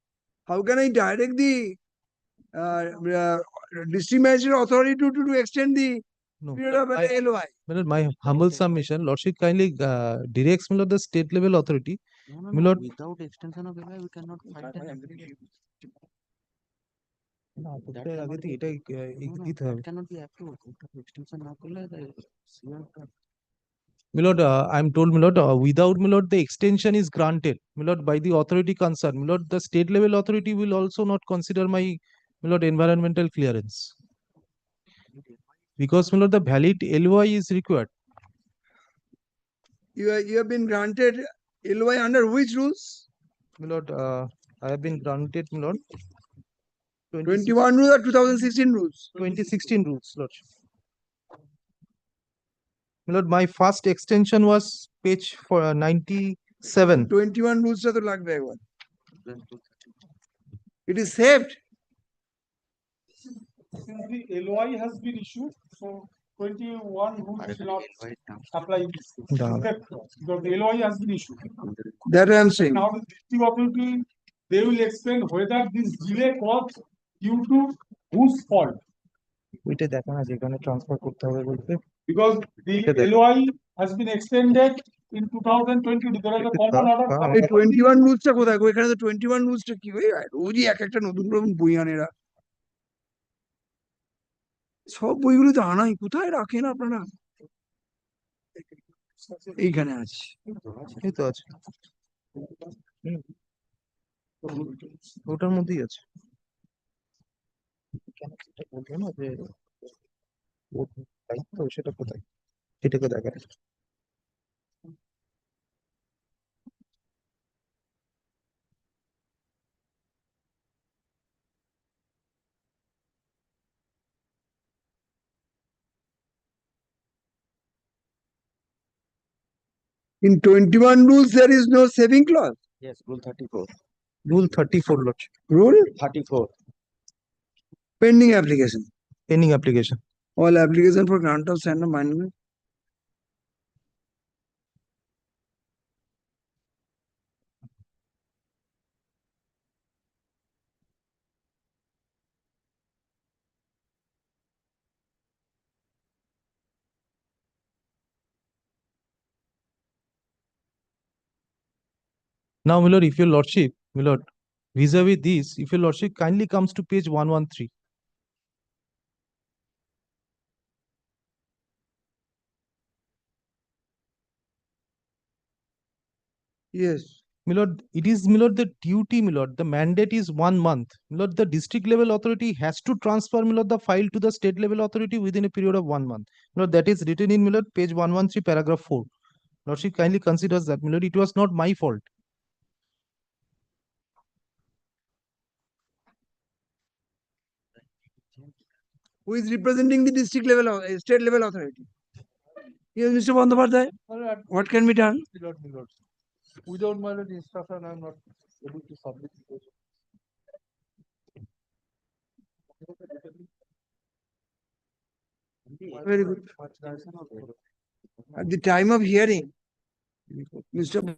how can I direct the district magistrate authority to extend the No, period of LOI. my humble submission, Lordship kindly directs me the state level authority. My lord, Without extension of LI, we cannot fight an application. না, That করতে cannot আগে তো be- এটাই no, দিতে that হবে। cannot be approved. Extension না করলে My lord, I'm told, my lord, without my lord, the extension is granted, my lord, by the authority concerned. My lord, the state level authority will also not consider my lord, environmental clearance. Because my lord, the valid LOI is required. You have been granted LOI under which rules? My lord, I have been granted, my lord, 21 rules or 2016 rules? 2016 rules, lordship. My lord, my first extension was page for 97. 21 rules to lagbe ekbar. It is saved. Since the LOI has been issued, so 21 rules will not apply in this case. Yeah. Okay, because the LOI has been issued. That I am saying. Now the district authority, they will explain whether this delay was due to whose fault. ওইটা দেখা না যেখানে transfer করতে হবে বলতে Because the LOI has been extended in 2020. There is a common order. এই 21 রুলসটা কোথায় গো? এখানে তো 21 রুলসটা কি ওই রোজই এক একটা নতুন নতুন বই আনে এরা। সব বইগুলো তো আনাই, কোথায় রাখেন আপনারা? এইখানে আছে। এই তো আছে। ওটার মধ্যেই আছে। কেন সেটা বলবো না যে ওর দায়িত্ব সেটা কোথায়? এটাকে দেখা। In 21 rules, there is no saving clause. Yes, rule 34. Rule 34, lordship. Rule 34. pending application. Pending application. All application for grant of standard minor. Now, my lord, if your lordship, my lord, vis-a-vis this, if your lordship kindly comes to page 113. Yes. My lord, it is, my lord, the duty, my lord, the mandate is 1 month. My lord, the district level authority has to transfer, my lord, the file to the state level authority within a period of 1 month. My lord, that is written in, my lord, page 113, paragraph 4. Lordship kindly considers that, my lord, it was not my fault. Who is representing the district level or state level authority? Yes, Mr. Bandyopadhyay. What can be done? My lord. Without my lord instruction, I am not able to submit the Very good. At the time of hearing, Mr.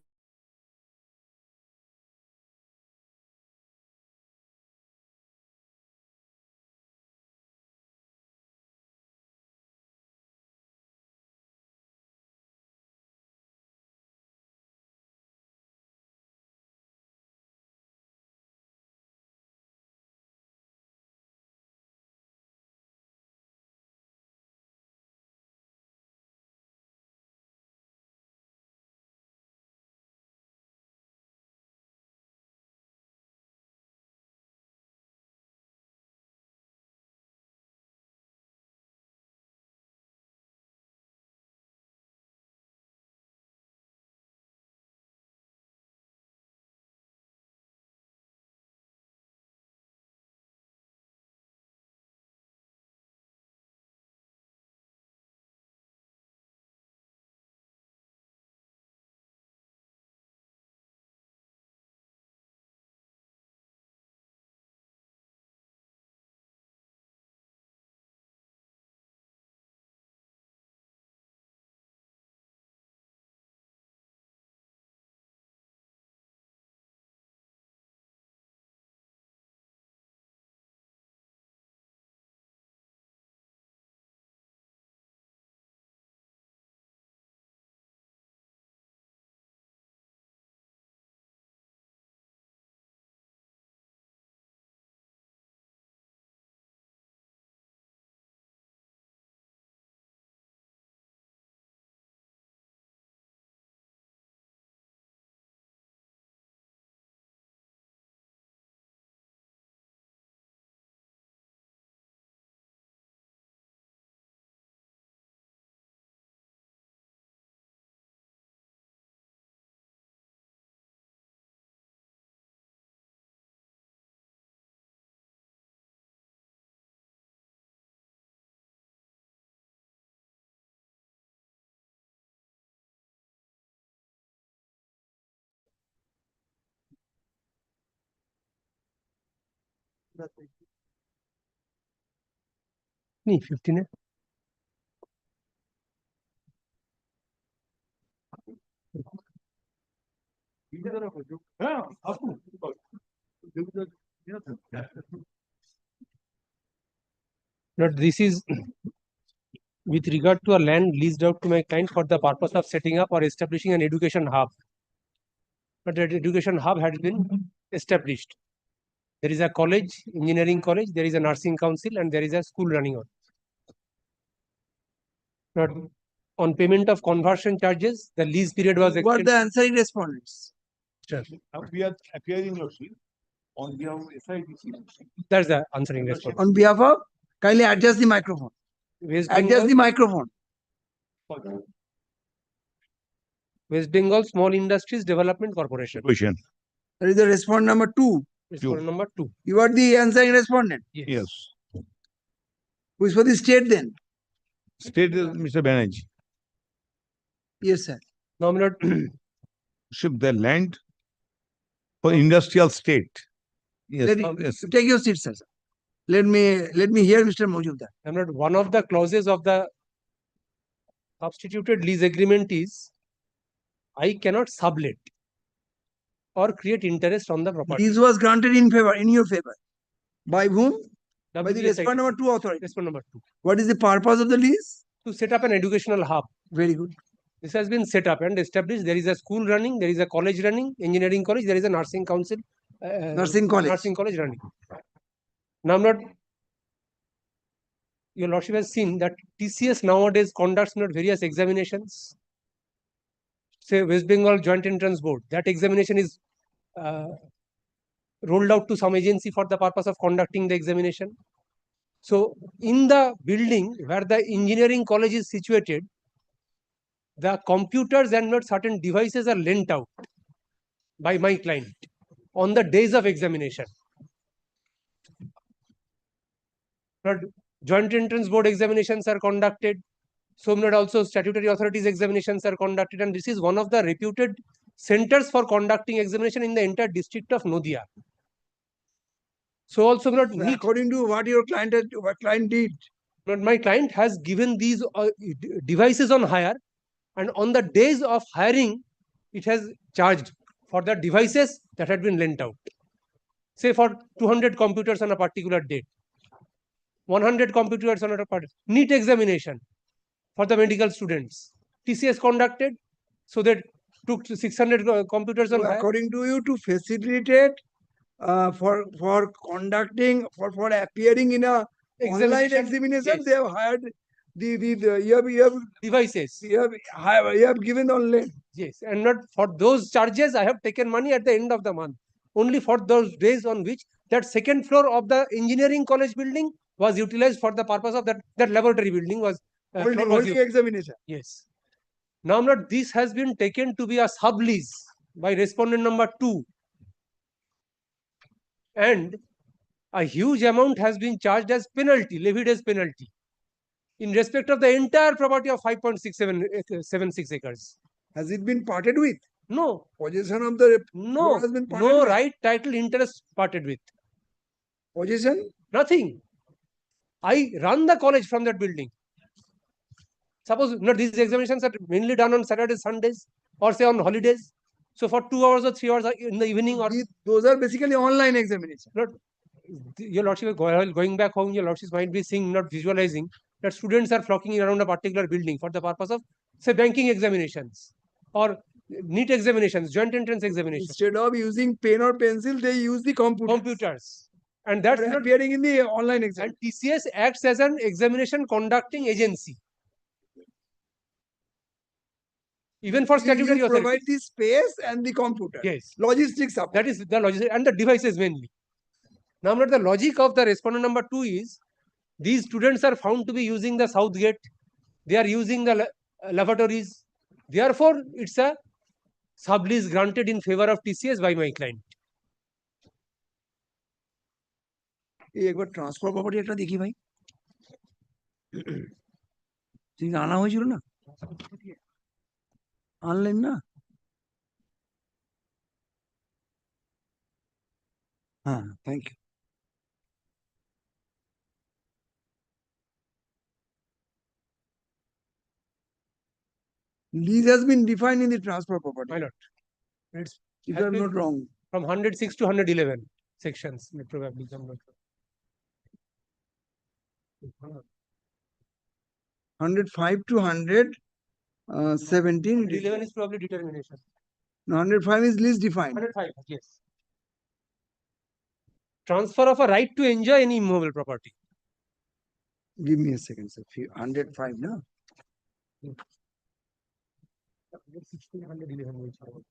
नहीं 15 है Not this is with regard to a land leased out to my client for the purpose of setting up or establishing an education hub. But that education hub had been established. There is a college, engineering college, there is a nursing council, and there is a school running on. Not on payment of conversion charges, the lease period was What extended. the answering respondents? Sure. Appearing your sheet on behalf of SIDC. That's the answering response. On behalf of, kindly adjust the microphone. West Adjust Bengal, the microphone. West Bengal Small Industries Development Corporation. Question. That is the respondent number 2. Respondent number 2. You are the answering respondent. Yes. Who is for the state then? State is Mr. Banerjee. Yes, sir. Now, my lord, Ship the land for industrial state. Yes. Yes. Take your seat, sir. Let me hear Mr. Mojumdar. I'm not one of the clauses of the substituted lease agreement is I cannot sublet or create interest on the property. This was granted in your favor. By whom? By the WBSIT. respondent number 2 authority. Respondent number 2. What is the purpose of the lease? To set up an educational hub. Very good. This has been set up and established. There is a school running, there is a college running, engineering college, there is a nursing council. Nursing college running. Now, I'm not. Your Lordship has seen that TCS nowadays conducts various examinations. Say West Bengal Joint Entrance Board. That examination is rolled out to some agency for the purpose of conducting the examination. So, in the building where the engineering college is situated, the computers and certain devices are lent out by my client on the days of examination. Joint Entrance Board examinations are conducted. So also statutory authorities examinations are conducted, and this is one of the reputed centers for conducting examination in the entire district of Nadia. So also according to what your client did. My client has given these devices on hire, and on the days of hiring, it has charged for the devices that had been lent out. Say for 200 computers on a particular date, 100 computers on a particular NEET examination for the medical students. TCS conducted, so that took 600 computers on hire. According to you, to facilitate for conducting for appearing in a online examination, yes. They have hired you have devices. You have given online. Yes, and not for those charges. I have taken money at the end of the month. Only for those days on which that second floor of the engineering college building was utilized for the purpose of that laboratory building was holding examination. Yes. Now, this has been taken to be a sublease by respondent number 2, and a huge amount has been charged as penalty, levied as penalty, in respect of the entire property of 5.76 acres. Has it been parted with? No. Possession of the no, has been parted no with? right, title, interest parted with. Possession? Nothing. I run the college from that building. Suppose these examinations are mainly done on Saturdays, Sundays, or say on holidays. So for 2 hours or 3 hours in the evening, or those are basically online examinations. Your Lordship, going back home, your Lordship might be seeing, not visualizing, that students are flocking around a particular building for the purpose of, say, banking examinations or NEET examinations, joint entrance examinations. Instead of using pen or pencil, they use the computers. And that's not appearing in the online exam. And TCS acts as an examination conducting agency. Even for statutory you authorities. Provide the space and the computer. Yes. Logistics. That is the logistics and the devices mainly. Now, the logic of the respondent number 2 is these students are found to be using the south gate. They are using the lavatories. Therefore, it's a sublease granted in favor of TCS by my client. एक बार transfer property একটা দেখি ভাই ঠিক আনা হয়েছিল না online না হ্যাঁ thank you Lease has been defined in the transfer property. My lord, it's If has I'm been not wrong. from 106 to 111 sections, may probably come not. 105 to 117. 111 is probably determination. 105 is lease defined. 105, yes. Transfer of a right to enjoy any immovable property. Give me a second, sir. 105, no? 116, 111.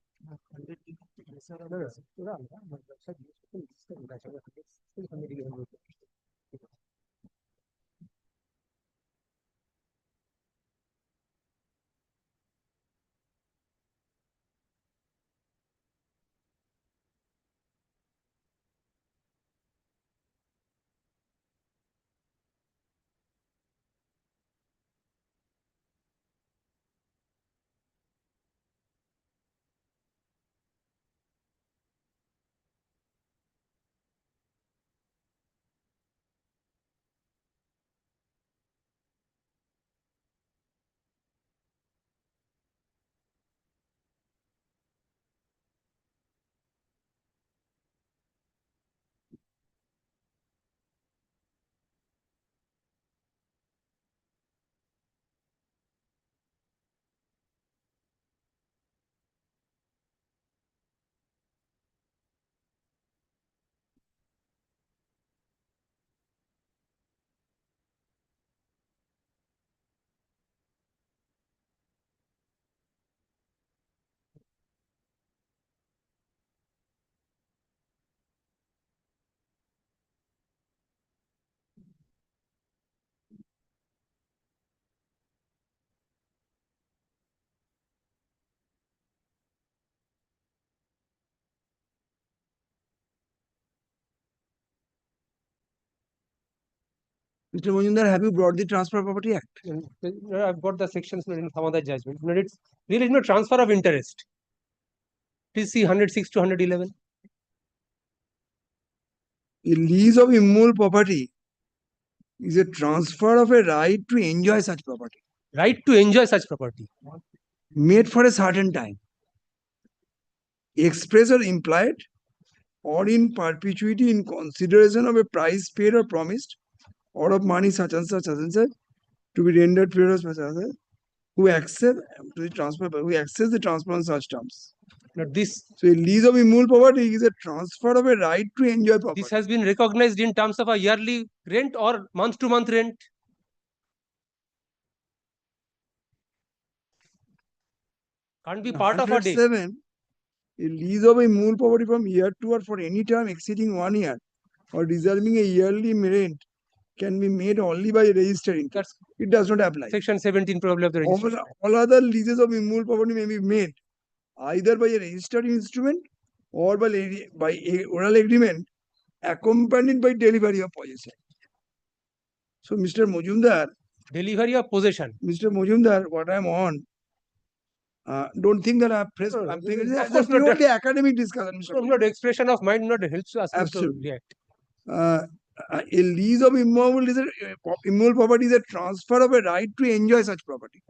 Mr. Majumdar, have you brought the Transfer Property Act? I've got the sections in some other judgment. But it's really no transfer of interest. Please see 106 to 111. A lease of immovable property is a transfer of a right to enjoy such property. Right to enjoy such property. Made for a certain time. Express or implied, or in perpetuity in consideration of a price paid or promised, or of money such and such to be rendered period of such and such, who accept the transfer on such terms. Now this. So a lease of immovable property is a transfer of a right to enjoy property. This has been recognized in terms of a yearly rent or month-to-month rent. Can't be part of a day. 107, a lease of a immovable property from year to or for any term exceeding 1 year or deserving a yearly rent can be made only by a registered interest. It does not apply. Section 17 probably of the registration. All other leases of immovable property may be made either by a registered instrument or by a oral agreement accompanied by delivery of possession. So, Mr. Majumdar. Delivery of possession. Mr. Majumdar, what I'm on, don't think that I'm pressed. I'm thinking Of that's course not. purely academic discussion. Mr. Not expression of mind not helps us to Absolutely. react. A lease of immovable property is a transfer of a right to enjoy such property.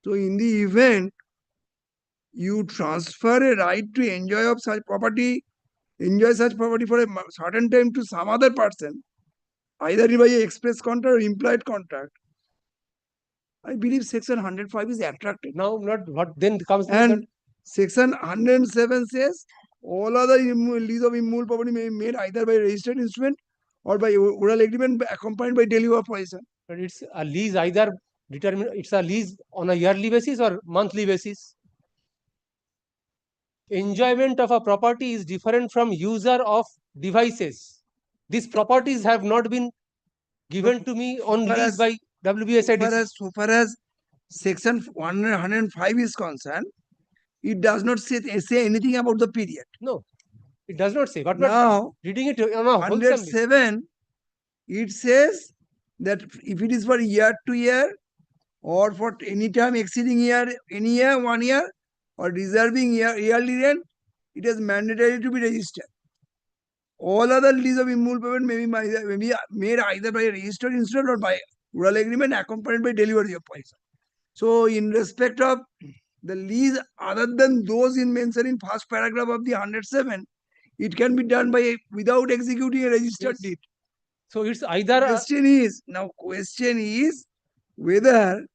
So, in the event you transfer a right to enjoy such property for a certain time to some other person, either by an express contract or implied contract, I believe section 105 is attractive. Now, not what then comes. And section 107 says all other lease of immovable property may be made either by a registered instrument or by oral agreement accompanied by delivery of possession. But it's a lease either determined. It's a lease on a yearly basis or monthly basis. Enjoyment of a property is different from user of devices. These properties have not been given to me on lease by WBSID. So far as section 105 is concerned, it does not say anything about the period. No, it does not say. But now, reading it on a 107, it says that if it is for year to year or for any time exceeding any year, 1 year, or deserving yearly rent, it is mandatory to be registered. All other lease of immovable property may be made either by a registered instrument or by oral agreement accompanied by delivery of possession. So in respect of the lease other than those in mentioned in first paragraph of the 107, it can be done by without executing a registered deed. So it's either question is whether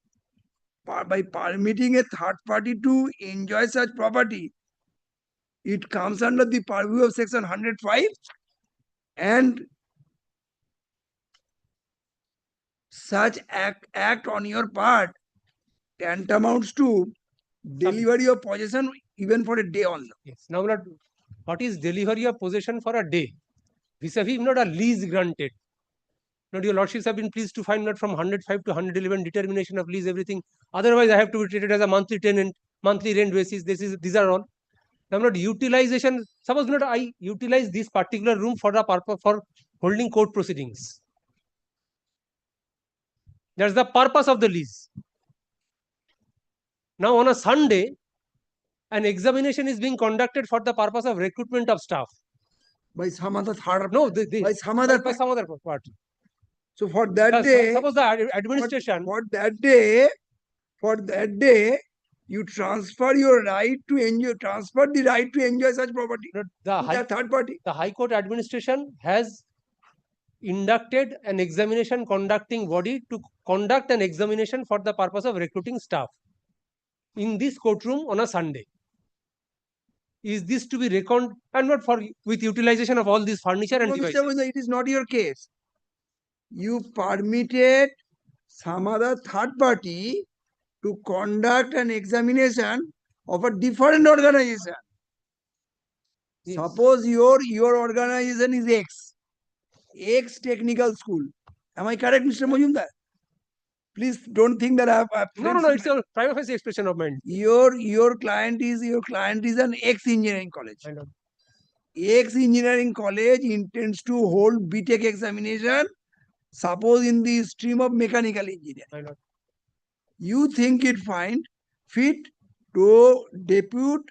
by permitting a third party to enjoy such property, it comes under the purview of section 105 and such act on your part tantamounts to delivery of possession even for a day also. Yes. Now, what is delivery of possession for a day? Vis-a-vis not a lease granted. Not your lordships have been pleased to find not from 105 to 111 determination of lease everything. Otherwise, I have to be treated as a monthly tenant, monthly rent basis. These are all. Now, not utilization. Suppose not I utilize this particular room for the purpose for holding court proceedings. That's the purpose of the lease. Now, on a Sunday, an examination is being conducted for the purpose of recruitment of staff. By some other third, no, by some other party. So for that day, suppose the administration for that day, you transfer your right to enjoy, transfer the right to enjoy such property to that third party. The High Court administration has inducted an examination conducting body to conduct an examination for the purpose of recruiting staff in this courtroom on a Sunday. Is this to be reckoned and not for with utilization of all these furniture and devices? It is not your case. You permitted some other third party to conduct an examination of a different organization. Yes. Suppose your organization is X Technical School. Am I correct, Mr. Majumdar? Please don't think that I have no, it's a prima facie expression of mind. Your client is an X engineering college. X engineering college intends to hold BTech examination, suppose in the stream of mechanical engineering. You think it fit to depute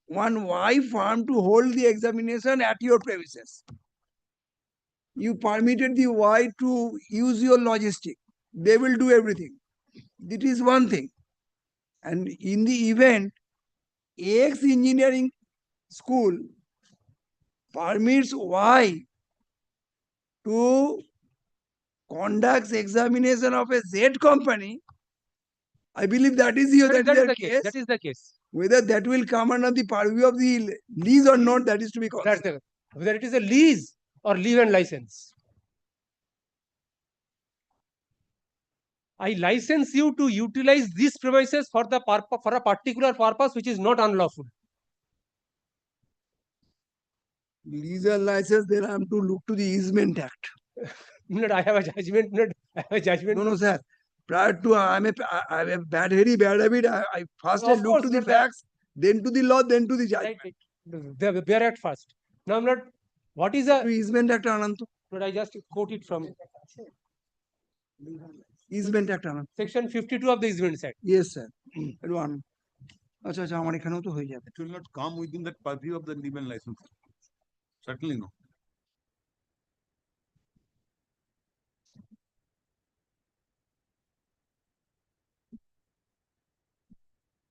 one Y firm to hold the examination at your premises. You permitted the Y to use your logistic. They will do everything. That is one thing. And in the event, X engineering school permits Y to conduct examination of a Z company, I believe that is the case. That is the case. Whether that will come under the purview of the lease or not, that is to be considered. Whether it is a lease or leave and license. I license you to utilize these premises for a particular purpose which is not unlawful. Lease and license, then I am to look to the Easement Act. I have a judgment. No, sir. Prior to I have a very bad habit. I first look to the facts, then to the law, then to the judgment. Right. Bear at first. Now, I'm not. What is a Easement Act, Anantu? But I just quote it from Easement Act, Anantu. Section 52 of the Easement Act. Yes, sir. It will not come within that purview of the leave and license. Certainly no.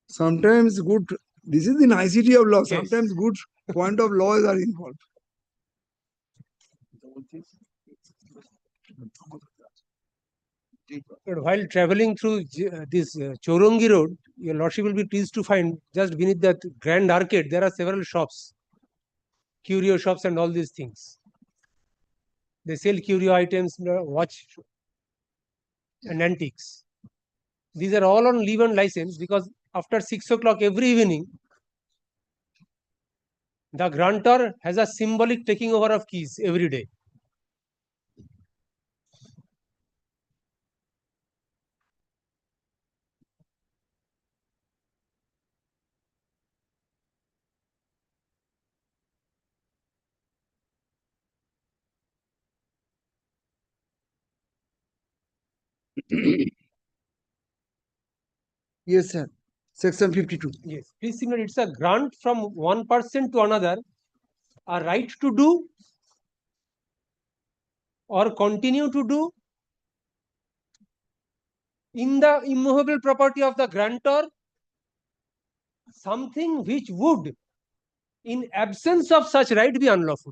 Sometimes good, this is the nicety of law. Yes. Sometimes good point of laws are involved. While traveling through this Chorongi road, your lordship will be pleased to find just beneath that grand arcade, there are several shops, curio shops and all these things. They sell curio items, watch and antiques. These are all on leave and license because after 6 o'clock every evening, the grantor has a symbolic taking over of keys every day. Yes, sir. Section 52. Yes. Please see, it's a grant from one person to another, a right to do or continue to do in the immovable property of the grantor something which would, in absence of such right, be unlawful.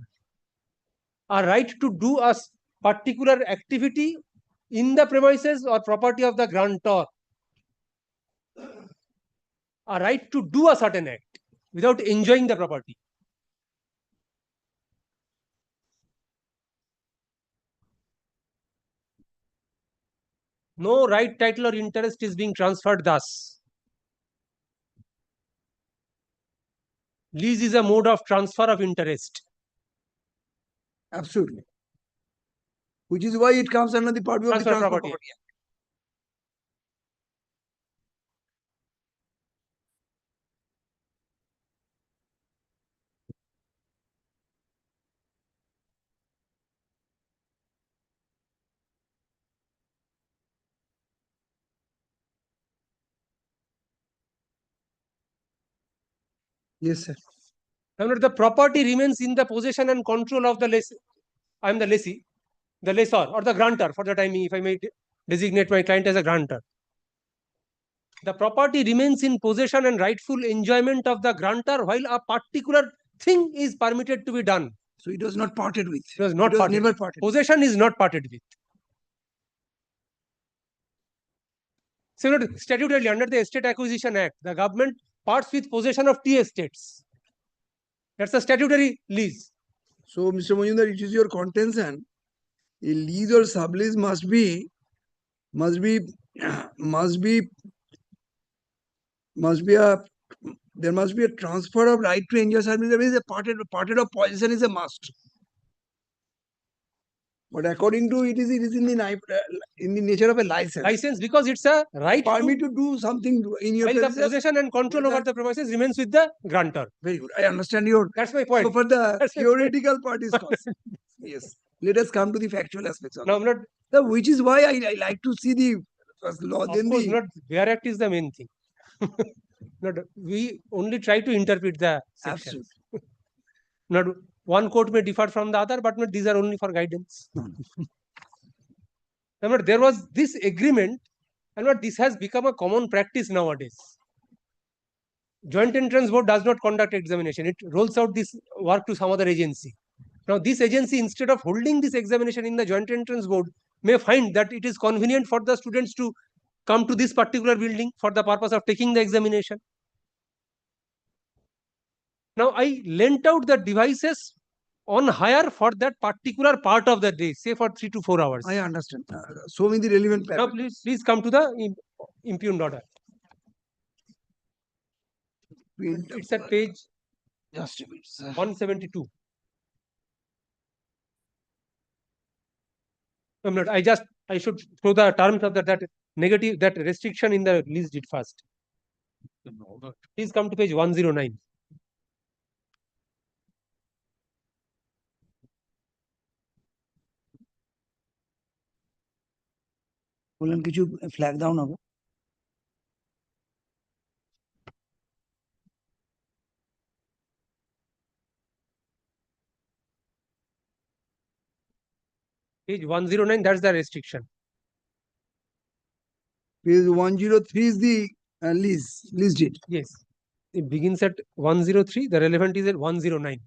A right to do a particular activity in the premises or property of the grantor. A right to do a certain act without enjoying the property. No right, title or interest is being transferred thus. Lease is a mode of transfer of interest. Absolutely. Which is why it comes under the purview of the Transfer Transfer property. Property Act. Yes, sir. However, the property remains in the possession and control of the lessee. I am the lessee, the lessor or the grantor for the timing, if I may designate my client as a grantor. The property remains in possession and rightful enjoyment of the grantor while a particular thing is permitted to be done. So it was not parted with. It was not It was parted. never parted. Possession is not parted with. So, statutorily, under the Estate Acquisition Act, the government parts with possession of tea estates. That's a statutory lease. So, Mr. Majumdar, it is your contention. A lease or sublease must be there must be a transfer of right to enjoy service. There is a parted of possession is a must. But according to it is in the nature of a license. License because it's a right permit to do something in your while the premises. possession and control over the premises remains with the grantor. Very good. I understand your. That's my point. So for the That's my point. theoretical part is constant. Yes. Let us come to the factual aspects of Now, it. not, So which is why I like to see the first law. of Then course, the not bare act is the main thing. Not, we only try to interpret the sections. Not one court may differ from the other, but not, these are only for guidance. Remember, there was this agreement, and what this has become a common practice nowadays. Joint Entrance Board does not conduct examination; it rolls out this work to some other agency. Now, this agency, instead of holding this examination in the Joint Entrance Board, may find that it is convenient for the students to come to this particular building for the purpose of taking the examination. Now, I lent out the devices on hire for that particular part of the day, say for 3 to 4 hours. I understand. Show me the relevant Now, paragraph. please come to the impugned order. It's at page Just a minute, sir. 172. I should throw the terms of that negative, that restriction in the lease deed first. Please come to page 109. বলেন কিছু flag দাও না গো। Page 109, that's the restriction. Page 103 is the lease deed. Yes. It begins at 103, the relevant is at 109.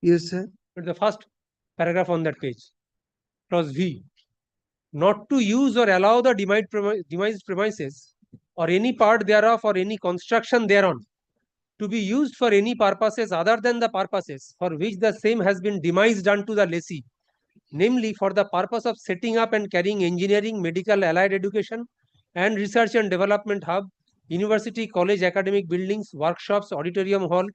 Yes, sir. But the first paragraph on that page, clause V, not to use or allow the demised premises or any part thereof or any construction thereon to be used for any purposes other than the purposes for which the same has been demised unto the lessee, namely for the purpose of setting up and carrying engineering, medical, allied education, and research and development hub, university, college, academic buildings, workshops, auditorium hall,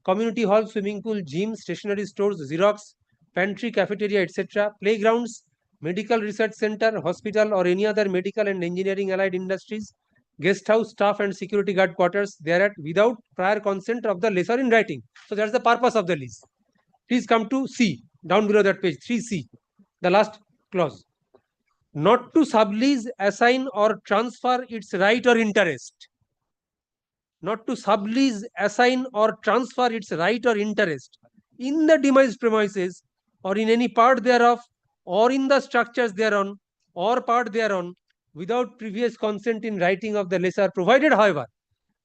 community hall, swimming pool, gym, stationery stores, Xerox, pantry, cafeteria, etc., playgrounds, medical research center, hospital, or any other medical and engineering allied industries, guest house, staff and security guard quarters thereat without prior consent of the lessor in writing. So that's the purpose of the lease. Please come to C. down below that page, 3C, the last clause. Not to sublease, assign or transfer its right or interest. Not to sublease, assign or transfer its right or interest in the demised premises or in any part thereof or in the structures thereon or part thereon without previous consent in writing of the lessor, provided however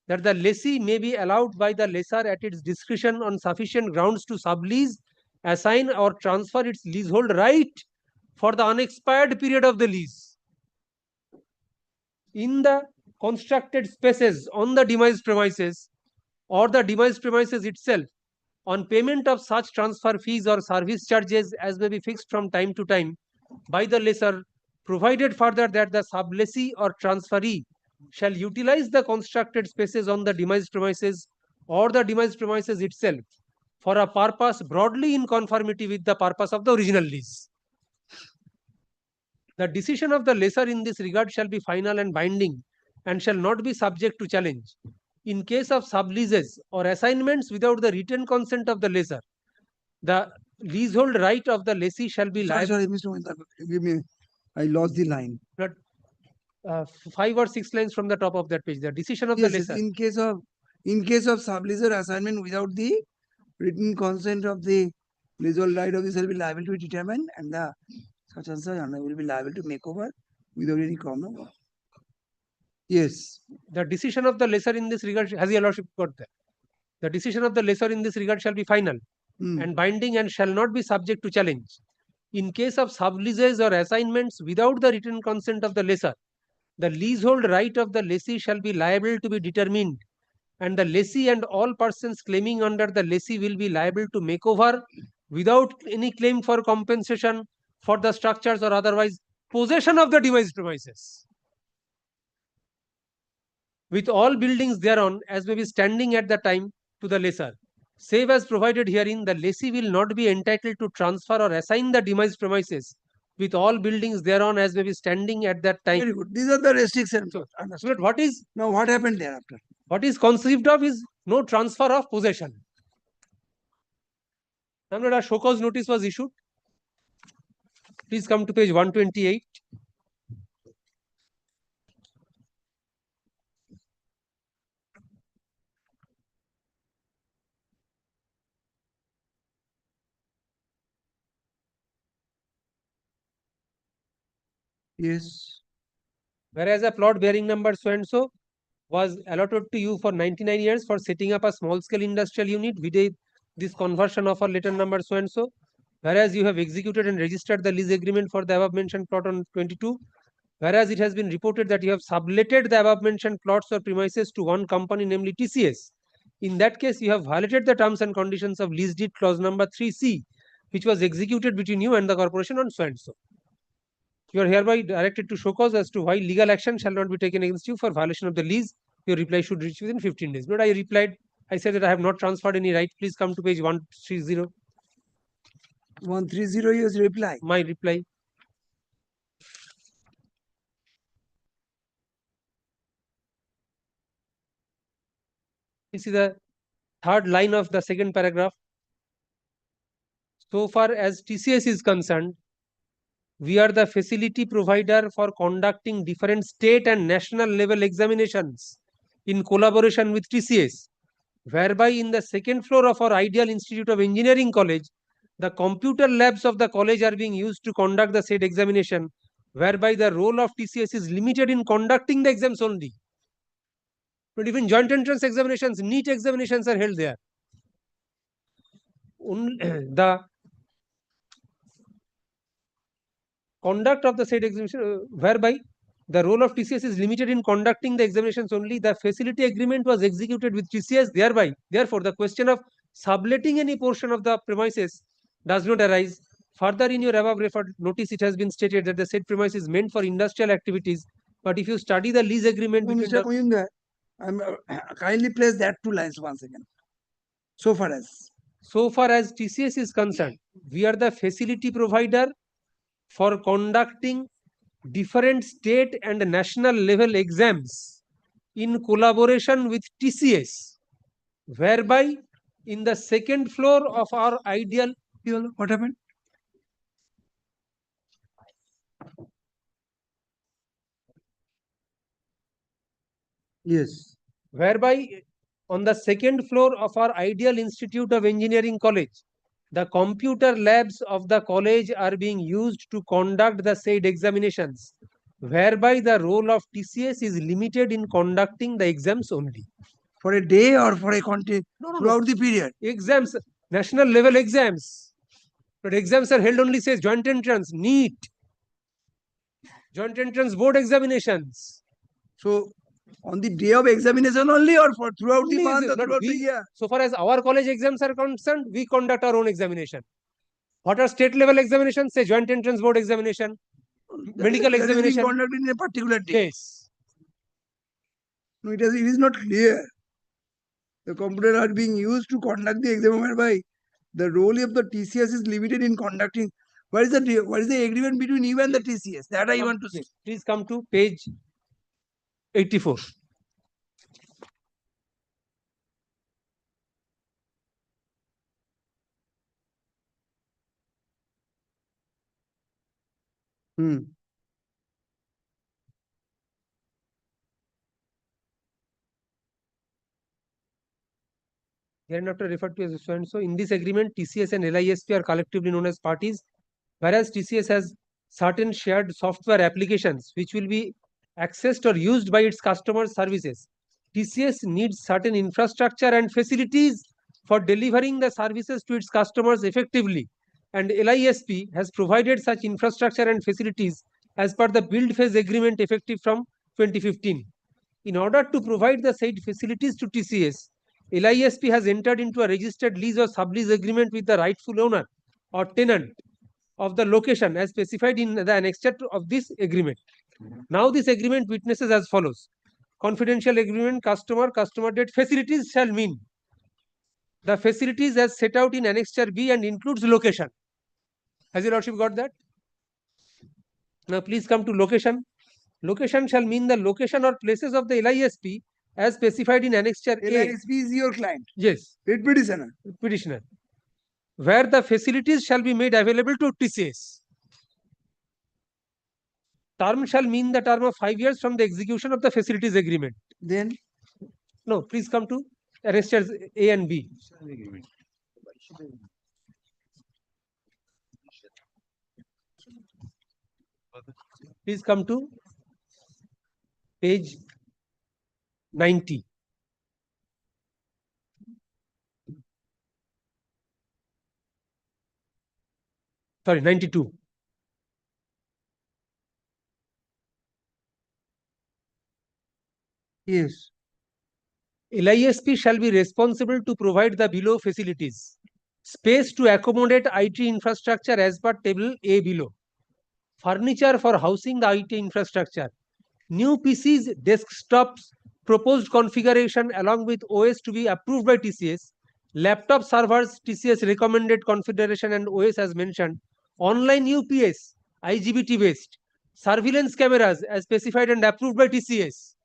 that the lessee may be allowed by the lessor at its discretion on sufficient grounds to sublease, assign or transfer its leasehold right for the unexpired period of the lease in the constructed spaces on the demised premises or the demised premises itself on payment of such transfer fees or service charges as may be fixed from time to time by the lessor, provided further that the sublessee or transferee shall utilize the constructed spaces on the demised premises or the demised premises itself for a purpose broadly in conformity with the purpose of the original lease. The decision of the lessor in this regard shall be final and binding and shall not be subject to challenge. In case of subleases or assignments without the written consent of the lessor, the leasehold right of the lessee shall be liable. Sorry, Mr. Mohinta, give me, I lost the line. 5 or 6 lines from the top of that page. The decision of Yes, the yes, lessor. in case of sublease or assignment without the written consent of the leasehold right of the shall be liable to be determined, and the such and such owner will be liable to make over without any comment. Yes. The decision of the lessor in this regard, has your lordship got that? The decision of the lessor in this regard shall be final and binding and shall not be subject to challenge. In case of subleases or assignments without the written consent of the lessor, the leasehold right of the lessee shall be liable to be determined, and the lessee and all persons claiming under the lessee will be liable to make over without any claim for compensation for the structures or otherwise possession of the demised premises, with all buildings thereon as may be standing at the time to the lessor. Save as provided herein, the lessee will not be entitled to transfer or assign the demised premises with all buildings thereon as may be standing at that time. Very good. These are the restrictions. So, what is now? What happened thereafter? What is conceived of is no transfer of possession. Now, a show cause notice was issued. Please come to page 128. Yes. Whereas a plot bearing number so and so was allotted to you for 99 years for setting up a small scale industrial unit, we did this conversion of a letter number so and so. Whereas you have executed and registered the lease agreement for the above mentioned plot on 22. Whereas it has been reported that you have subletted the above mentioned plots or premises to one company, namely TCS. In that case, you have violated the terms and conditions of lease deed clause number 3C, which was executed between you and the corporation on so and so. You are hereby directed to show cause as to why legal action shall not be taken against you for violation of the lease. Your reply should reach within 15 days. But I replied, I said that I have not transferred any right. Please come to page 130. 130 is reply. My reply. This is the third line of the second paragraph. So far as TCS is concerned, we are the facility provider for conducting different state and national level examinations in collaboration with TCS, whereby in the second floor of our Ideal Institute of Engineering College, the computer labs of the college are being used to conduct the said examination, whereby the role of TCS is limited in conducting the exams only. But even joint entrance examinations, NEET examinations are held there. The conduct of the said examination, whereby the role of TCS is limited in conducting the examinations only. The facility agreement was executed with TCS, therefore, the question of subletting any portion of the premises does not arise. Further, in your above referred notice, it has been stated that the said premise is meant for industrial activities. But if you study the lease agreement between Mr. Mohinta, kindly place that 2 lines once again. So far as TCS is concerned, we are the facility provider for conducting different state and national level exams in collaboration with TCS, whereby in the second floor of our Ideal. What happened? Yes. Whereby on the second floor of our ideal Institute of Engineering College, the computer labs of the college are being used to conduct the said examinations, whereby the role of TCS is limited in conducting the exams only. For a day or for a throughout the period? Exams, national level exams. But exams are held only, says joint entrance, NEET, joint entrance board examinations. So on the day of examination only, or for throughout the Only month or not throughout the we, year? so far as our college exams are concerned, we conduct our own examination. What are state level examinations? Say joint entrance board examination, medical That is being examination. conducted in a particular day. Yes. No, it is not clear. The computer are being used to conduct the exam, whereby the role of the TCS is limited in conducting. What is the agreement between you and the TCS? That I want to see. Please come to page 84. Hereinafter referred to as so and so. In this agreement, TCS and LISP are collectively known as parties, whereas TCS has certain shared software applications which will be accessed or used by its customers' services. TCS needs certain infrastructure and facilities for delivering the services to its customers effectively, and LISP has provided such infrastructure and facilities as per the build phase agreement effective from 2015. In order to provide the said facilities to TCS, LISP has entered into a registered lease or sublease agreement with the rightful owner or tenant of the location as specified in the annexure of this agreement. Now this agreement witnesses as follows. Confidential agreement, customer date, facilities shall mean the facilities as set out in annexure B and includes location. Has your lordship got that? Now please come to location. Location shall mean the location or places of the LISP as specified in annexure A. LISP is your client? Yes. Petitioner. Petitioner. Where the facilities shall be made available to TCS. Term shall mean the term of 5 years from the execution of the facilities agreement. Then? No, please come to annexures A and B. Please come to page 90. Sorry, 92. Yes. LISP shall be responsible to provide the below facilities. Space to accommodate IT infrastructure as per table A below. Furniture for housing the IT infrastructure. New PCs, desktops, proposed configuration along with OS to be approved by TCS. Laptop servers, TCS recommended configuration and OS as mentioned. Online UPS, IGBT based. Surveillance cameras as specified and approved by TCS.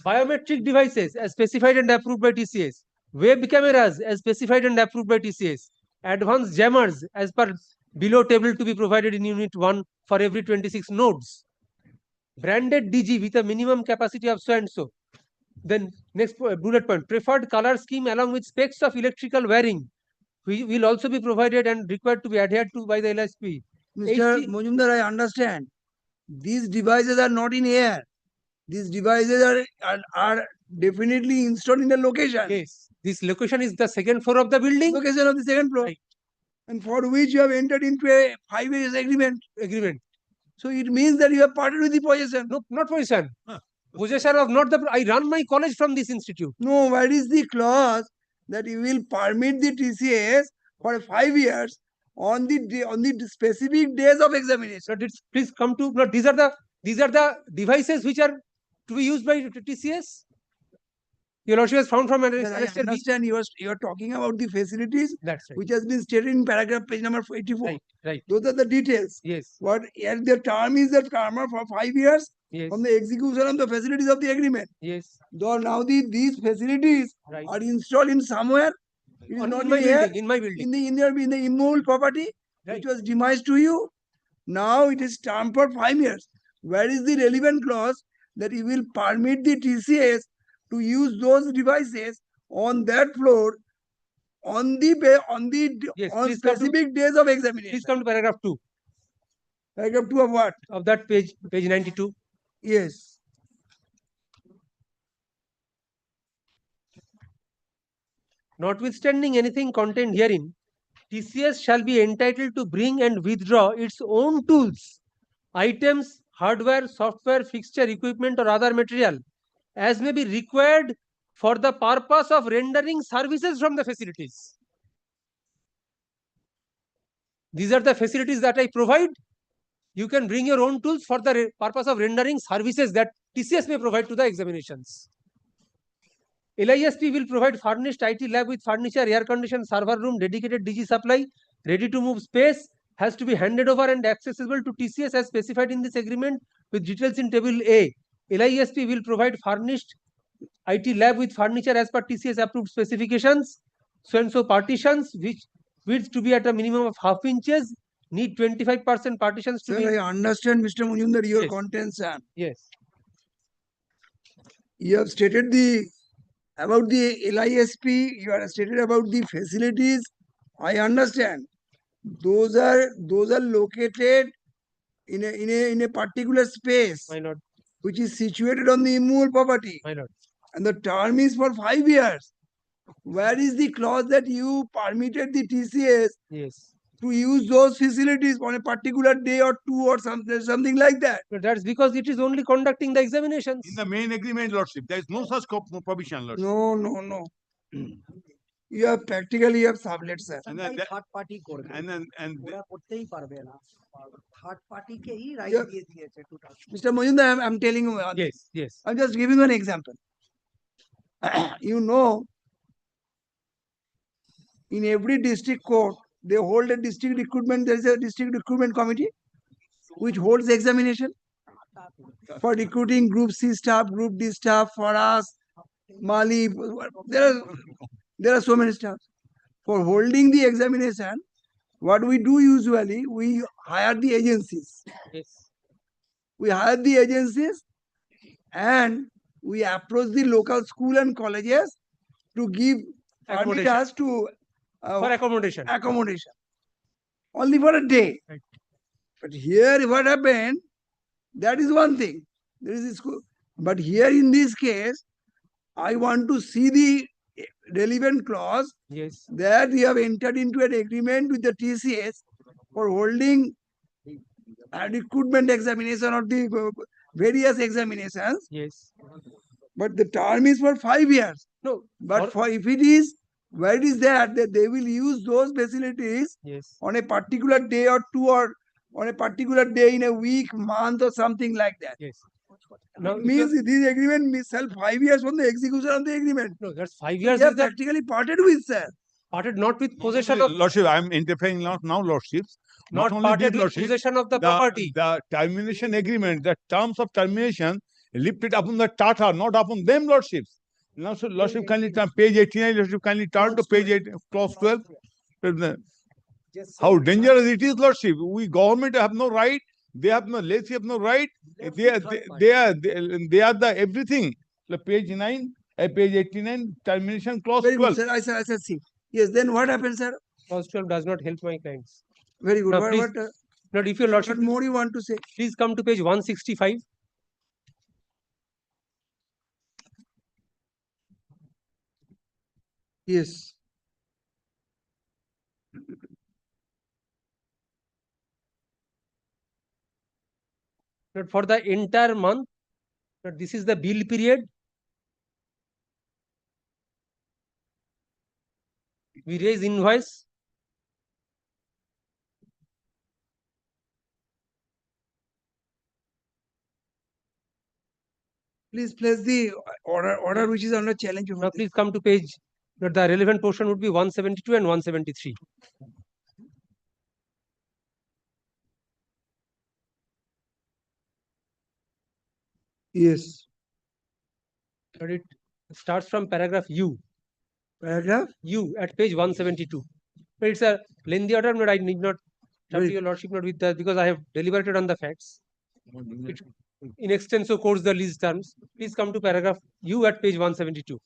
Biometric devices as specified and approved by TCS. Web cameras as specified and approved by TCS. Advanced jammers as per below table to be provided in unit 1 for every 26 nodes. Branded DG with a minimum capacity of so and so. Then next bullet point, preferred color scheme along with specs of electrical wiring will also be provided and required to be adhered to by the LSP. Mr. Mojumdar, I understand. These devices are not in air. These devices are definitely installed in the location. Yes. This location is the second floor of the building. Location of the second floor. Right. And for which you have entered into a 5 years agreement. So it means that you have parted with the possession. No, not possession. Possession of not the. I run my college from this institute. No, what is the clause that you will permit the TCS for 5 years on the specific days of examination? Please come to. No, these are the devices which are to be used by TCS. Your lordship has found from I understand you are talking about the facilities. That's right. Which has been stated in paragraph page number 84. Right. Those are the details. Yes. What the term is that term for 5 years. Yes. From the execution of the facilities of the agreement. Yes. Though now these facilities are installed in somewhere. It is not in my building. In my building. In the immovable property, which was demised to you. Now it is term for 5 years. Where is the relevant clause that you will permit the TCS to use those devices on that floor on the Yes, on please come to- specific days of examination. Please come to paragraph 2 Paragraph 2 of what? of that page 92. Yes. Notwithstanding anything contained herein, TCS shall be entitled to bring and withdraw its own tools, items, hardware, software, fixture, equipment, or other material as may be required for the purpose of rendering services from the facilities. These are the facilities that I provide. You can bring your own tools for the purpose of rendering services that TCS may provide to the examinations. LISP will provide furnished IT lab with furniture, air conditioned server room, dedicated DG supply, ready to move space, has to be handed over and accessible to TCS as specified in this agreement with details in table A. LISP will provide furnished IT lab with furniture as per TCS approved specifications. So and so partitions, which width to be at a minimum of half inches, need 25% partitions to Sir, be. I understand, Mr. Mujumdar, your Yes. contention. Yes. You have stated about the LISP, you have stated about the facilities. I understand. Those are located in a particular space which is situated on the immovable property. And the term is for 5 years. Where is the clause that you permitted the TCS Yes. to use those facilities on a particular day or two or something like that? But that's because it is only conducting the examinations. In the main agreement, Lordship, there is no such provision, Lordship. No. You have practically you have sublet, sir. And then that- third party করবে and then and ওরা করতেই পারবে না third পার্টিকেই right Yeah. দিয়ে দিয়েছে total Mr. Mujumdar, I'm telling you. Yes. I'm just giving you an example. You know, in every district court, they hold a district recruitment. There is a district recruitment committee which holds the examination for recruiting Group C staff, Group D staff, for us, Mali. There are so many staffs. For holding the examination, what we do usually, we hire the agencies. Yes. We hire the agencies and we approach the local school and colleges to give permit us to For accommodation. Only for a day. Right. But here what happened, that is one thing. There is a school. But here in this case, I want to see the relevant clause Yes. that we have entered into an agreement with the TCS for holding a recruitment examination or the various examinations. Yes. But the term is for 5 years. No. But for if it is, where it is that they will use those facilities Yes. on a particular day or two or on a particular day in a week, month or something like that. Yes. Now, It means this agreement means 5 years from the execution of the agreement. No, that's 5 years. We have is the practically parted with, sir. parted not with possession of, Lordship, I'm interfering now, Lordships. not only parted this, with Lordship, possession of the property. The termination agreement, the terms of termination lifted upon the Tata, not upon them, Lordships. Now, so Lordship kindly turn page 89, Lordship kindly turn to page 8, clause 12. How dangerous it is, Lordship. We government have no right. They have no less, have no right. They are the everything. The page 9, page 89, termination clause Very 12. good, sir. I said, see. Yes, then what happens, sir? Clause 12 does not help my clients. Very good. Now, What, please, what, if your lordship, what more you want to say? please come to page 165. Yes. But for the entire month, but this is the bill period. We raise invoice. Please place the order which is under challenge. Now please come to page. The relevant portion would be 172 and 173. Yes. But it starts from paragraph U. Paragraph U at page 172. But it's a lengthy order, but I need not trouble your lordship not with that because I have deliberated on the facts. in extenso course the lease terms. Please come to paragraph U at page 172.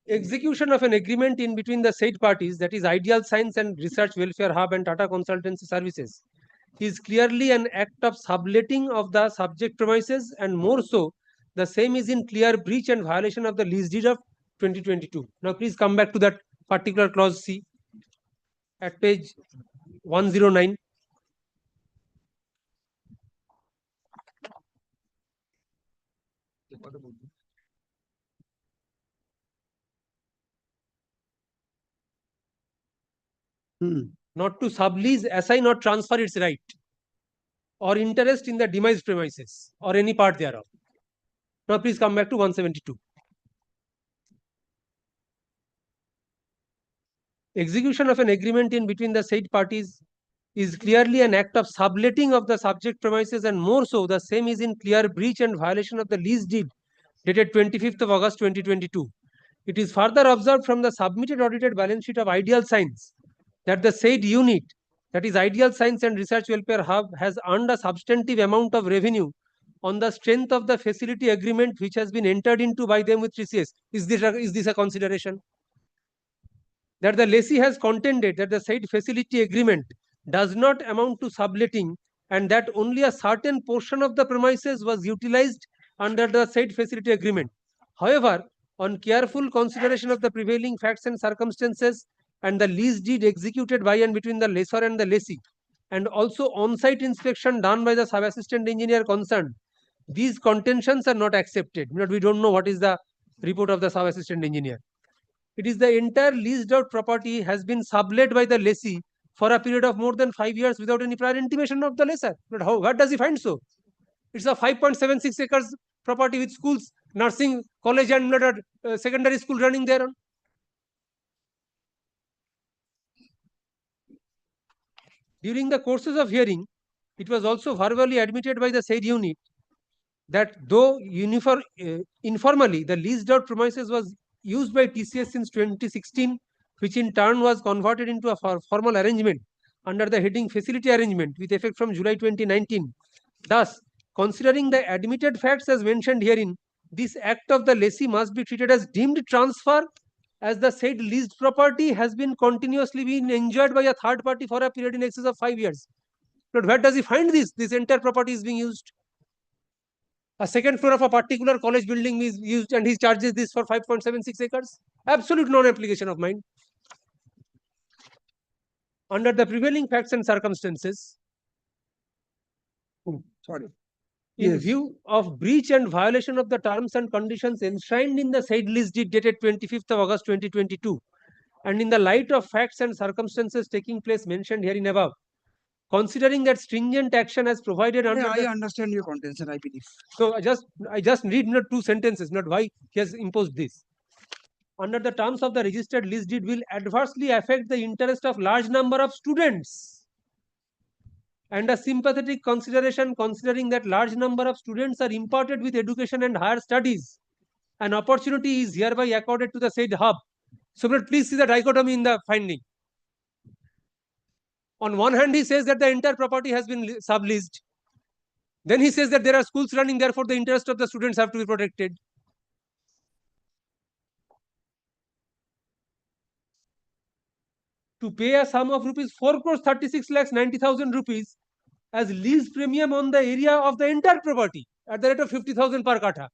Execution of an agreement in between the said parties, that is Ideal Science and Research Welfare Hub and Tata Consultancy Services, is clearly an act of subletting of the subject premises, and more so, the same is in clear breach and violation of the lease deed of 2022. Now please come back to that particular clause C at page 109. Not to sublease, assign or transfer its right or interest in the demised premises or any part thereof. Now please come back to 172. Execution of an agreement in between the said parties is clearly an act of subletting of the subject premises, and more so, the same is in clear breach and violation of the lease deed dated 25th of August 2022. It is further observed from the submitted audited balance sheet of Ideal Science that the said unit, that is Ideal Science and Research Welfare Hub, has earned a substantive amount of revenue on the strength of the facility agreement which has been entered into by them with TCS. Is this a consideration? That the lessee has contended that the said facility agreement does not amount to subletting, and that only a certain portion of the premises was utilized under the said facility agreement. However, on careful consideration of the prevailing facts and circumstances and the lease deed executed by and between the lessor and the lessee, and also on-site inspection done by the sub-assistant engineer concerned, these contentions are not accepted. We don't know what is the report of the sub-assistant engineer. It is the entire leased out property has been sublet by the lessee for a period of more than 5 years without any prior intimation of the lessor. But what does he find so? It's a 5.76 acres property with schools, nursing college and secondary school running there on. During the courses of hearing, it was also verbally admitted by the said unit that though informally the leased out premises was used by TCS since 2016, which in turn was converted into a formal arrangement under the heading facility arrangement with effect from July 2019. Thus, considering the admitted facts as mentioned herein, this act of the lessee must be treated as deemed transfer, as the said leased property has been continuously being enjoyed by a third party for a period in excess of 5 years. But where does he find this? This entire property is being used. A second floor of a particular college building is used and he charges this for 5.76 acres. Absolute non-application of mine. Under the prevailing facts and circumstances, in view of breach and violation of the terms and conditions enshrined in the said lease deed dated 25th of August 2022, and in the light of facts and circumstances taking place mentioned herein above, considering that stringent action as provided under I understand your contention, I believe. So I just read not 2 sentences, not why he has imposed this. Under the terms of the registered lease deed will adversely affect the interest of large number of students. And a sympathetic consideration, considering that large number of students are imparted with education and higher studies, an opportunity is hereby accorded to the said hub. So please see the dichotomy in the finding. On one hand, he says that the entire property has been subleased. Then he says that there are schools running, therefore the interest of the students have to be protected. To pay a sum of rupees 4 crores 36 lakhs 90,000 rupees as lease premium on the area of the entire property at the rate of 50,000 per kata.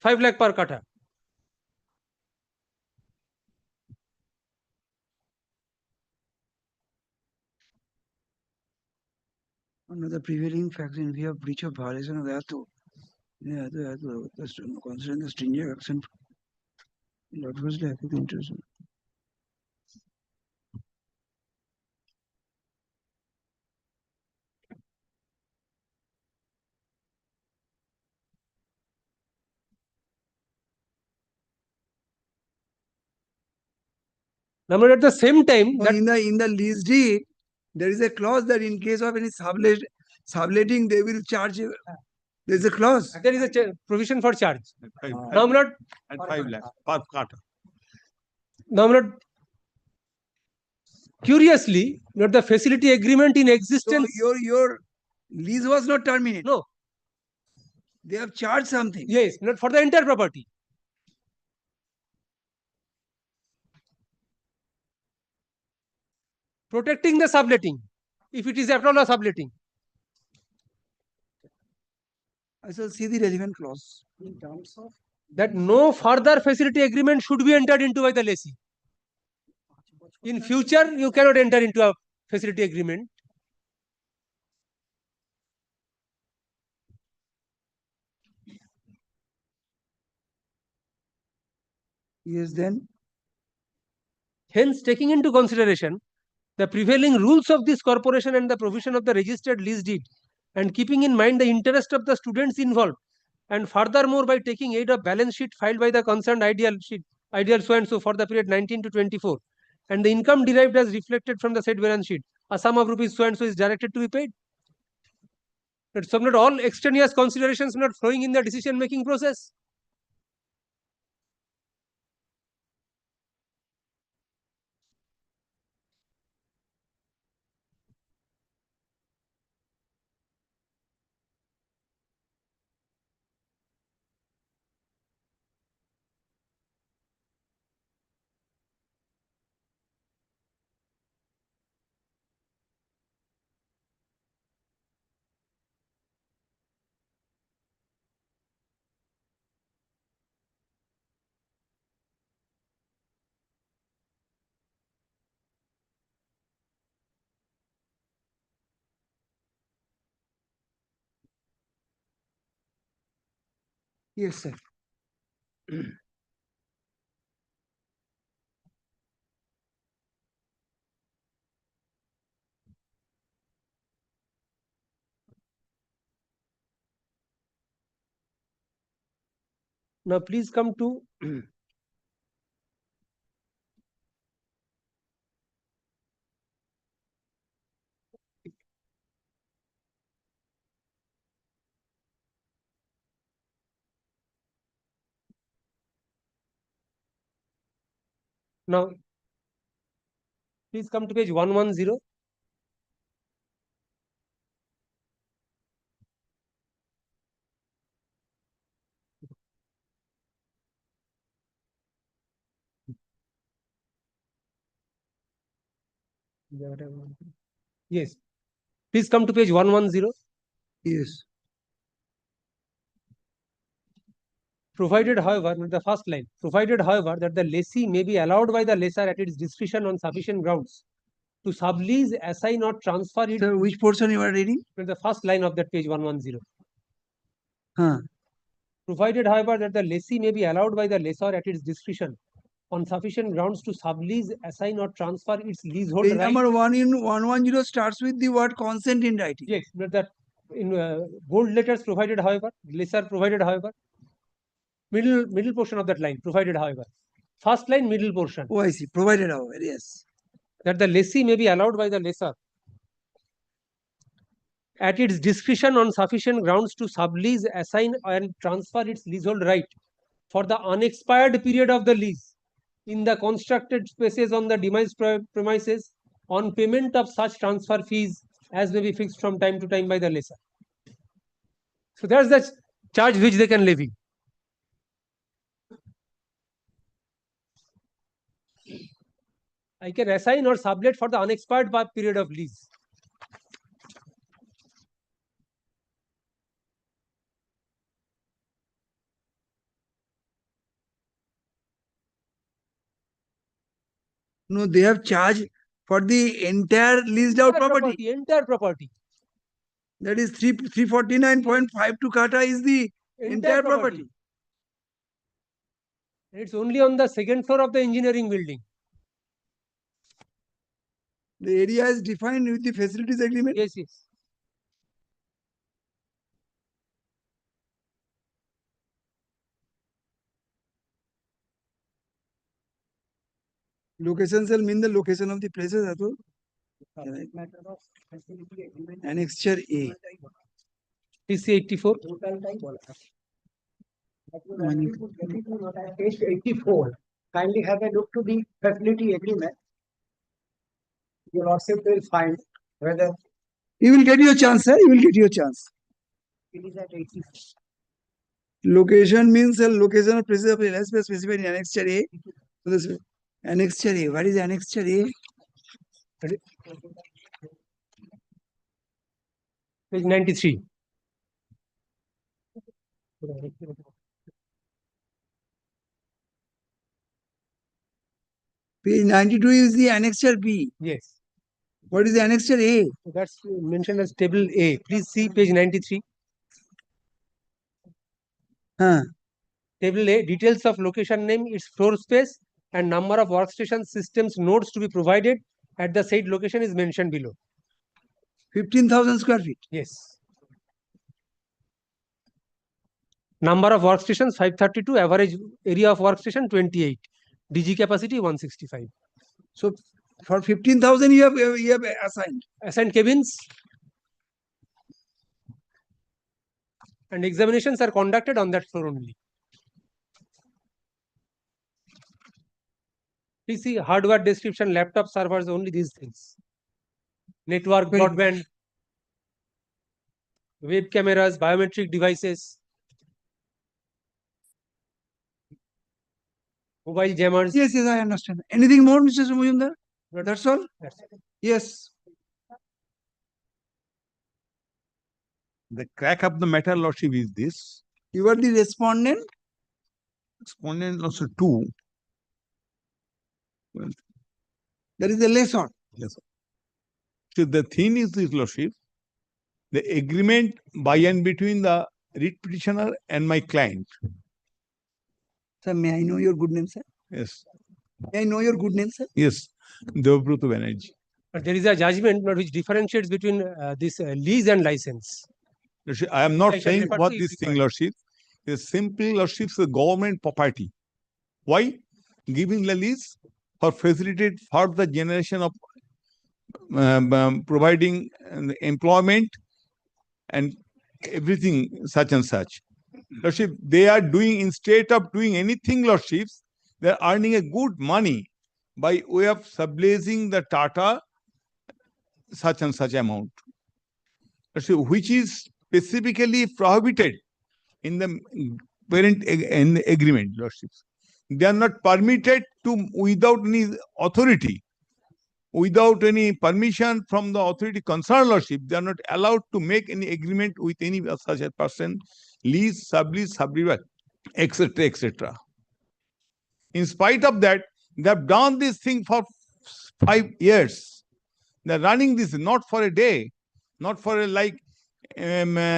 5 lakh per kata. Under the prevailing facts in view of breach of violation of that too. Considering the stringent action adversely affect the interest. Now, at the same time, that in the lease deed, there is a clause that in case of any subletting, they will charge. There is a clause. There is a provision for charge. Now, not and 5 lakhs per kata. Now, curiously, not the facility agreement in existence. So Lease was not terminated. No. They have charged something. Yes, not for the entire property. Protecting the subletting, if it is at all a subletting. I shall see the relevant clause. In terms of That no further facility agreement should be entered into by the lessee. In future, you cannot enter into a facility agreement. Yes, then. Hence, taking into consideration the prevailing rules of this corporation and the provision of the registered lease deed, and keeping in mind the interest of the students involved, and furthermore by taking aid of balance sheet filed by the concerned ideal so and so for the period 19 to 24, and the income derived as reflected from the said balance sheet, a sum of rupees so and so is directed to be paid. So not all extraneous considerations not flowing in the decision making process. Yes, sir. Now please come to now please come to page 110. Yes. Please come to page 110. Yes. Provided, however, the first line, provided, however, that the lessee may be allowed by the lessor at its discretion on sufficient grounds to sublease, assign, or transfer it. Sir, which portion you are reading? The first line of that page 110. Huh. Provided, however, that the lessee may be allowed by the lessor at its discretion on sufficient grounds to sublease, assign, or transfer its leasehold Page right. number 110 starts with the word consent in writing. Yes, but that in bold letters provided, however, lessor provided, however. Middle portion of that line, provided, however. First line, middle portion. Oh, I see. Provided, however, yes. That the lessee may be allowed by the lessor at its discretion on sufficient grounds to sublease, assign, and transfer its leasehold right for the unexpired period of the lease in the constructed spaces on the demised premises on payment of such transfer fees as may be fixed from time to time by the lessor. So that's the charge which they can levy. I can assign or sublet for the unexpired period of lease. No, they have charged for the entire leased out property. Entire property. That is 349.52 kata is the entire property. It's only on the second floor of the engineering building. The area is defined with the facilities agreement. Yes, yes. Location shall mean the location of the places. Annexure A. TC 84. Page 84. Kindly have a look to the facility agreement. Your lordship will find whether You will get your chance, sir. You will get your chance. It is at 80. Location means a location of places of LS specified in Annexure A. So this Annexure A. What is Annexure A? Page 93. Page 92 is the Annexure B. Yes. What is the Annexure A? That's mentioned as table A. Please see page 93. Table A, details of location name, its floor space, and number of workstation systems nodes to be provided at the said location is mentioned below. 15,000 square feet. Yes. Number of workstations 532, average area of workstation 28, DG capacity 165. So for 15,000 you have assigned. Assigned cabins. And examinations are conducted on that floor only. Please see hardware description, laptop servers, only these things. Network, broadband, web cameras, biometric devices, mobile jammers. Yes, yes, I understand. Anything more, Mr. Mujumdar? That's all? That's it. Yes. The crack of the matter, Lordship, is this. You are the respondent? Respondent also 2. Well, there is a lesson. Yes. So the thing is this, Lordship, the agreement by and between the writ petitioner and my client. Sir, may I know your good name, sir? Yes. May I know your good name, sir? Yes. Devabruta Banerjee. But there is a judgment which differentiates between this lease and license. Lordship, I am not I shall saying refer what to this if thing, required. Lordship. It is simply, Lordship, the government property. Why? Giving the lease for facilitate further generation of providing employment and everything such and such. Lordship, they are doing, instead of doing anything, Lordships, they are earning a good money by way of subleasing the Tata such and such amount. Lordship, which is specifically prohibited in the parent in the agreement, Lordships. They are not permitted to, without any authority, without any permission from the authority concerned, Lordship, they are not allowed to make any agreement with any such a person, lease, sublease, sublease, etc., etc. In spite of that, they have done this thing for 5 years. They are running this not for a day, not for a like joint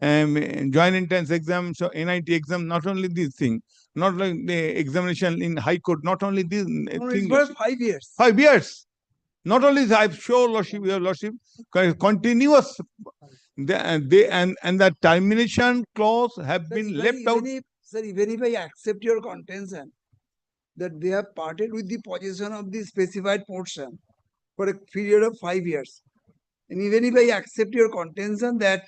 entrance exam, so NIT exam, not only this thing, not like the examination in High Court, not only this thing. For 5 years. 5 years. Not only this, I'm sure, Lordship, your Lordship, continuous, and the termination clause have been left out. Sir, even if I accept your contention that they have parted with the possession of the specified portion for a period of 5 years, and even if I accept your contention that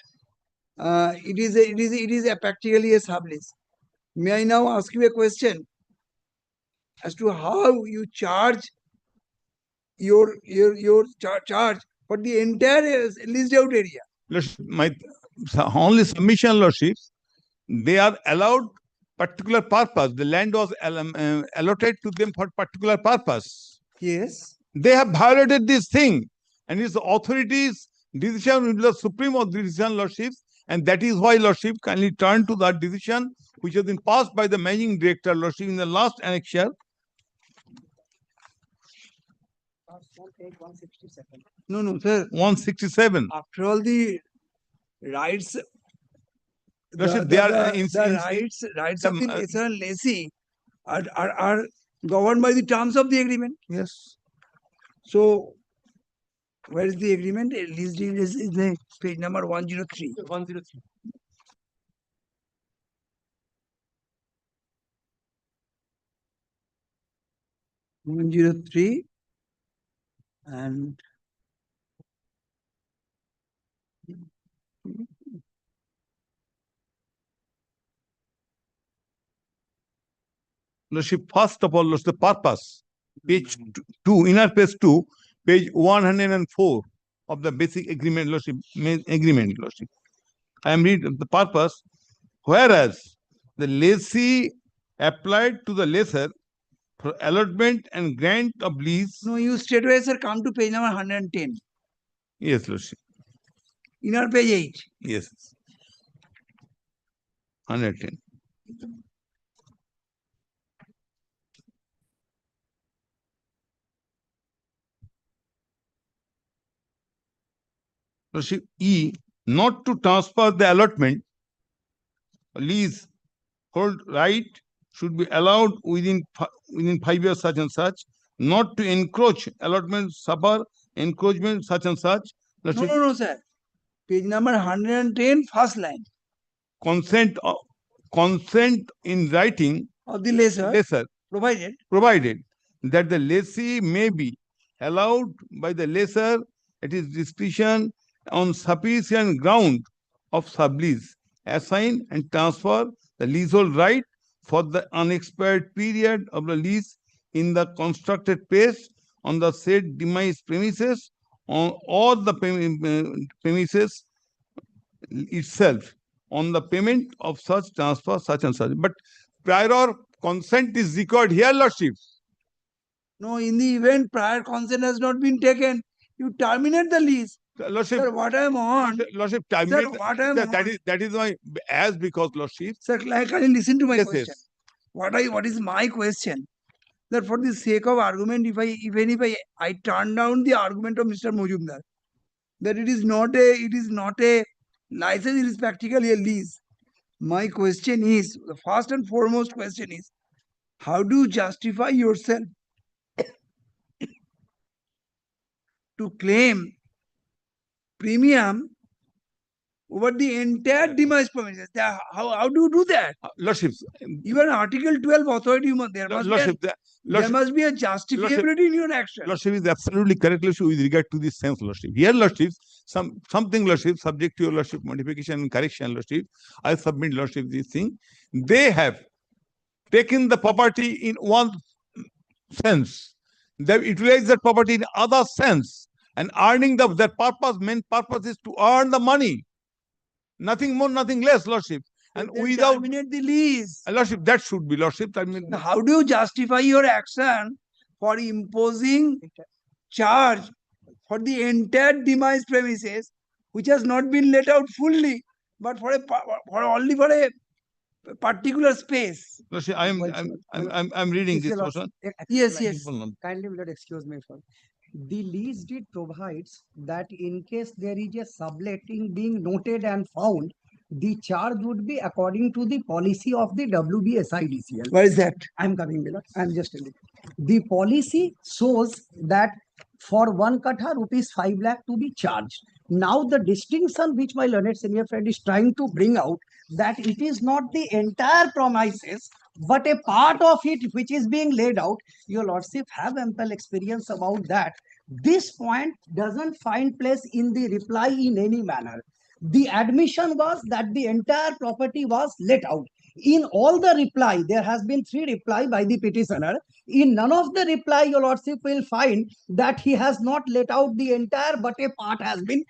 it is practically a sublease, may I now ask you a question as to how you charge your charge for the entire leased out area? My only submission, Lordships, they are allowed particular purpose. The land was allotted to them for particular purpose. Yes. They have violated this thing, and its authorities' decision will be the supreme decision, Lordships, and that is why, Lordship, kindly turn to that decision which has been passed by the managing director, Lordship, in the last annexure. No, sir. 167. After all, the rights, Lordship, rights of the lessor and lessee are governed by the terms of the agreement. Yes. So, where is the agreement? Lease deed is the page number 103. 103. And Lordship, first of all, Lordship, the purpose. Page 2, inner page 2, page 104. of the basic agreement, Lordship. Agreement, Lordship. I am reading the purpose. Whereas the lessee applied to the lessor for allotment and grant of lease. No, you straightway, sir, come to page number 110. Yes, Lordship. In our page 8. Yes. 110. Lordship, E, not to transfer the allotment, lease, hold right should be allowed within 5 years such and such, not to encroach allotment, suffer encroachment such and such. No, sir. Page number 110, first line. Consent in writing of the lessor provided that the lessee may be allowed by the lessor at his discretion on sufficient ground of sublease, assign and transfer the leasehold right for the unexpired period of the lease in the constructed place on the said demise premises or the premises itself on the payment of such transfer, such and such. But prior consent is required here, Lordship. No, in the event prior consent has not been taken, you terminate the lease. Lordship, sir, what I am on. Lordship, Sir, what I am on. that is why, as because, Lordship. Sir, can you listen to my yes, question? Yes. What is my question? That for the sake of argument, if I turn down the argument of Mr. Mojumdar, that it is not a license, it is practically a lease. My question is, the first and foremost question is, how do you justify yourself to claim premium over the entire demise premises? How do you do that? Lordship, even Article 12 authority, there must be a justifiability in your action. Lordship is absolutely correct, Lordship, with regard to this sense, Lordship. Here, Lordship, something, Lordship, subject to your Lordship modification and correction, Lordship. I submit, Lordship, this thing. They have taken the property in one sense. They have utilized that property in other sense. And earning that main purpose is to earn the money. Nothing more, nothing less, Lordship. And without terminate the lease. Lordship, that should be, Lordship. I mean, now, how do you justify your action for imposing charge for the entire demise premises, which has not been let out fully, but only for a particular space? Lordship, I'm reading this person. Yes. Kindly, Lord, excuse me, sir. The lease deed provides that in case there is a subletting being noted and found, the charge would be according to the policy of the WBSIDCL. What is that? I'm coming, Milord. I'm just telling. The policy shows that for 1 katha, rupees 5 lakh to be charged. Now the distinction which my learned senior friend is trying to bring out, that it is not the entire premises, but a part of it which is being laid out. Your Lordship have ample experience about that. This point doesn't find place in the reply in any manner. The admission was that the entire property was let out. In all the reply, there has been 3 reply by the petitioner. In none of the reply, your Lordship will find that he has not let out the entire, but a part has been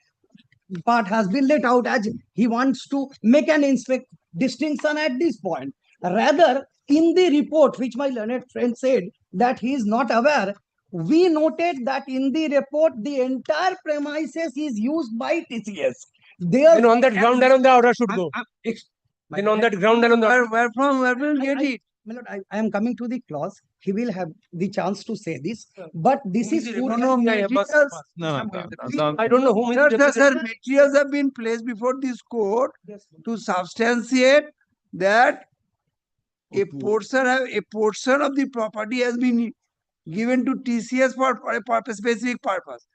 let out, as he wants to make an distinction at this point. Rather, in the report, which my learned friend said that he is not aware, we noted that in the report, the entire premises is used by TCS. Then on that ground alone, the order should go. Then on that ground alone, where will you get it? My lord, I am coming to the clause. He will have the chance to say this, but this is I don't know whom sir, materials have been placed before this court to substantiate that a portion of the property has been given to TCS for a specific purpose.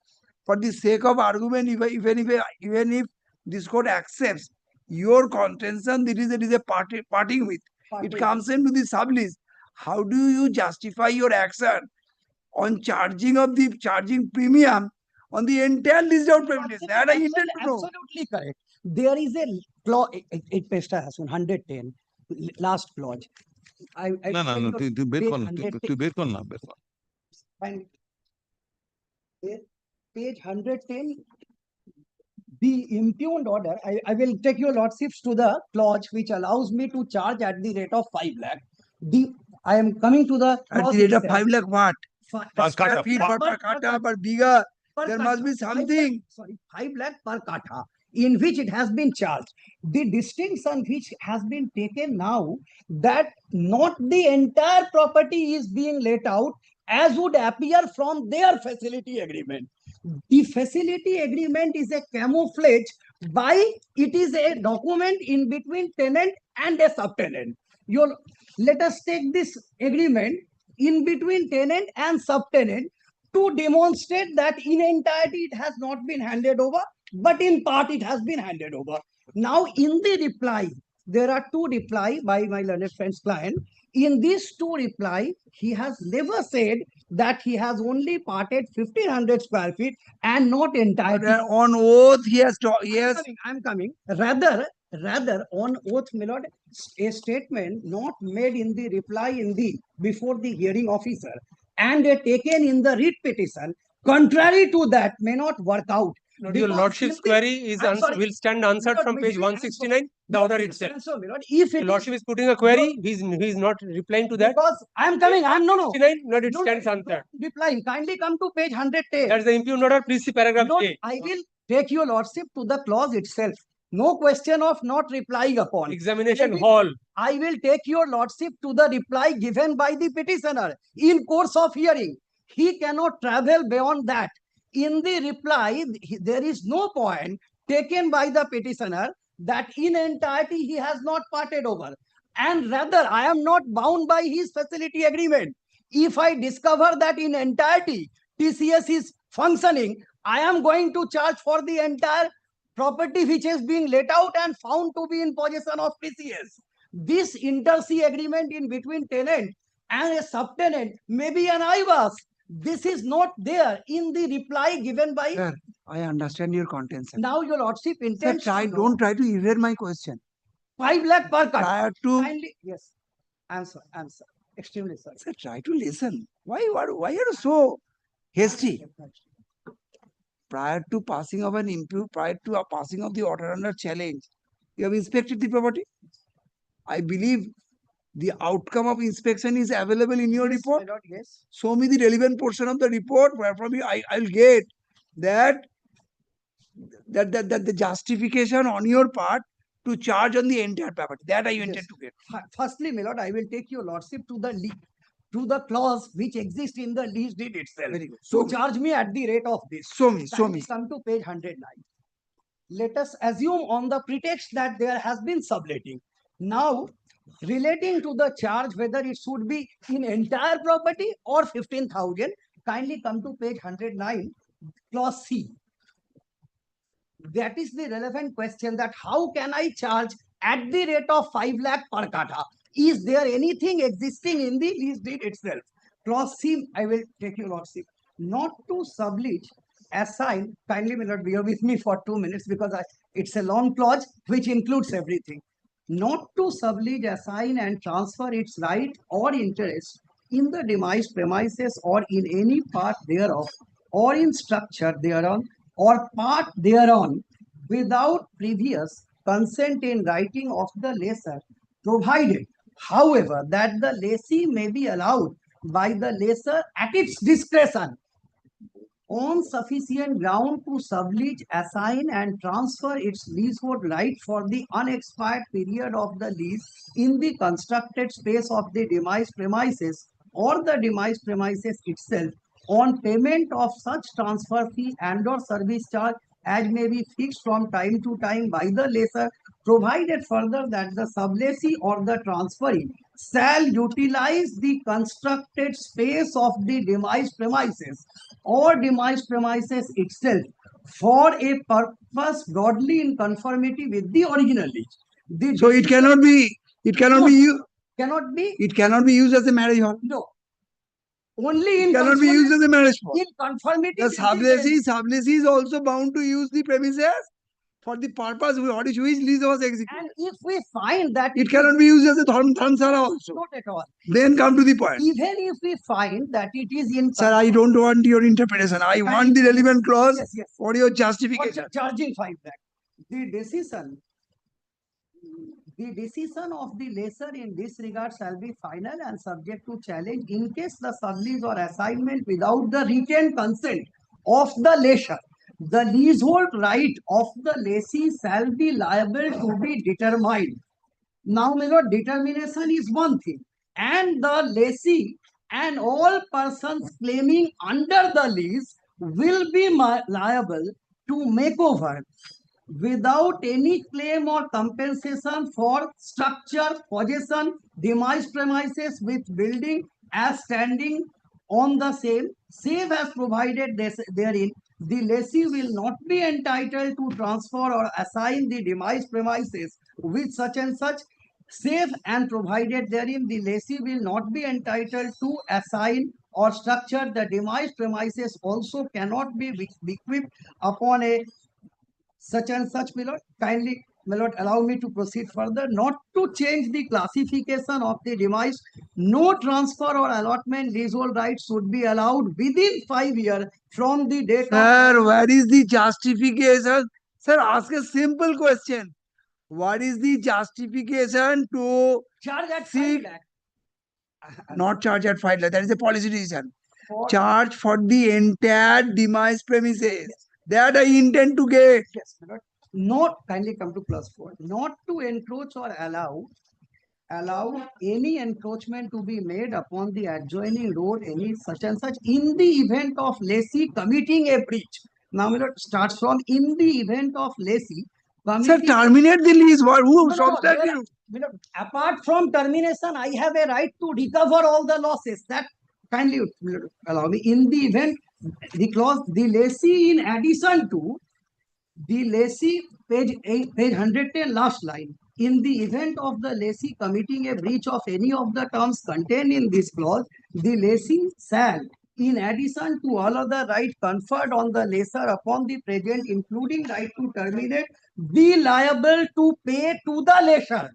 For the sake of argument, even if this court accepts your contention, it is a parting with. It comes into the sublease. How do you justify your action on charging premium on the entire leased out premises? That I intend to know. Absolutely correct. There is a clause, 110, last clause. No. Tu बेर करना. Page 110, The impugned order, I will take your lordships to the clause which allows me to charge at the rate of 5 lakh. I am coming to the At clause the rate of itself. 5 lakh what? Per Square feet per kata, per bigger. There must be something. 5 lakh per kata, in which it has been charged. The distinction which has been taken now, that not the entire property is being let out as would appear from their facility agreement. The facility agreement is a camouflage by it is a document in between tenant and a subtenant. Let us take this agreement in between tenant and subtenant to demonstrate that in entirety it has not been handed over, but in part it has been handed over. Now, in the reply, there are two reply by my learned friend's client. In these two reply, he has never said that he has only parted 1500 square feet and not entirety. On oath, he has to, yes. I'm coming. Rather, on oath, my lord, a statement not made in the reply in the before the hearing officer and taken in the writ petition, contrary to that, may not work out. Your lordship's query is will stand answered from page 169, the order itself. So, my lord, if Your lordship is putting a query, he is not replying to that. Because I'm coming, I'm no. 169, not it stands answered. Replying, kindly come to page 110. That's the impugned order. Please see paragraph A. I will take your lordship to the clause itself. No question of not replying upon. Examination hall. I will take your lordship to the reply given by the petitioner in course of hearing. He cannot travel beyond that. In the reply, there is no point taken by the petitioner that in entirety he has not parted over. And rather, I am not bound by his facility agreement. If I discover that in entirety TCS is functioning, I am going to charge for the entire property which is being let out and found to be in possession of TCS. This inter-se agreement in between tenant and a subtenant may be an IVAS. This is not there in the reply given by. Sir, I understand your content, sir. Now your lordship intends. Sir, don't try to evade my question. 5 lakh per cut. Prior to. Kindly, yes. Answer. Extremely sorry. Sir, try to listen. Why are you so hasty? Prior to passing of prior to a passing of the order under challenge, you have inspected the property. I believe the outcome of inspection is available in your report. Yes. Show me the relevant portion of the report where from you I'll get that the justification on your part to charge on the entire property. That I intend to get. Firstly, my lord, I will take your lordship to the clause which exists in the lease deed itself. Very good. So charge me at the rate of this. Show me. Come to page 109. Let us assume on the pretext that there has been subletting. Now, relating to the charge, whether it should be in entire property or 15,000, kindly come to page 109, clause C. That is the relevant question, that how can I charge at the rate of 5 lakh per kata? Is there anything existing in the lease deed itself? Clause C, I will take your lordship. Not to sublease, assign, kindly may not bear with me for 2 minutes because it's a long clause which includes everything. Not to sublease, assign and transfer its right or interest in the demised premises or in any part thereof or in structure thereon or part thereon without previous consent in writing of the lessor, provided, however, that the lessee may be allowed by the lessor at its discretion on sufficient ground to sublease, assign and transfer its leasehold right for the unexpired period of the lease in the constructed space of the demised premises or the demised premises itself on payment of such transfer fee and or service charge as may be fixed from time to time by the lessor, provided further that the sublessee or the transferee shall utilize the constructed space of the demised premises or demised premises itself for a purpose broadly in conformity with the original lease. So it cannot be used. Cannot be. It cannot be used as a marriage hall. No. Only in cannot be used as a marriage hall. In conformity. The sublessee is also bound to use the premises for the purpose which lease was executed. And if we find that It cannot be used as a dharmshala also. not at all. Then come to the point. Even if we find that it is in Sir, I don't want your interpretation. I want the relevant clause Yes, yes. for your for justification. charging 5 lakh. The decision of the lessor in this regard shall be final and subject to challenge in case the sublease or assignment without the written consent of the lessor. The leasehold right of the lessee shall be liable to be determined. Now, my lord, determination is one thing, and the lessee and all persons claiming under the lease will be liable to make over without any claim or compensation for structure, possession, demised premises with building as standing on the same, save as provided therein. The lessee will not be entitled to transfer or assign the demised premises with such and such, save and provided therein. The lessee will not be entitled to assign or structure the demised premises also cannot be bequeathed upon a such and such. My lord, kindly, my lord, allow me to proceed further. Not to change the classification of the demise, no transfer or allotment leasehold rights should be allowed within 5 years from the date Sir, where is the justification? Sir, ask a simple question. What is the justification to charge at 5 seek lakh? not charge at 5 lakh? That is a policy decision. For- Charge for the entire demise premises. That I intend to get. Yes, my lord. Not, kindly come to clause 4. Not to encroach or allow any encroachment to be made upon the adjoining road, any such and such, in the event of lessee committing a breach. Now, my lord, starts from in the event of lessee Sir, committing. terminate the lease. Who No, no, stops that? there are- my lord, apart from termination, I have a right to recover all the losses. That kindly allow me. In the event, the clause, the lessee in addition to the lessee, page 110, last line. In the event of the lessee committing a breach of any of the terms contained in this clause, the lessee shall, in addition to all other rights conferred on the lessor upon the present, including right to terminate, be liable to pay to the lessor.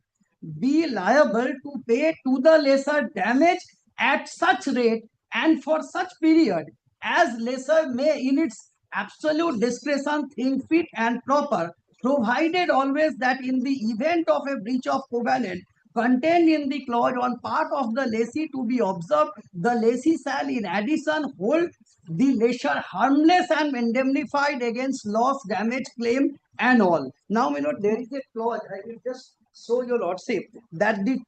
Be liable to pay to the lessor damage at such rate and for such period as lessor may in its absolute discretion think fit and proper, provided always that in the event of a breach of covenant contained in the clause on part of the lessee to be observed, the lessee shall in addition hold the lessor harmless and indemnified against loss, damage, claim and all. Now, my lord, there is a clause, I will just show your lordship, that the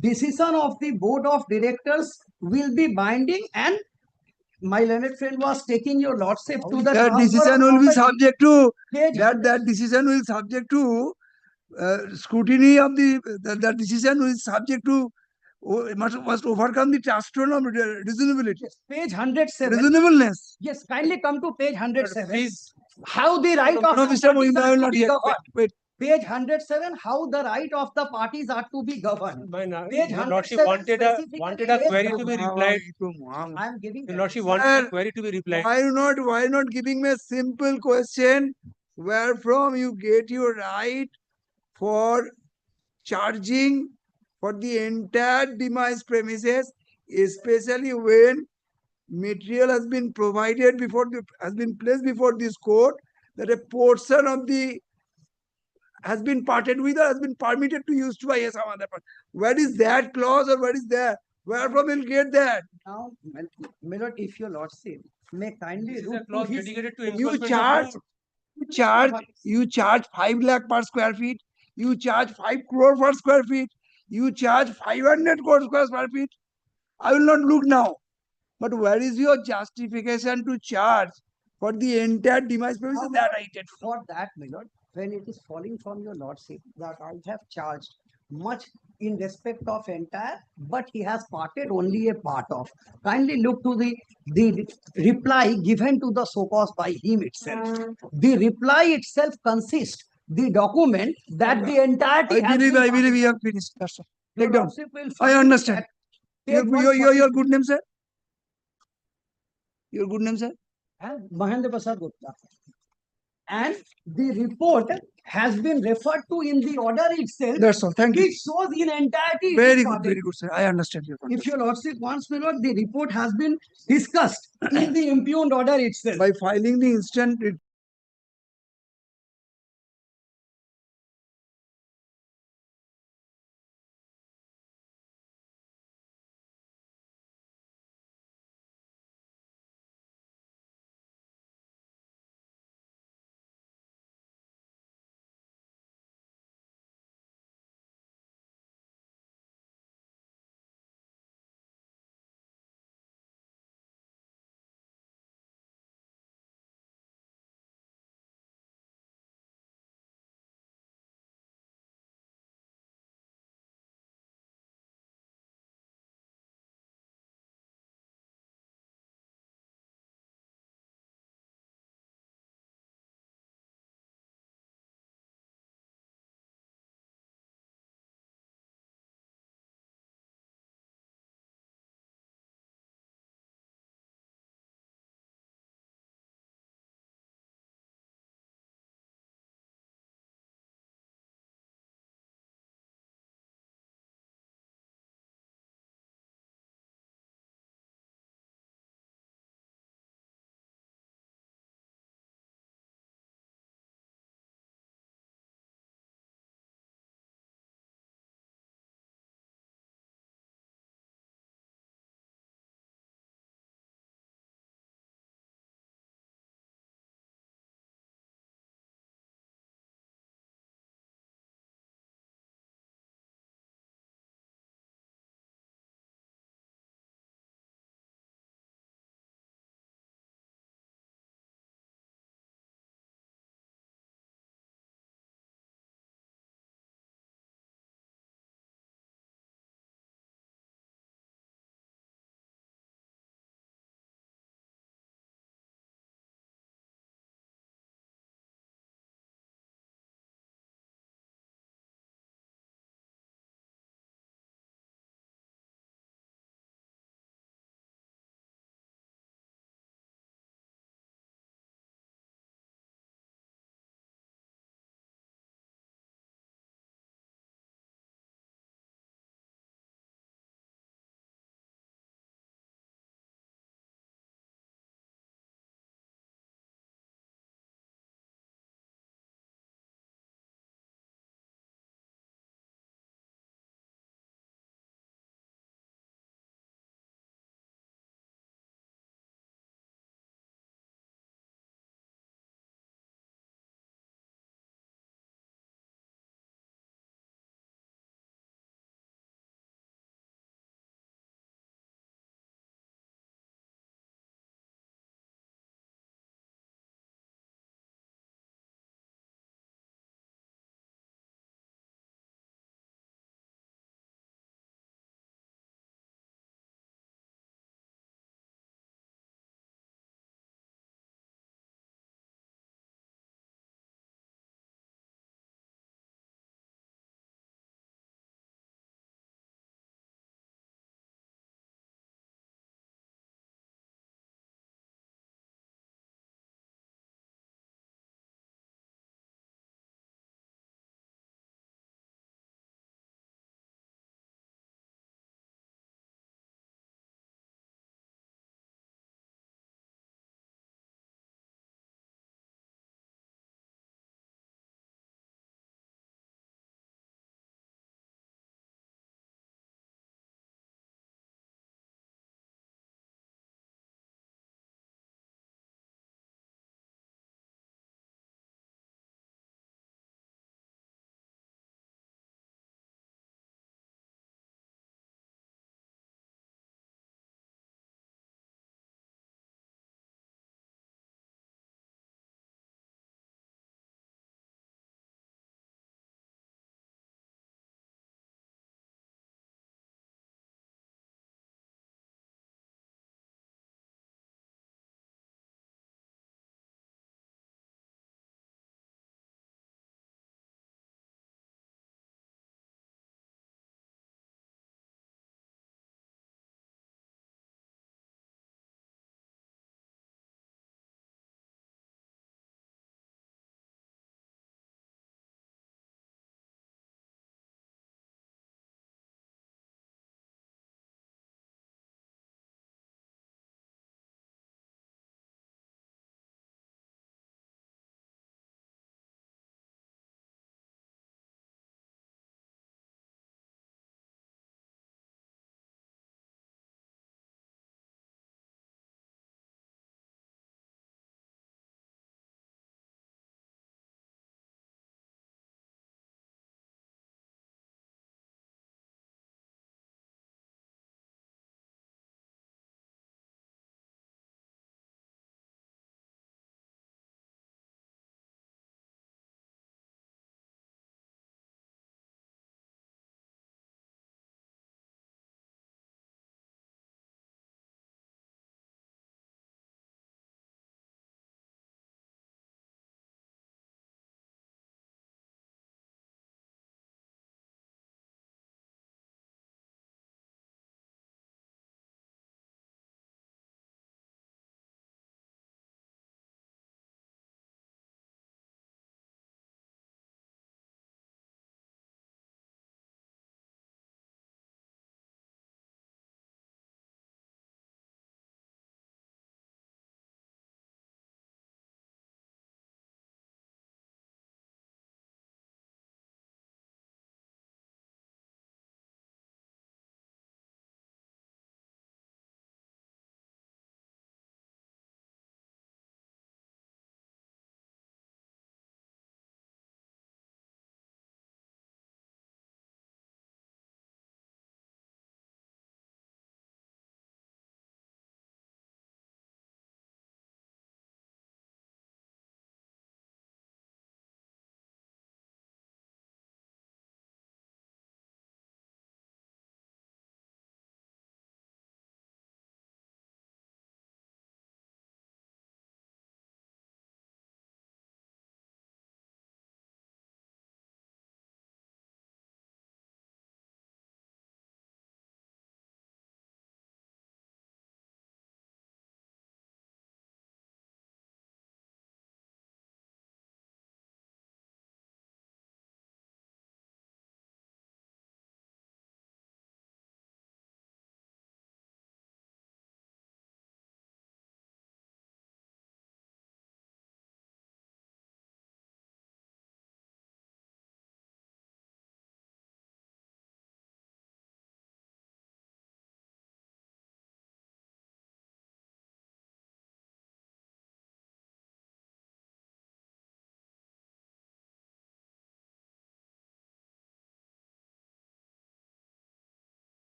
decision of the board of directors will be binding, and my learned friend was taking your lordship to the That transfer decision of will be property. subject to Page that decision will subject to scrutiny of that decision will subject to must overcome the trustworthy of reasonability. Page 107. Reasonableness. Yes, kindly come to page 107. Please. How the right No, of no, the Mr. parties Mohim, I are will to not be hear. governed. Wait. Page 107, how the right of the parties are to be governed. Page Your Lordship 107 wanted a query to be replied. I am giving Your Lordship Sir, wanted a query to be replied. why not giving me a simple question wherefrom you get your right for charging for the entire demise premises, especially when material has been provided has been placed before this court that a portion of the has been parted with or has been permitted to use to by some other person. Where is that clause or where is that? Wherefrom will get that? Now, my lord, if your lordship may kindly This is look a clause to his, dedicated to You enforcement of charge, law. you charge 5 lakh per square feet. You charge 5 crore per square feet. You charge 500 crore square feet. I will not look now. But where is your justification to charge for the entire demise premises that I did? for that, my lord, when it is falling from your lordship that I have charged much in respect of entire, but he has parted only a part of. Kindly look to the reply given to the so-called by him itself. The reply itself consists the document that the entirety I believe we have finished. That's all. Your Take down. lordship will I find understand. that Your page good name, sir? Your good name, sir? Mahendra Prasad Gupta. and the report has been referred to in the order itself. That's all. Thank you. Which shows in entirety. it Very is good, public. very good, sir. I understand your point. If your lordship wants, my lord, the report has been discussed in the impugned order itself. By filing the instant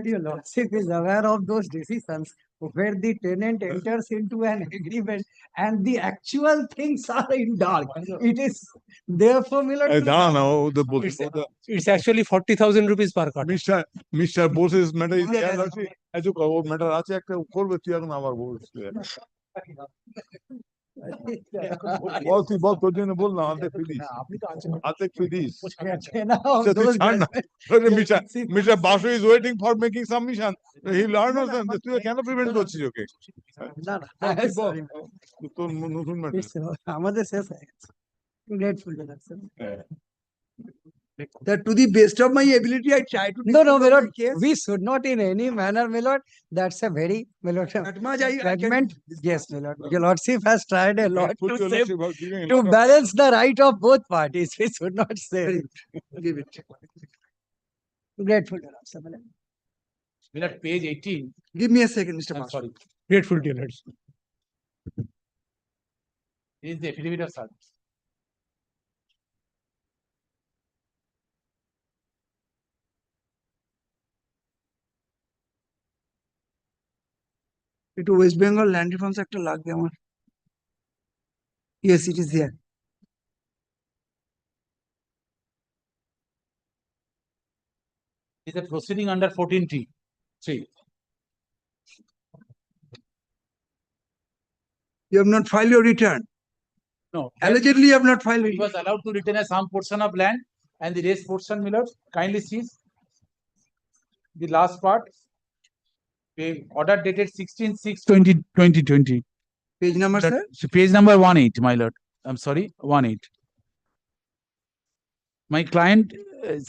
Your lordship is aware of those decisions where the tenant enters into an agreement and the actual things are in dark. It is therefore, my lord, দাঁড়া না ওদের It's, it's actually 40,000 rupees per cut. Mister Bose's matter is ও matter আছে একটা করবে তুই এখন আমার বলছিস বল তুই বল তোর জন্য বল না অর্ধেক ফিরিস অর্ধেক ফিরিস তুই ছাড় না mister Basu is waiting for making submission he learn তুই কেন প্রিভেন্ট করছিস ওকে তোর নতুন ম্যাটার আমাদের শেষ হয়ে গেছে Grateful to that, sir. That to the best of my ability, I try to. No, no, my dispose of lord, my case. we should not in any manner, my lord. That's a very, my lord, That much I can judgment. Yes, my lord. Your lordship has tried a lot Put to your save, lordship, give me a to lot of- balance the right of both parties. We should not say. Give it. Grateful to that, sir. my lord. Milord, page 18. Give me a second, Mr. I'm Master. sorry. Grateful to your lordship. This is the affidavit of service. একটু West Bengal land reforms একটা লাগবে আমার yes it is there Is a proceeding under 14T. 3. You have not filed your return. No. Allegedly, you have not filed He was allowed to retain a some portion of land and the rest portion, my lord, kindly sees the last part. Order dated 16/6/2020. Page number, sir? Page number 18, my lord. I'm sorry, 18. My client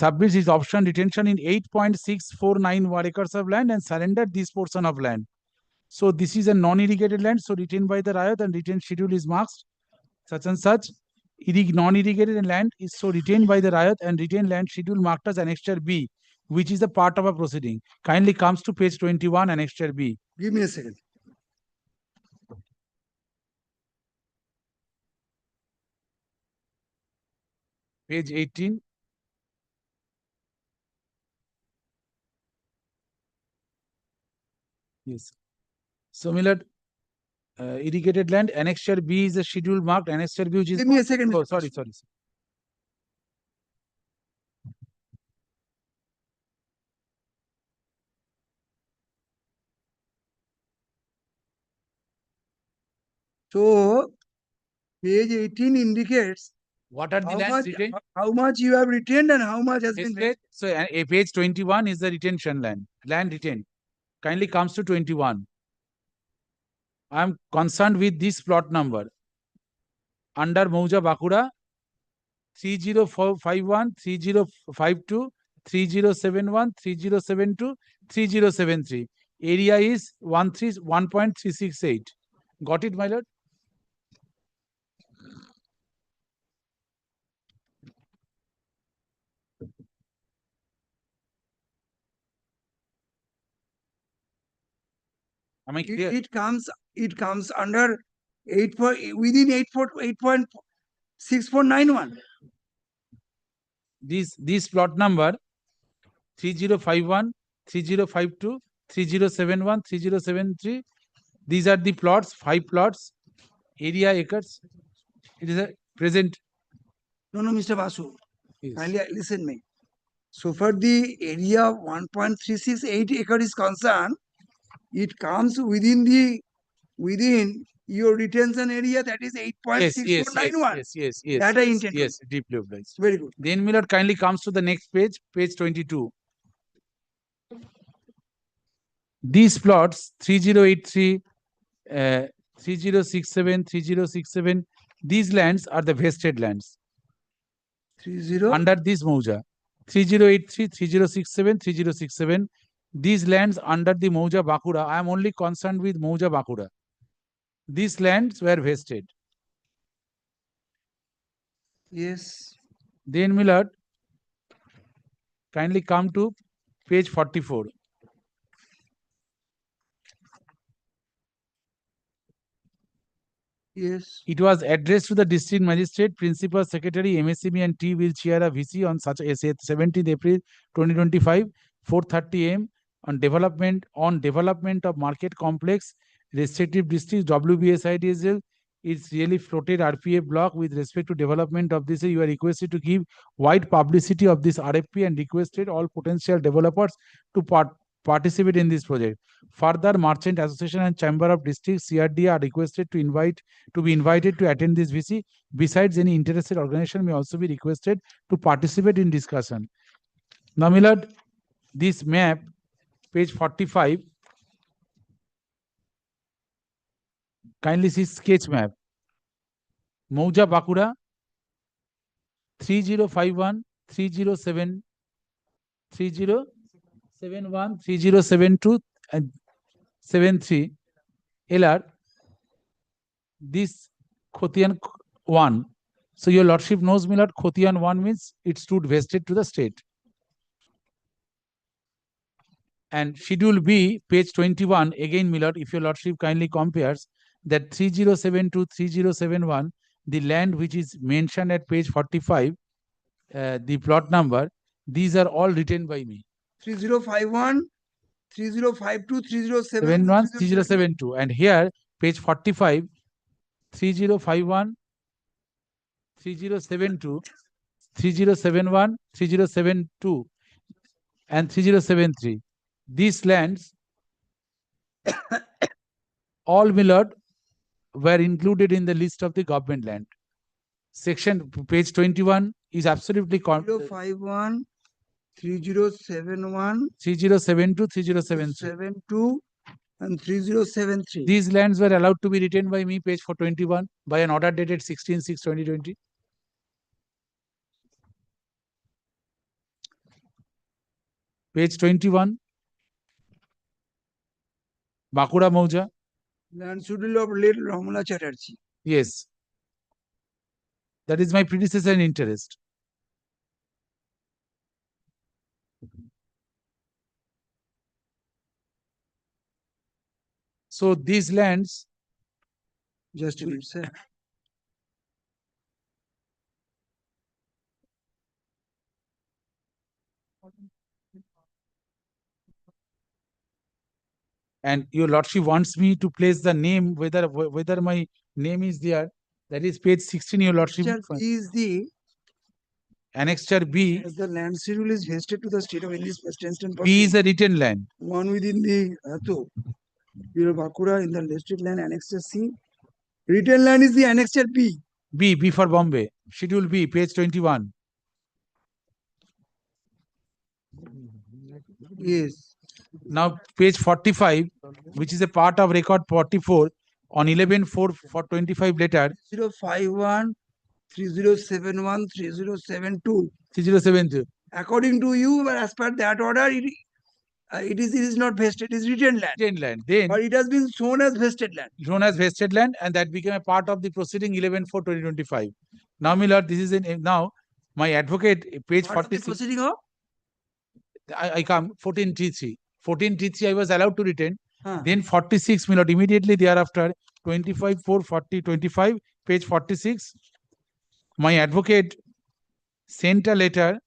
submits his option retention in 8.649 acres of land and surrendered this portion of land. So this is a non-irrigated land, so retained by the riot and retained schedule is marked such and such. Non-irrigated land is so retained by the riot and retained land schedule marked as Annexure B, which is a part of a proceeding. Kindly comes to page 21, Annexure B. Give me a second. Page 18. Yes. So, my lord, irrigated land, Annexure B is a schedule marked, Annexure B which is... Give me a second. Oh, sorry, sorry. So, page 18 indicates what are the how lands much, retained? how much you have retained and how much has been Vested. So, page 21 is the retention land, land retained. Kindly comes to 21. I am concerned with this plot number. Under Mauja Bakura, 3051, 3052, 3071, 3072, 3073. Area is 1.368. Got it, my lord? Am I clear? It comes under 8.6491. This plot number 3051, 3052, 3071, 3073. These are the plots, 5 plots, area acres. It is a present. No, Mr. Basu. Yes. Kindly listen me. So far the area 1.368 acre is concerned, it comes within your retention area, that is 8.6491. Yes. That I intend. Yes, deeply obliged. Very good. Then, my lord, kindly comes to the next page, page 22. These plots 3083, 3067, 3067, these lands are the vested lands. 30 under this Mauja. 3083, 3067, 3067. These lands under the Mauja Bakura. I am only concerned with Mauja Bakura. These lands were vested. Yes. Then, my lord, kindly come to page 44. Yes. It was addressed to the district magistrate, principal secretary, MSCB and T. Will Chiara VC on such as 17th April 2025, 4:30 am. on development of market complex, restrictive district WBSIDSL. It's really floated RPA block with respect to development of this. You are requested to give wide publicity of this RFP and requested all potential developers to participate in this project. Further, Merchant Association and Chamber of District CRD are requested to be invited to attend this VC. Besides, any interested organization may also be requested to participate in discussion. Now, my lord, this map, page 45, kindly see sketch map. Mauja Bakura 3051 307 3071 3072 and 73 LR. This Khotian 1. So your lordship knows, my lord, Khotian 1 means it stood vested to the state. And schedule B, page 21, again, my lord, if your lordship kindly compares that 3072 3071, the land which is mentioned at page 45, the plot number, these are all written by me. 3051, 3052, 3071, 71, 3072. And here, page 45, 3051, 3072, 3071, 3072, and 3073. These lands, all, my lord, were included in the list of the government land. Section page 21 is absolutely 3051, 3071, 3072, 3073. 72, and 3073. These lands were allowed to be retained by me, page 421, by an order dated 16/6/2020. Page 21, Bakura Mauja. Land schedule of late Ramala Chatterjee. Yes. That is my predecessor in interest. So these lands. Just a minute, sir. And your lordship wants me to place the name, whether my name is there. That is page 16, your lordship. Is the Annexure B. As the land schedule is vested to the state of English West Instant. B is a written land. One within the Bureau Bakura in the listed land Annexure C. Written land is the Annexure B. B for Bombay. Schedule B, page 21. Yes. Now, page 45, which is a part of record 44, on 11/4/25 letter. 3051, 3071, 3072. 3072. According to you, as per that order, it is not vested, it is written land. Written land. Then, but it has been shown as vested land. Shown as vested land, and that became a part of the proceeding 11/4/2025. Now, my lord, this is now my advocate, page 46. Proceeding of? I come 14T3. 14T3 I was allowed to retain. Then 46, my lord, immediately thereafter, 25/4/40/25, page 46. My advocate sent a letter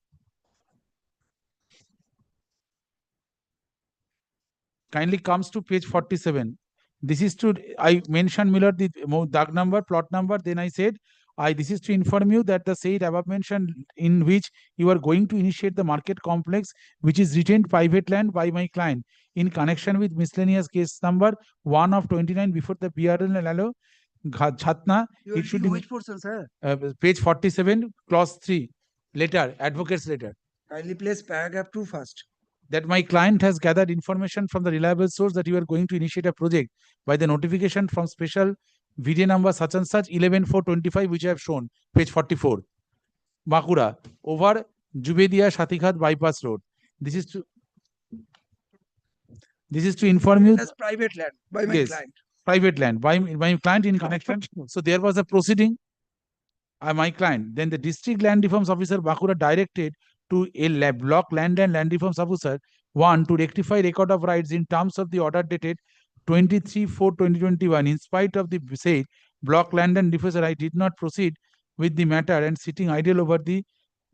kindly comes to page 47. This is to, I mentioned, Miller, the DAG number, plot number. Then I said, this is to inform you that the said above mentioned in which you are going to initiate the market complex, which is retained private land by my client in connection with miscellaneous case number 1 of 29 before the PRL Chatna. It should be which portion, sir? Page 47, clause 3, letter, advocate's letter. Kindly place paragraph 2 first. That my client has gathered information from the reliable source that you are going to initiate a project by the notification from special VD number such and such 11/4/25, which I have shown, page 44. Bakura, over Jubedia Shatikhat bypass road. This is to inform you. That's private land by my client. Private land by my client in connection. So there was a proceeding. My client. Then the district land reforms officer Bakura directed to a block land and land reforms officer 1 to rectify record of rights in terms of the order dated 23/4/2021. In spite of the said block land and reforms, I did not proceed with the matter and sitting idle over the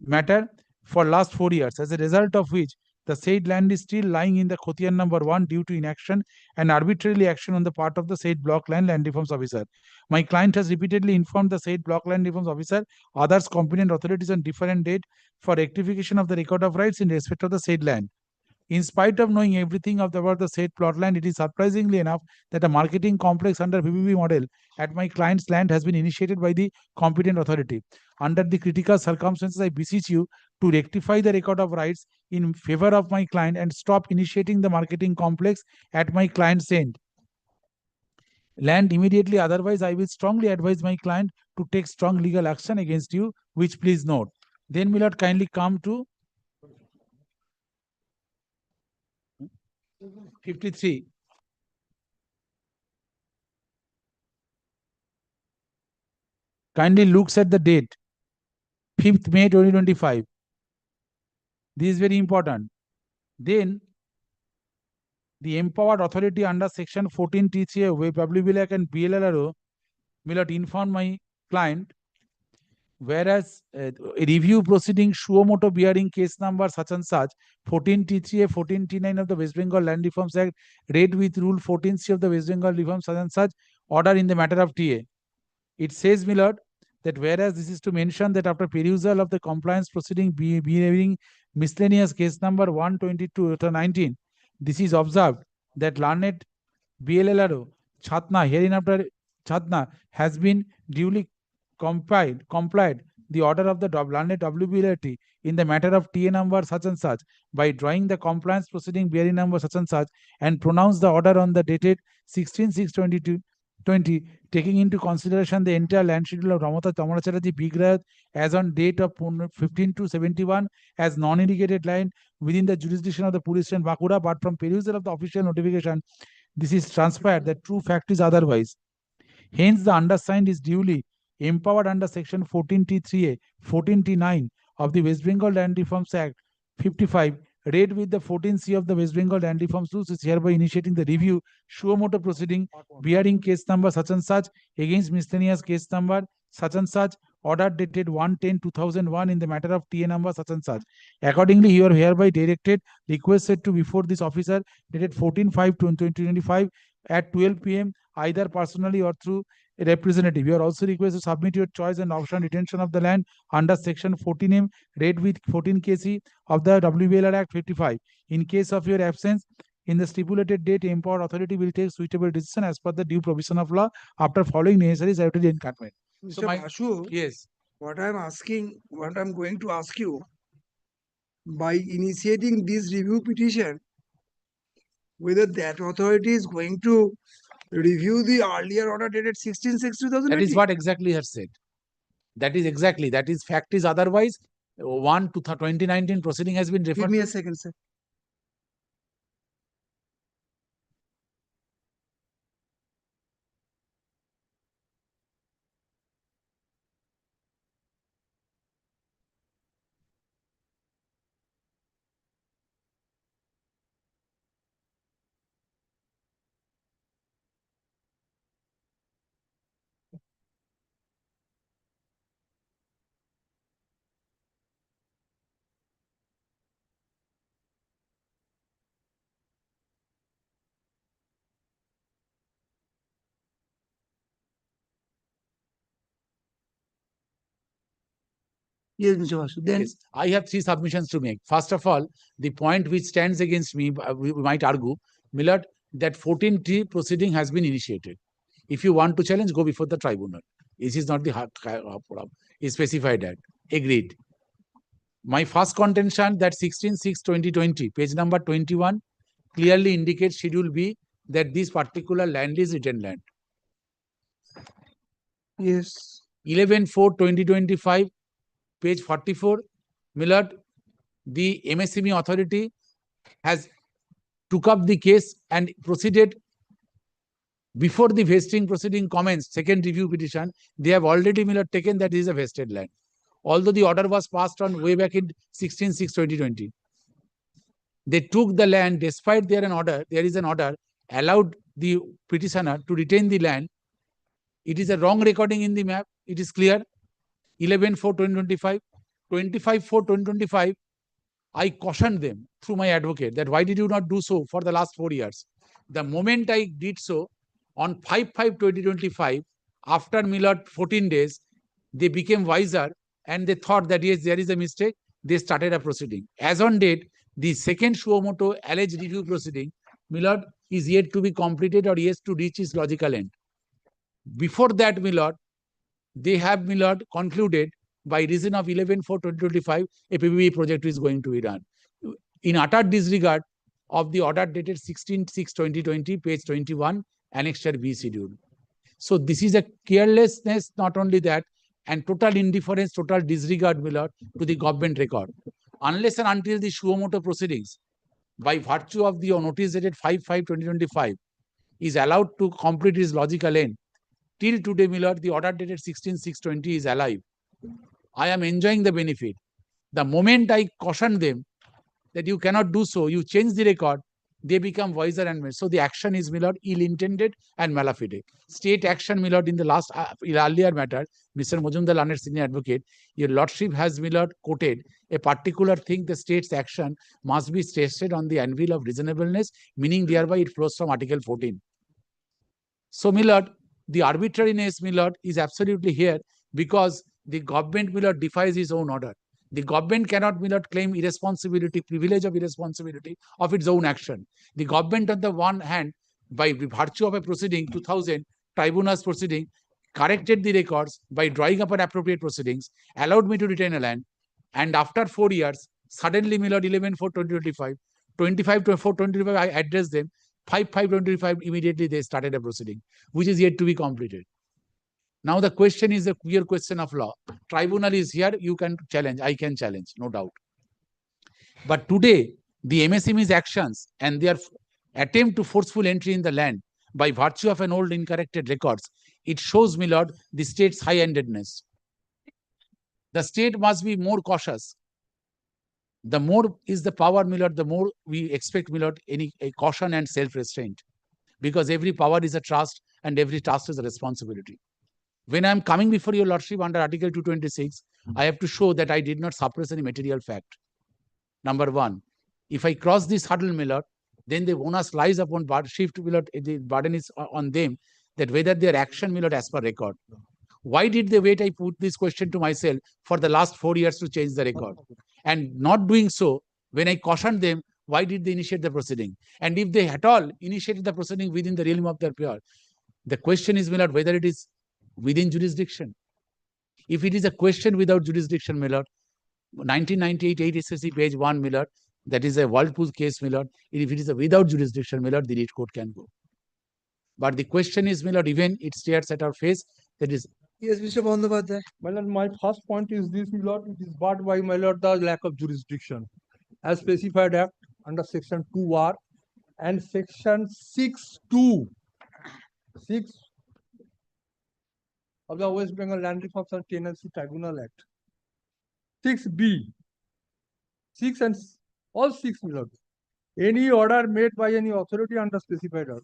matter for last 4 years. As a result of which, The said land is still lying in the Khotian number 1 due to inaction and arbitrarily action on the part of the said block land reforms officer. My client has repeatedly informed the said block land reforms officer, others competent authorities on different date for rectification of the record of rights in respect of the said land. In spite of knowing everything about the said plot land, it is surprisingly enough that a marketing complex under PPP model at my client's land has been initiated by the competent authority. Under the critical circumstances, I beseech you to rectify the record of rights in favor of my client and stop initiating the marketing complex at my client's end. Land immediately, otherwise I will strongly advise my client to take strong legal action against you, which please note. Then my lord kindly come to 53. Kindly looks at the date, 5th May 2025. This is very important. Then the empowered authority under section 14 TCA where WBLAC and BLLRO will not inform my client, whereas a review proceeding suo motu bearing case number such and such 14 TCA 14 T9 of the West Bengal Land Reforms Act read with rule 14C of the West Bengal Reforms such and such order in the matter of TA. It says, my lord, that whereas this is to mention that after perusal of the compliance proceeding bearing miscellaneous case number 122/19, this is observed that learned BLLRO Chatna hereinafter Chatna has been duly complied the order of the learned WBLT in the matter of TA number such and such by drawing the compliance proceeding bearing number such and such and pronounce the order on the dated 16/6/2020, taking into consideration the entire land schedule of Ramata Tamaracharji Bigrayat as on date of 15/2/71 as non-irrigated land within the jurisdiction of the police station Bakura, but from perusal of the official notification, this is transpired that true fact is otherwise. Hence, the undersigned is duly empowered under section 14T3A, 14T9 of the West Bengal Land Reforms Act 55, read with the 14C of the West Bengal Land Reforms Rules, is hereby initiating the review suo motu proceeding bearing case number such and such against miscellaneous case number such and such order dated 1/10/2001 in the matter of TA number such and such. Accordingly, you are hereby directed, requested to before this officer dated 14/5/2025 at 12 p.m. either personally or through a representative. You are also requested to submit your choice and option retention of the land under section 14M read with 14 KC of the WBLR Act 55. In case of your absence, in the stipulated date, empowered authority will take suitable decision as per the due provision of law after following necessary statutory encampment. Mr. Basu, yes, what I'm going to ask you, by initiating this review petition, whether that authority is going to review the earlier order dated 16/6/2020. that is what exactly has said. That is fact is otherwise. 1/2019 proceeding has been referred. Give me a second, sir. Yes, Mr. Basu. Then Yes, I have 3 submissions to make. First of all, the point which stands against me, we might argue, Millard, that 14T proceeding has been initiated. If you want to challenge, go before the tribunal. This is not the problem. Is specified that. Agreed. My first contention that 16/6/2020, page number 21, clearly indicates Schedule B that this particular land is written land. Yes. 11/4/2025, page 44, Millard, the MSME authority has took up the case and proceeded before the vesting proceeding commenced, second review petition. They have already, Millard, taken that this is a vested land. Although the order was passed on way back in 16/6/2020. They took the land despite there is an order, allowed the petitioner to retain the land. It is a wrong recording in the map. It is clear. 11/4/2025, 25/4/2025, I cautioned them through my advocate that why did you not do so for the last 4 years? The moment I did so, on 5/5/2025, after Millard 14 days, they became wiser and they thought that yes, there is a mistake. They started a proceeding. As on date, the second Suomoto alleged review proceeding, Millard, is yet to be completed or yet to reach its logical end. Before that, Millard, they have, Millard, concluded by reason of 11/4/2025, a PPP project is going to be done. In utter disregard of the order dated 16/6/2020, page 21, Annexure B schedule. So this is a carelessness, not only that, and total indifference, total disregard, Millard, to the government record. Unless and until the Suomoto proceedings, by virtue of the notice dated 5/5/2025, is allowed to complete its logical end, till today, Millard, the order dated 16/6/20 is alive. I am enjoying the benefit. The moment I caution them that you cannot do so, you change the record, they become wiser and so the action is, Millard, ill-intended and malafide. State action, Millard, in the last earlier matter, Mr. Majumdar, learned senior advocate, your lordship has, Millard, quoted a particular thing, the state's action must be tested on the anvil of reasonableness, meaning thereby it flows from Article 14. So, Millard, the arbitrariness, Millard, is absolutely here because the government, Millard, defies his own order. The government cannot, Millard, claim irresponsibility, privilege of irresponsibility of its own action. The government, on the one hand, by virtue of a proceeding, 2000 tribunal's proceeding, corrected the records by drawing up an appropriate proceedings, allowed me to retain a land, and after 4 years, suddenly, Millard, 11/4/2025, 25/4/2025, I addressed them. 5/5/2025, immediately they started a proceeding, which is yet to be completed. Now the question is a clear question of law. Tribunal is here, you can challenge, I can challenge, no doubt. But today, the MSME's actions and their attempt to forceful entry in the land by virtue of an old incorrected records, it shows, Millard, the state's high-handedness. The state must be more cautious. The more is the power, Millard, the more we expect, Millard, a caution and self-restraint. Because every power is a trust and every trust is a responsibility. When I am coming before your lordship under Article 226, I have to show that I did not suppress any material fact. Number one, if I cross this hurdle, Millard, then the onus lies upon shift, Millard, the burden is on them, that whether their action, Millard, as per record. Why did they wait? I put this question to myself for the last 4 years to change the record. And not doing so, when I cautioned them, why did they initiate the proceeding? And if they at all initiated the proceeding within the realm of their power, the question is, Millard, whether it is within jurisdiction. If it is a question without jurisdiction, Millard, 1998 8 SSC page 1, Millard, that is a Whirlpool case, Millard. If it is a without jurisdiction, Millard, the lead court can go. But the question is, Millard, even it stares at our face, that is. Yes, Mr. Bandyopadhyay. My lord, my first point is this, my lord, it is barred by, my lord, the lack of jurisdiction as specified act under section 2R and section 6(2) of the West Bengal Land Reforms and Tenancy Tribunal Act. 6B, 6 and all 6, my lord. Any order made by any authority under specified order.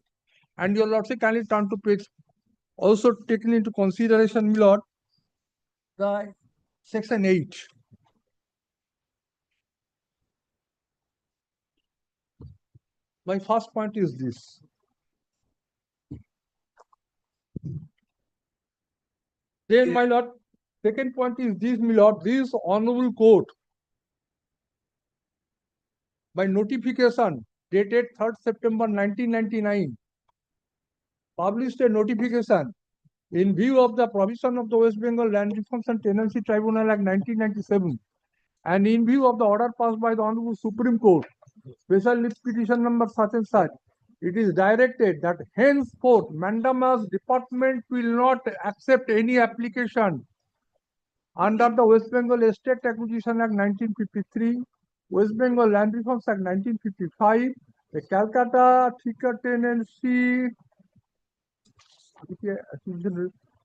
And your lordship kindly turn to page, also taken into consideration, my lord, the section 8. My first point is this. Then, my lord, second point is this, my lord, this honorable court, by notification dated 3rd September 1999, published a notification in view of the provision of the West Bengal Land Reforms and Tenancy Tribunal Act 1997 and in view of the order passed by the Honorable Supreme Court, special leave petition number such and such, it is directed that henceforth Mandamas Department will not accept any application under the West Bengal Estate Acquisition Act 1953, West Bengal Land Reforms Act 1955, the Calcutta Thicker Tenancy,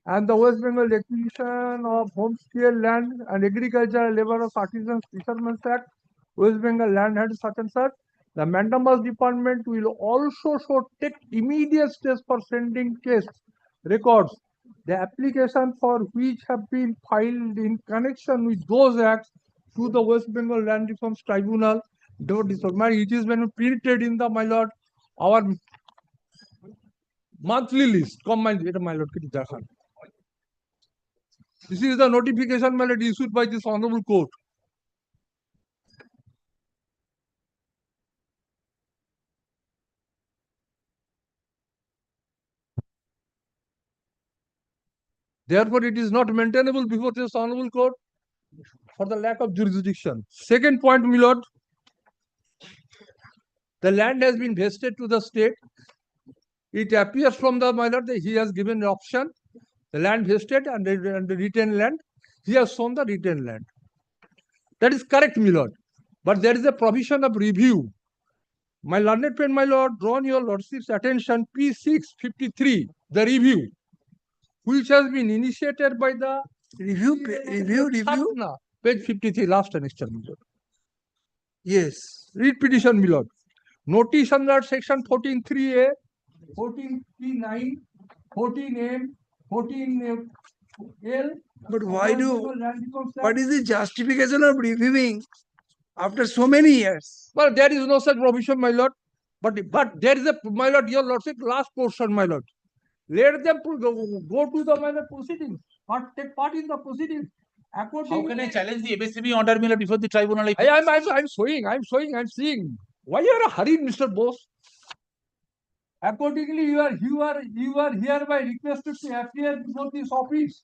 and the West Bengal Acquisition of Homestay Land and Agricultural Laborers, Artisans, Fishermen Act, West Bengal Land had such and such. The Mandamas Department will also take immediate steps for sending case records, the application for which have been filed in connection with those acts, to the West Bengal Land Reforms Tribunal. It is when printed in the, my lord, our monthly list. Come, my lord, this is the notification, my lord, issued by this honorable court. Therefore, it is not maintainable before this honorable court for the lack of jurisdiction. Second point, my lord, the land has been vested to the state. It appears from the, my lord, that he has given an option, the land vested and the retained land. He has shown the retained land. That is correct, my lord. But there is a provision of review. My learned friend, my lord, drawn your lordship's attention, P653, the review, which has been initiated by the Review, page 53, last annexure, my lord. Yes. Read petition, my lord. Notice under section 14.3a, 14.3.9, 14m, 14l. But why what is the justification of reviewing after so many years? Well, there is no such provision, my lord. But there is a, my lord, your lordship, last portion, my lord. Let them go to the, my lord, proceedings, take part in the proceedings. How can I challenge the ABCB order, my lord, before the tribunal? I'm seeing. Why you are hurried, Mr. Bose? Accordingly, you are hereby requested to appear before this office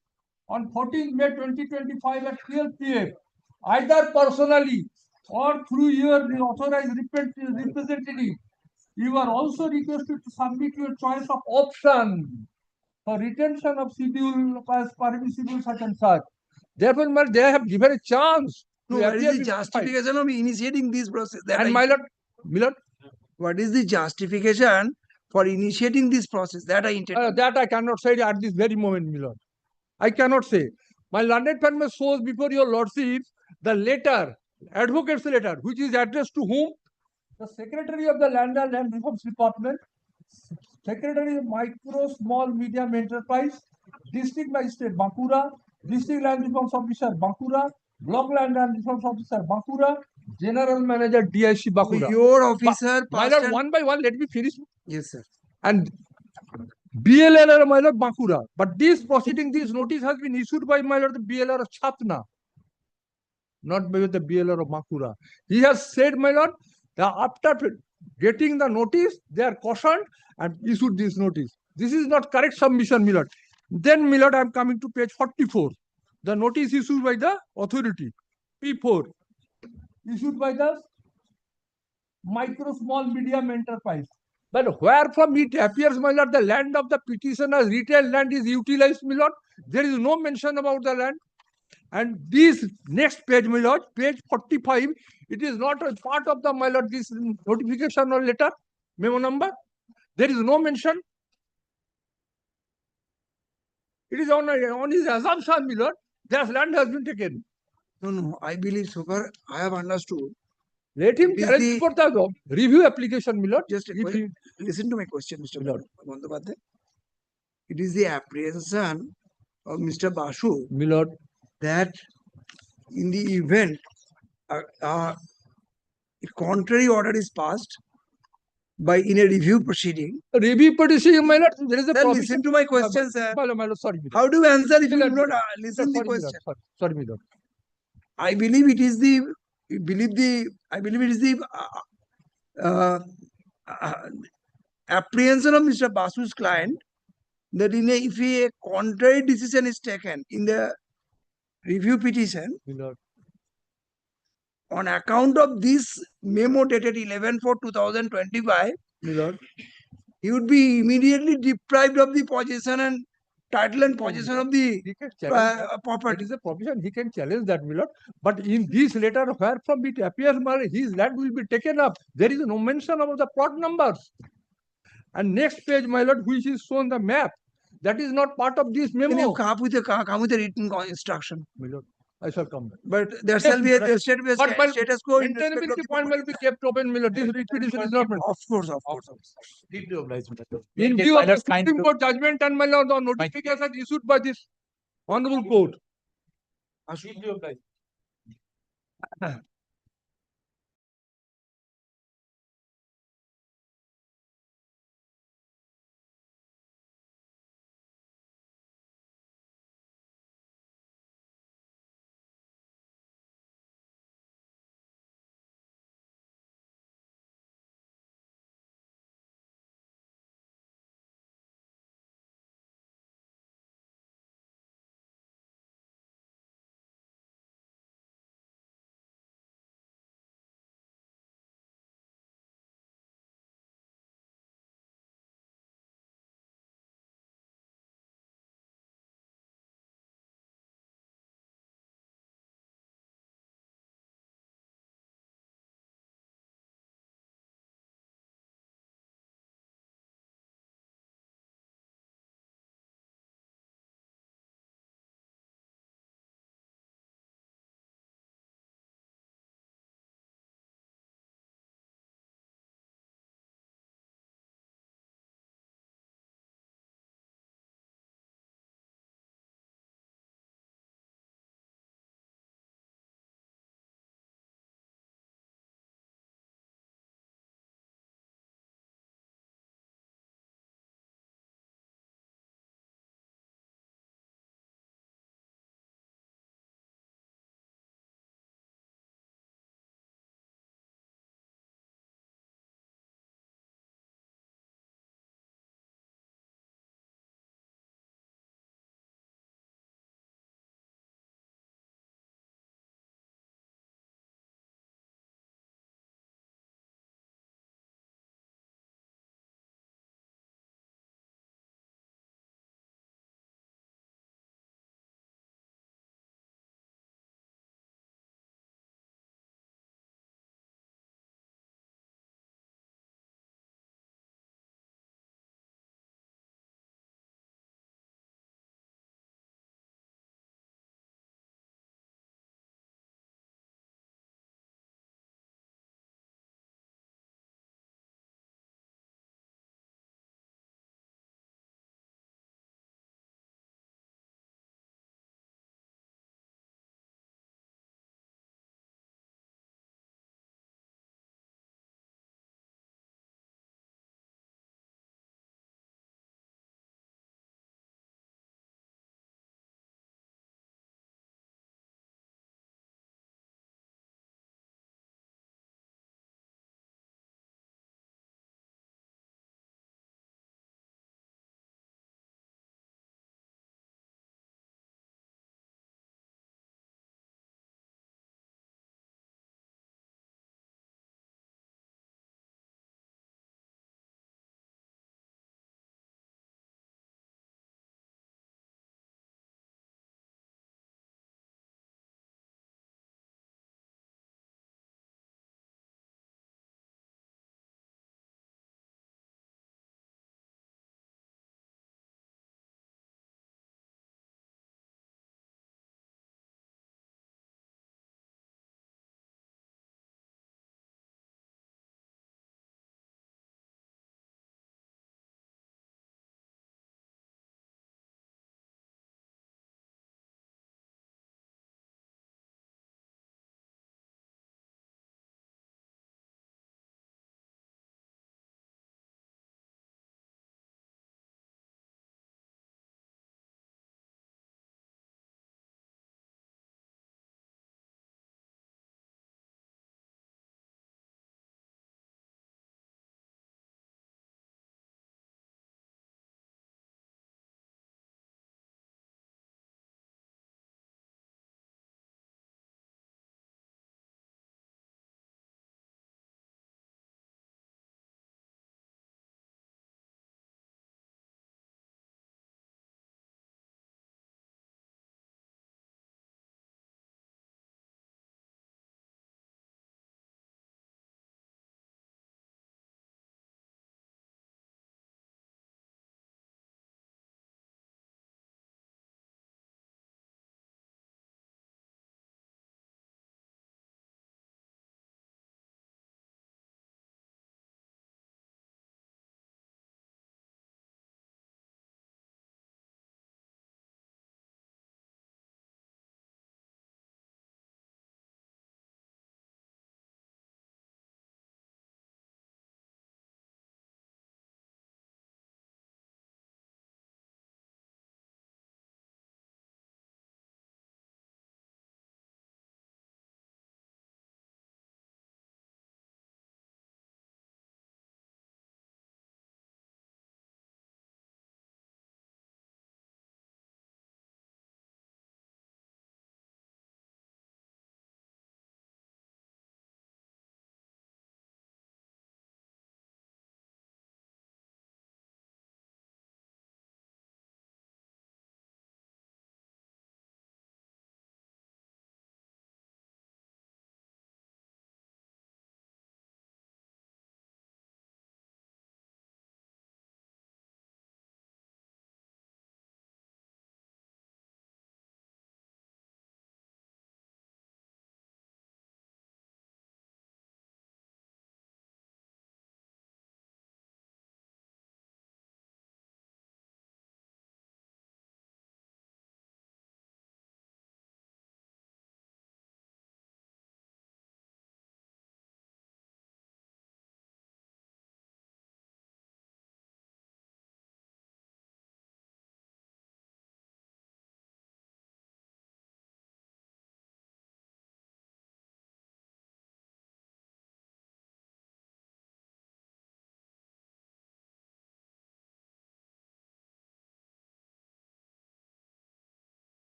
on 14th May 2025 at 12 p.m. either personally or through your authorized representative. You are also requested to submit your choice of option for retention of schedule as permissible such and such. Therefore, they have given a chance to What appear is the justification of initiating this process? And my lord, what is the justification for initiating this process? That I intend. That I cannot say at this very moment, my lord. I cannot say. My learned friend shows before your lordship the letter, advocate's letter, which is addressed to whom? The Secretary of the Land and Land Reforms Department, Secretary of Micro, Small, Medium Enterprise, District Magistrate Bankura, District Land Reforms Officer Bankura, Block Land and Reforms Officer Bankura, General Manager DIC Bankura. Your officer, my lord, one by one, let me finish. Yes, sir. And BLR, my lord, Bankura. But this proceeding, this notice has been issued by my lord, the BLR of Chhatna, not by the BLR of Bankura. He has said, my lord, that after getting the notice, they are cautioned and issued this notice. This is not correct submission, my lord. Then, my lord, I am coming to page 44. The notice issued by the authority, P4, issued by the Micro, Small, Medium Enterprise. But where from it appears, my lord, the land of the petitioner's retail land is utilized, my lord. There is no mention about the land. And this next page, my lord, page 45, it is not a part of the, my lord, this notification or letter, memo number. There is no mention. It is on his assumption, my lord, that land has been taken. No, I believe so far I have understood. Let him challenge for the review application, my lord. Just listen to my question, Mr. Bandyopadhyay. It is the apprehension of Mr. Basu, my lord, that in the event a contrary order is passed by in a review proceeding. Review proceeding, my lord, there is a provision. Listen to my question, sir. My lord, sorry. How do you answer if you do not listen to the question? Sorry, my lord. I believe it is the apprehension of Mr. Basu's client that if a contrary decision is taken in the review petition, on account of this memo dated 11/4/2025, he would be immediately deprived of the possession and title and possession of the property. It is a provision, he can challenge that, my lord. But in this letter, where from it appears, his land will be taken up. There is no mention about the plot numbers. And next page, my lord, which is shown the map, that is not part of this memo. Can you come with a written instruction? My lord, I shall come back. But there shall be a status quo. Maintainability point will be kept open, my lord. This petition is not. Of course. Deeply obliged, In view of the Supreme Court judgment and, my lord, the notification issued by this honorable court. Deeply obliged.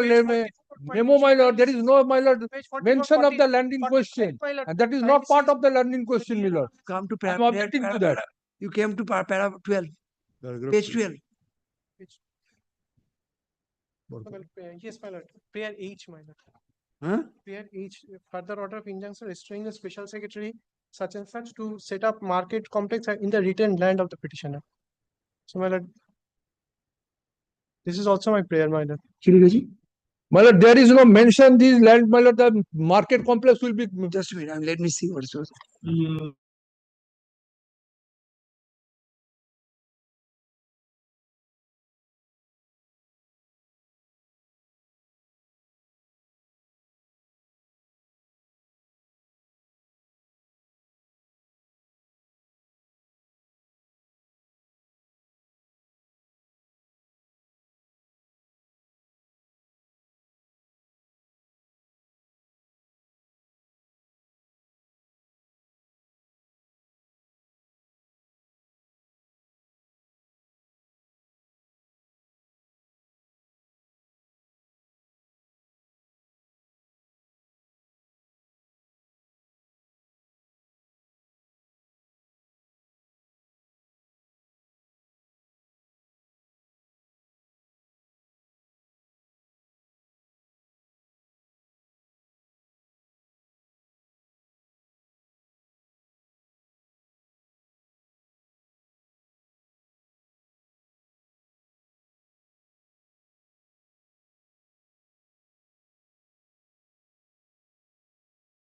the memo, my lord, there is no, my lord, mention of the land in question. And that is not part of the land in question, my lord. Come to I'm objecting to that. You came to para 12, page 12. Yes, my lord. Pair H, my lord. Huh? Pair H, further order of injunction restraining the special secretary such and such to set up market complex in the retained land of the petitioner. So, my lord, this is also my prayer, my lord. My lord, there is no mention this land, my lord, the market complex will be. Just a minute, let me see what it was.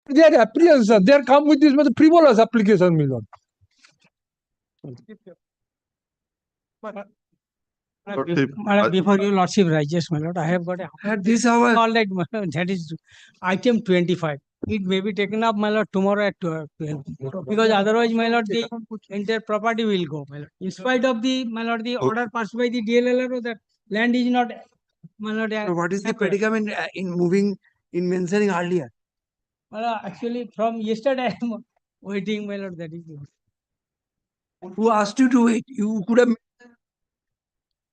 Their apprehension, they come with this frivolous application, my lord. Before your lordship rises, my lord, I have got a At this hour. all right, my lord, that is item 25. It may be taken up, my lord, tomorrow at 12. Because otherwise, my lord, the entire property will go, my lord. In spite of the, my lord, the order passed by the DLLR, that land is not, my lord. So what is the predicament in moving, in mentioning earlier? Well, actually, from yesterday, I am waiting, my lord, that is. Who asked you to wait? You could have.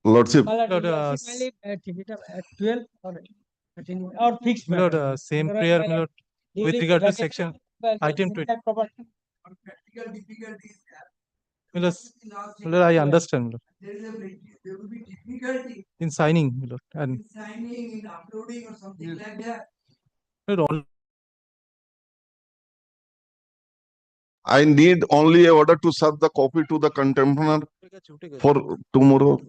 Lordship. My lord, Lord, take it up at 12 or fixed. my lord, matter. same Alright, prayer, my my lord. lord, with Duly regard to bracket- section well, item in 20. that property. My lord, I understand, my lord. There will be difficulty In signing, my lord, and in signing, in uploading, or something like that. my lord, all I need only a order to serve the copy to the contemporary for tomorrow.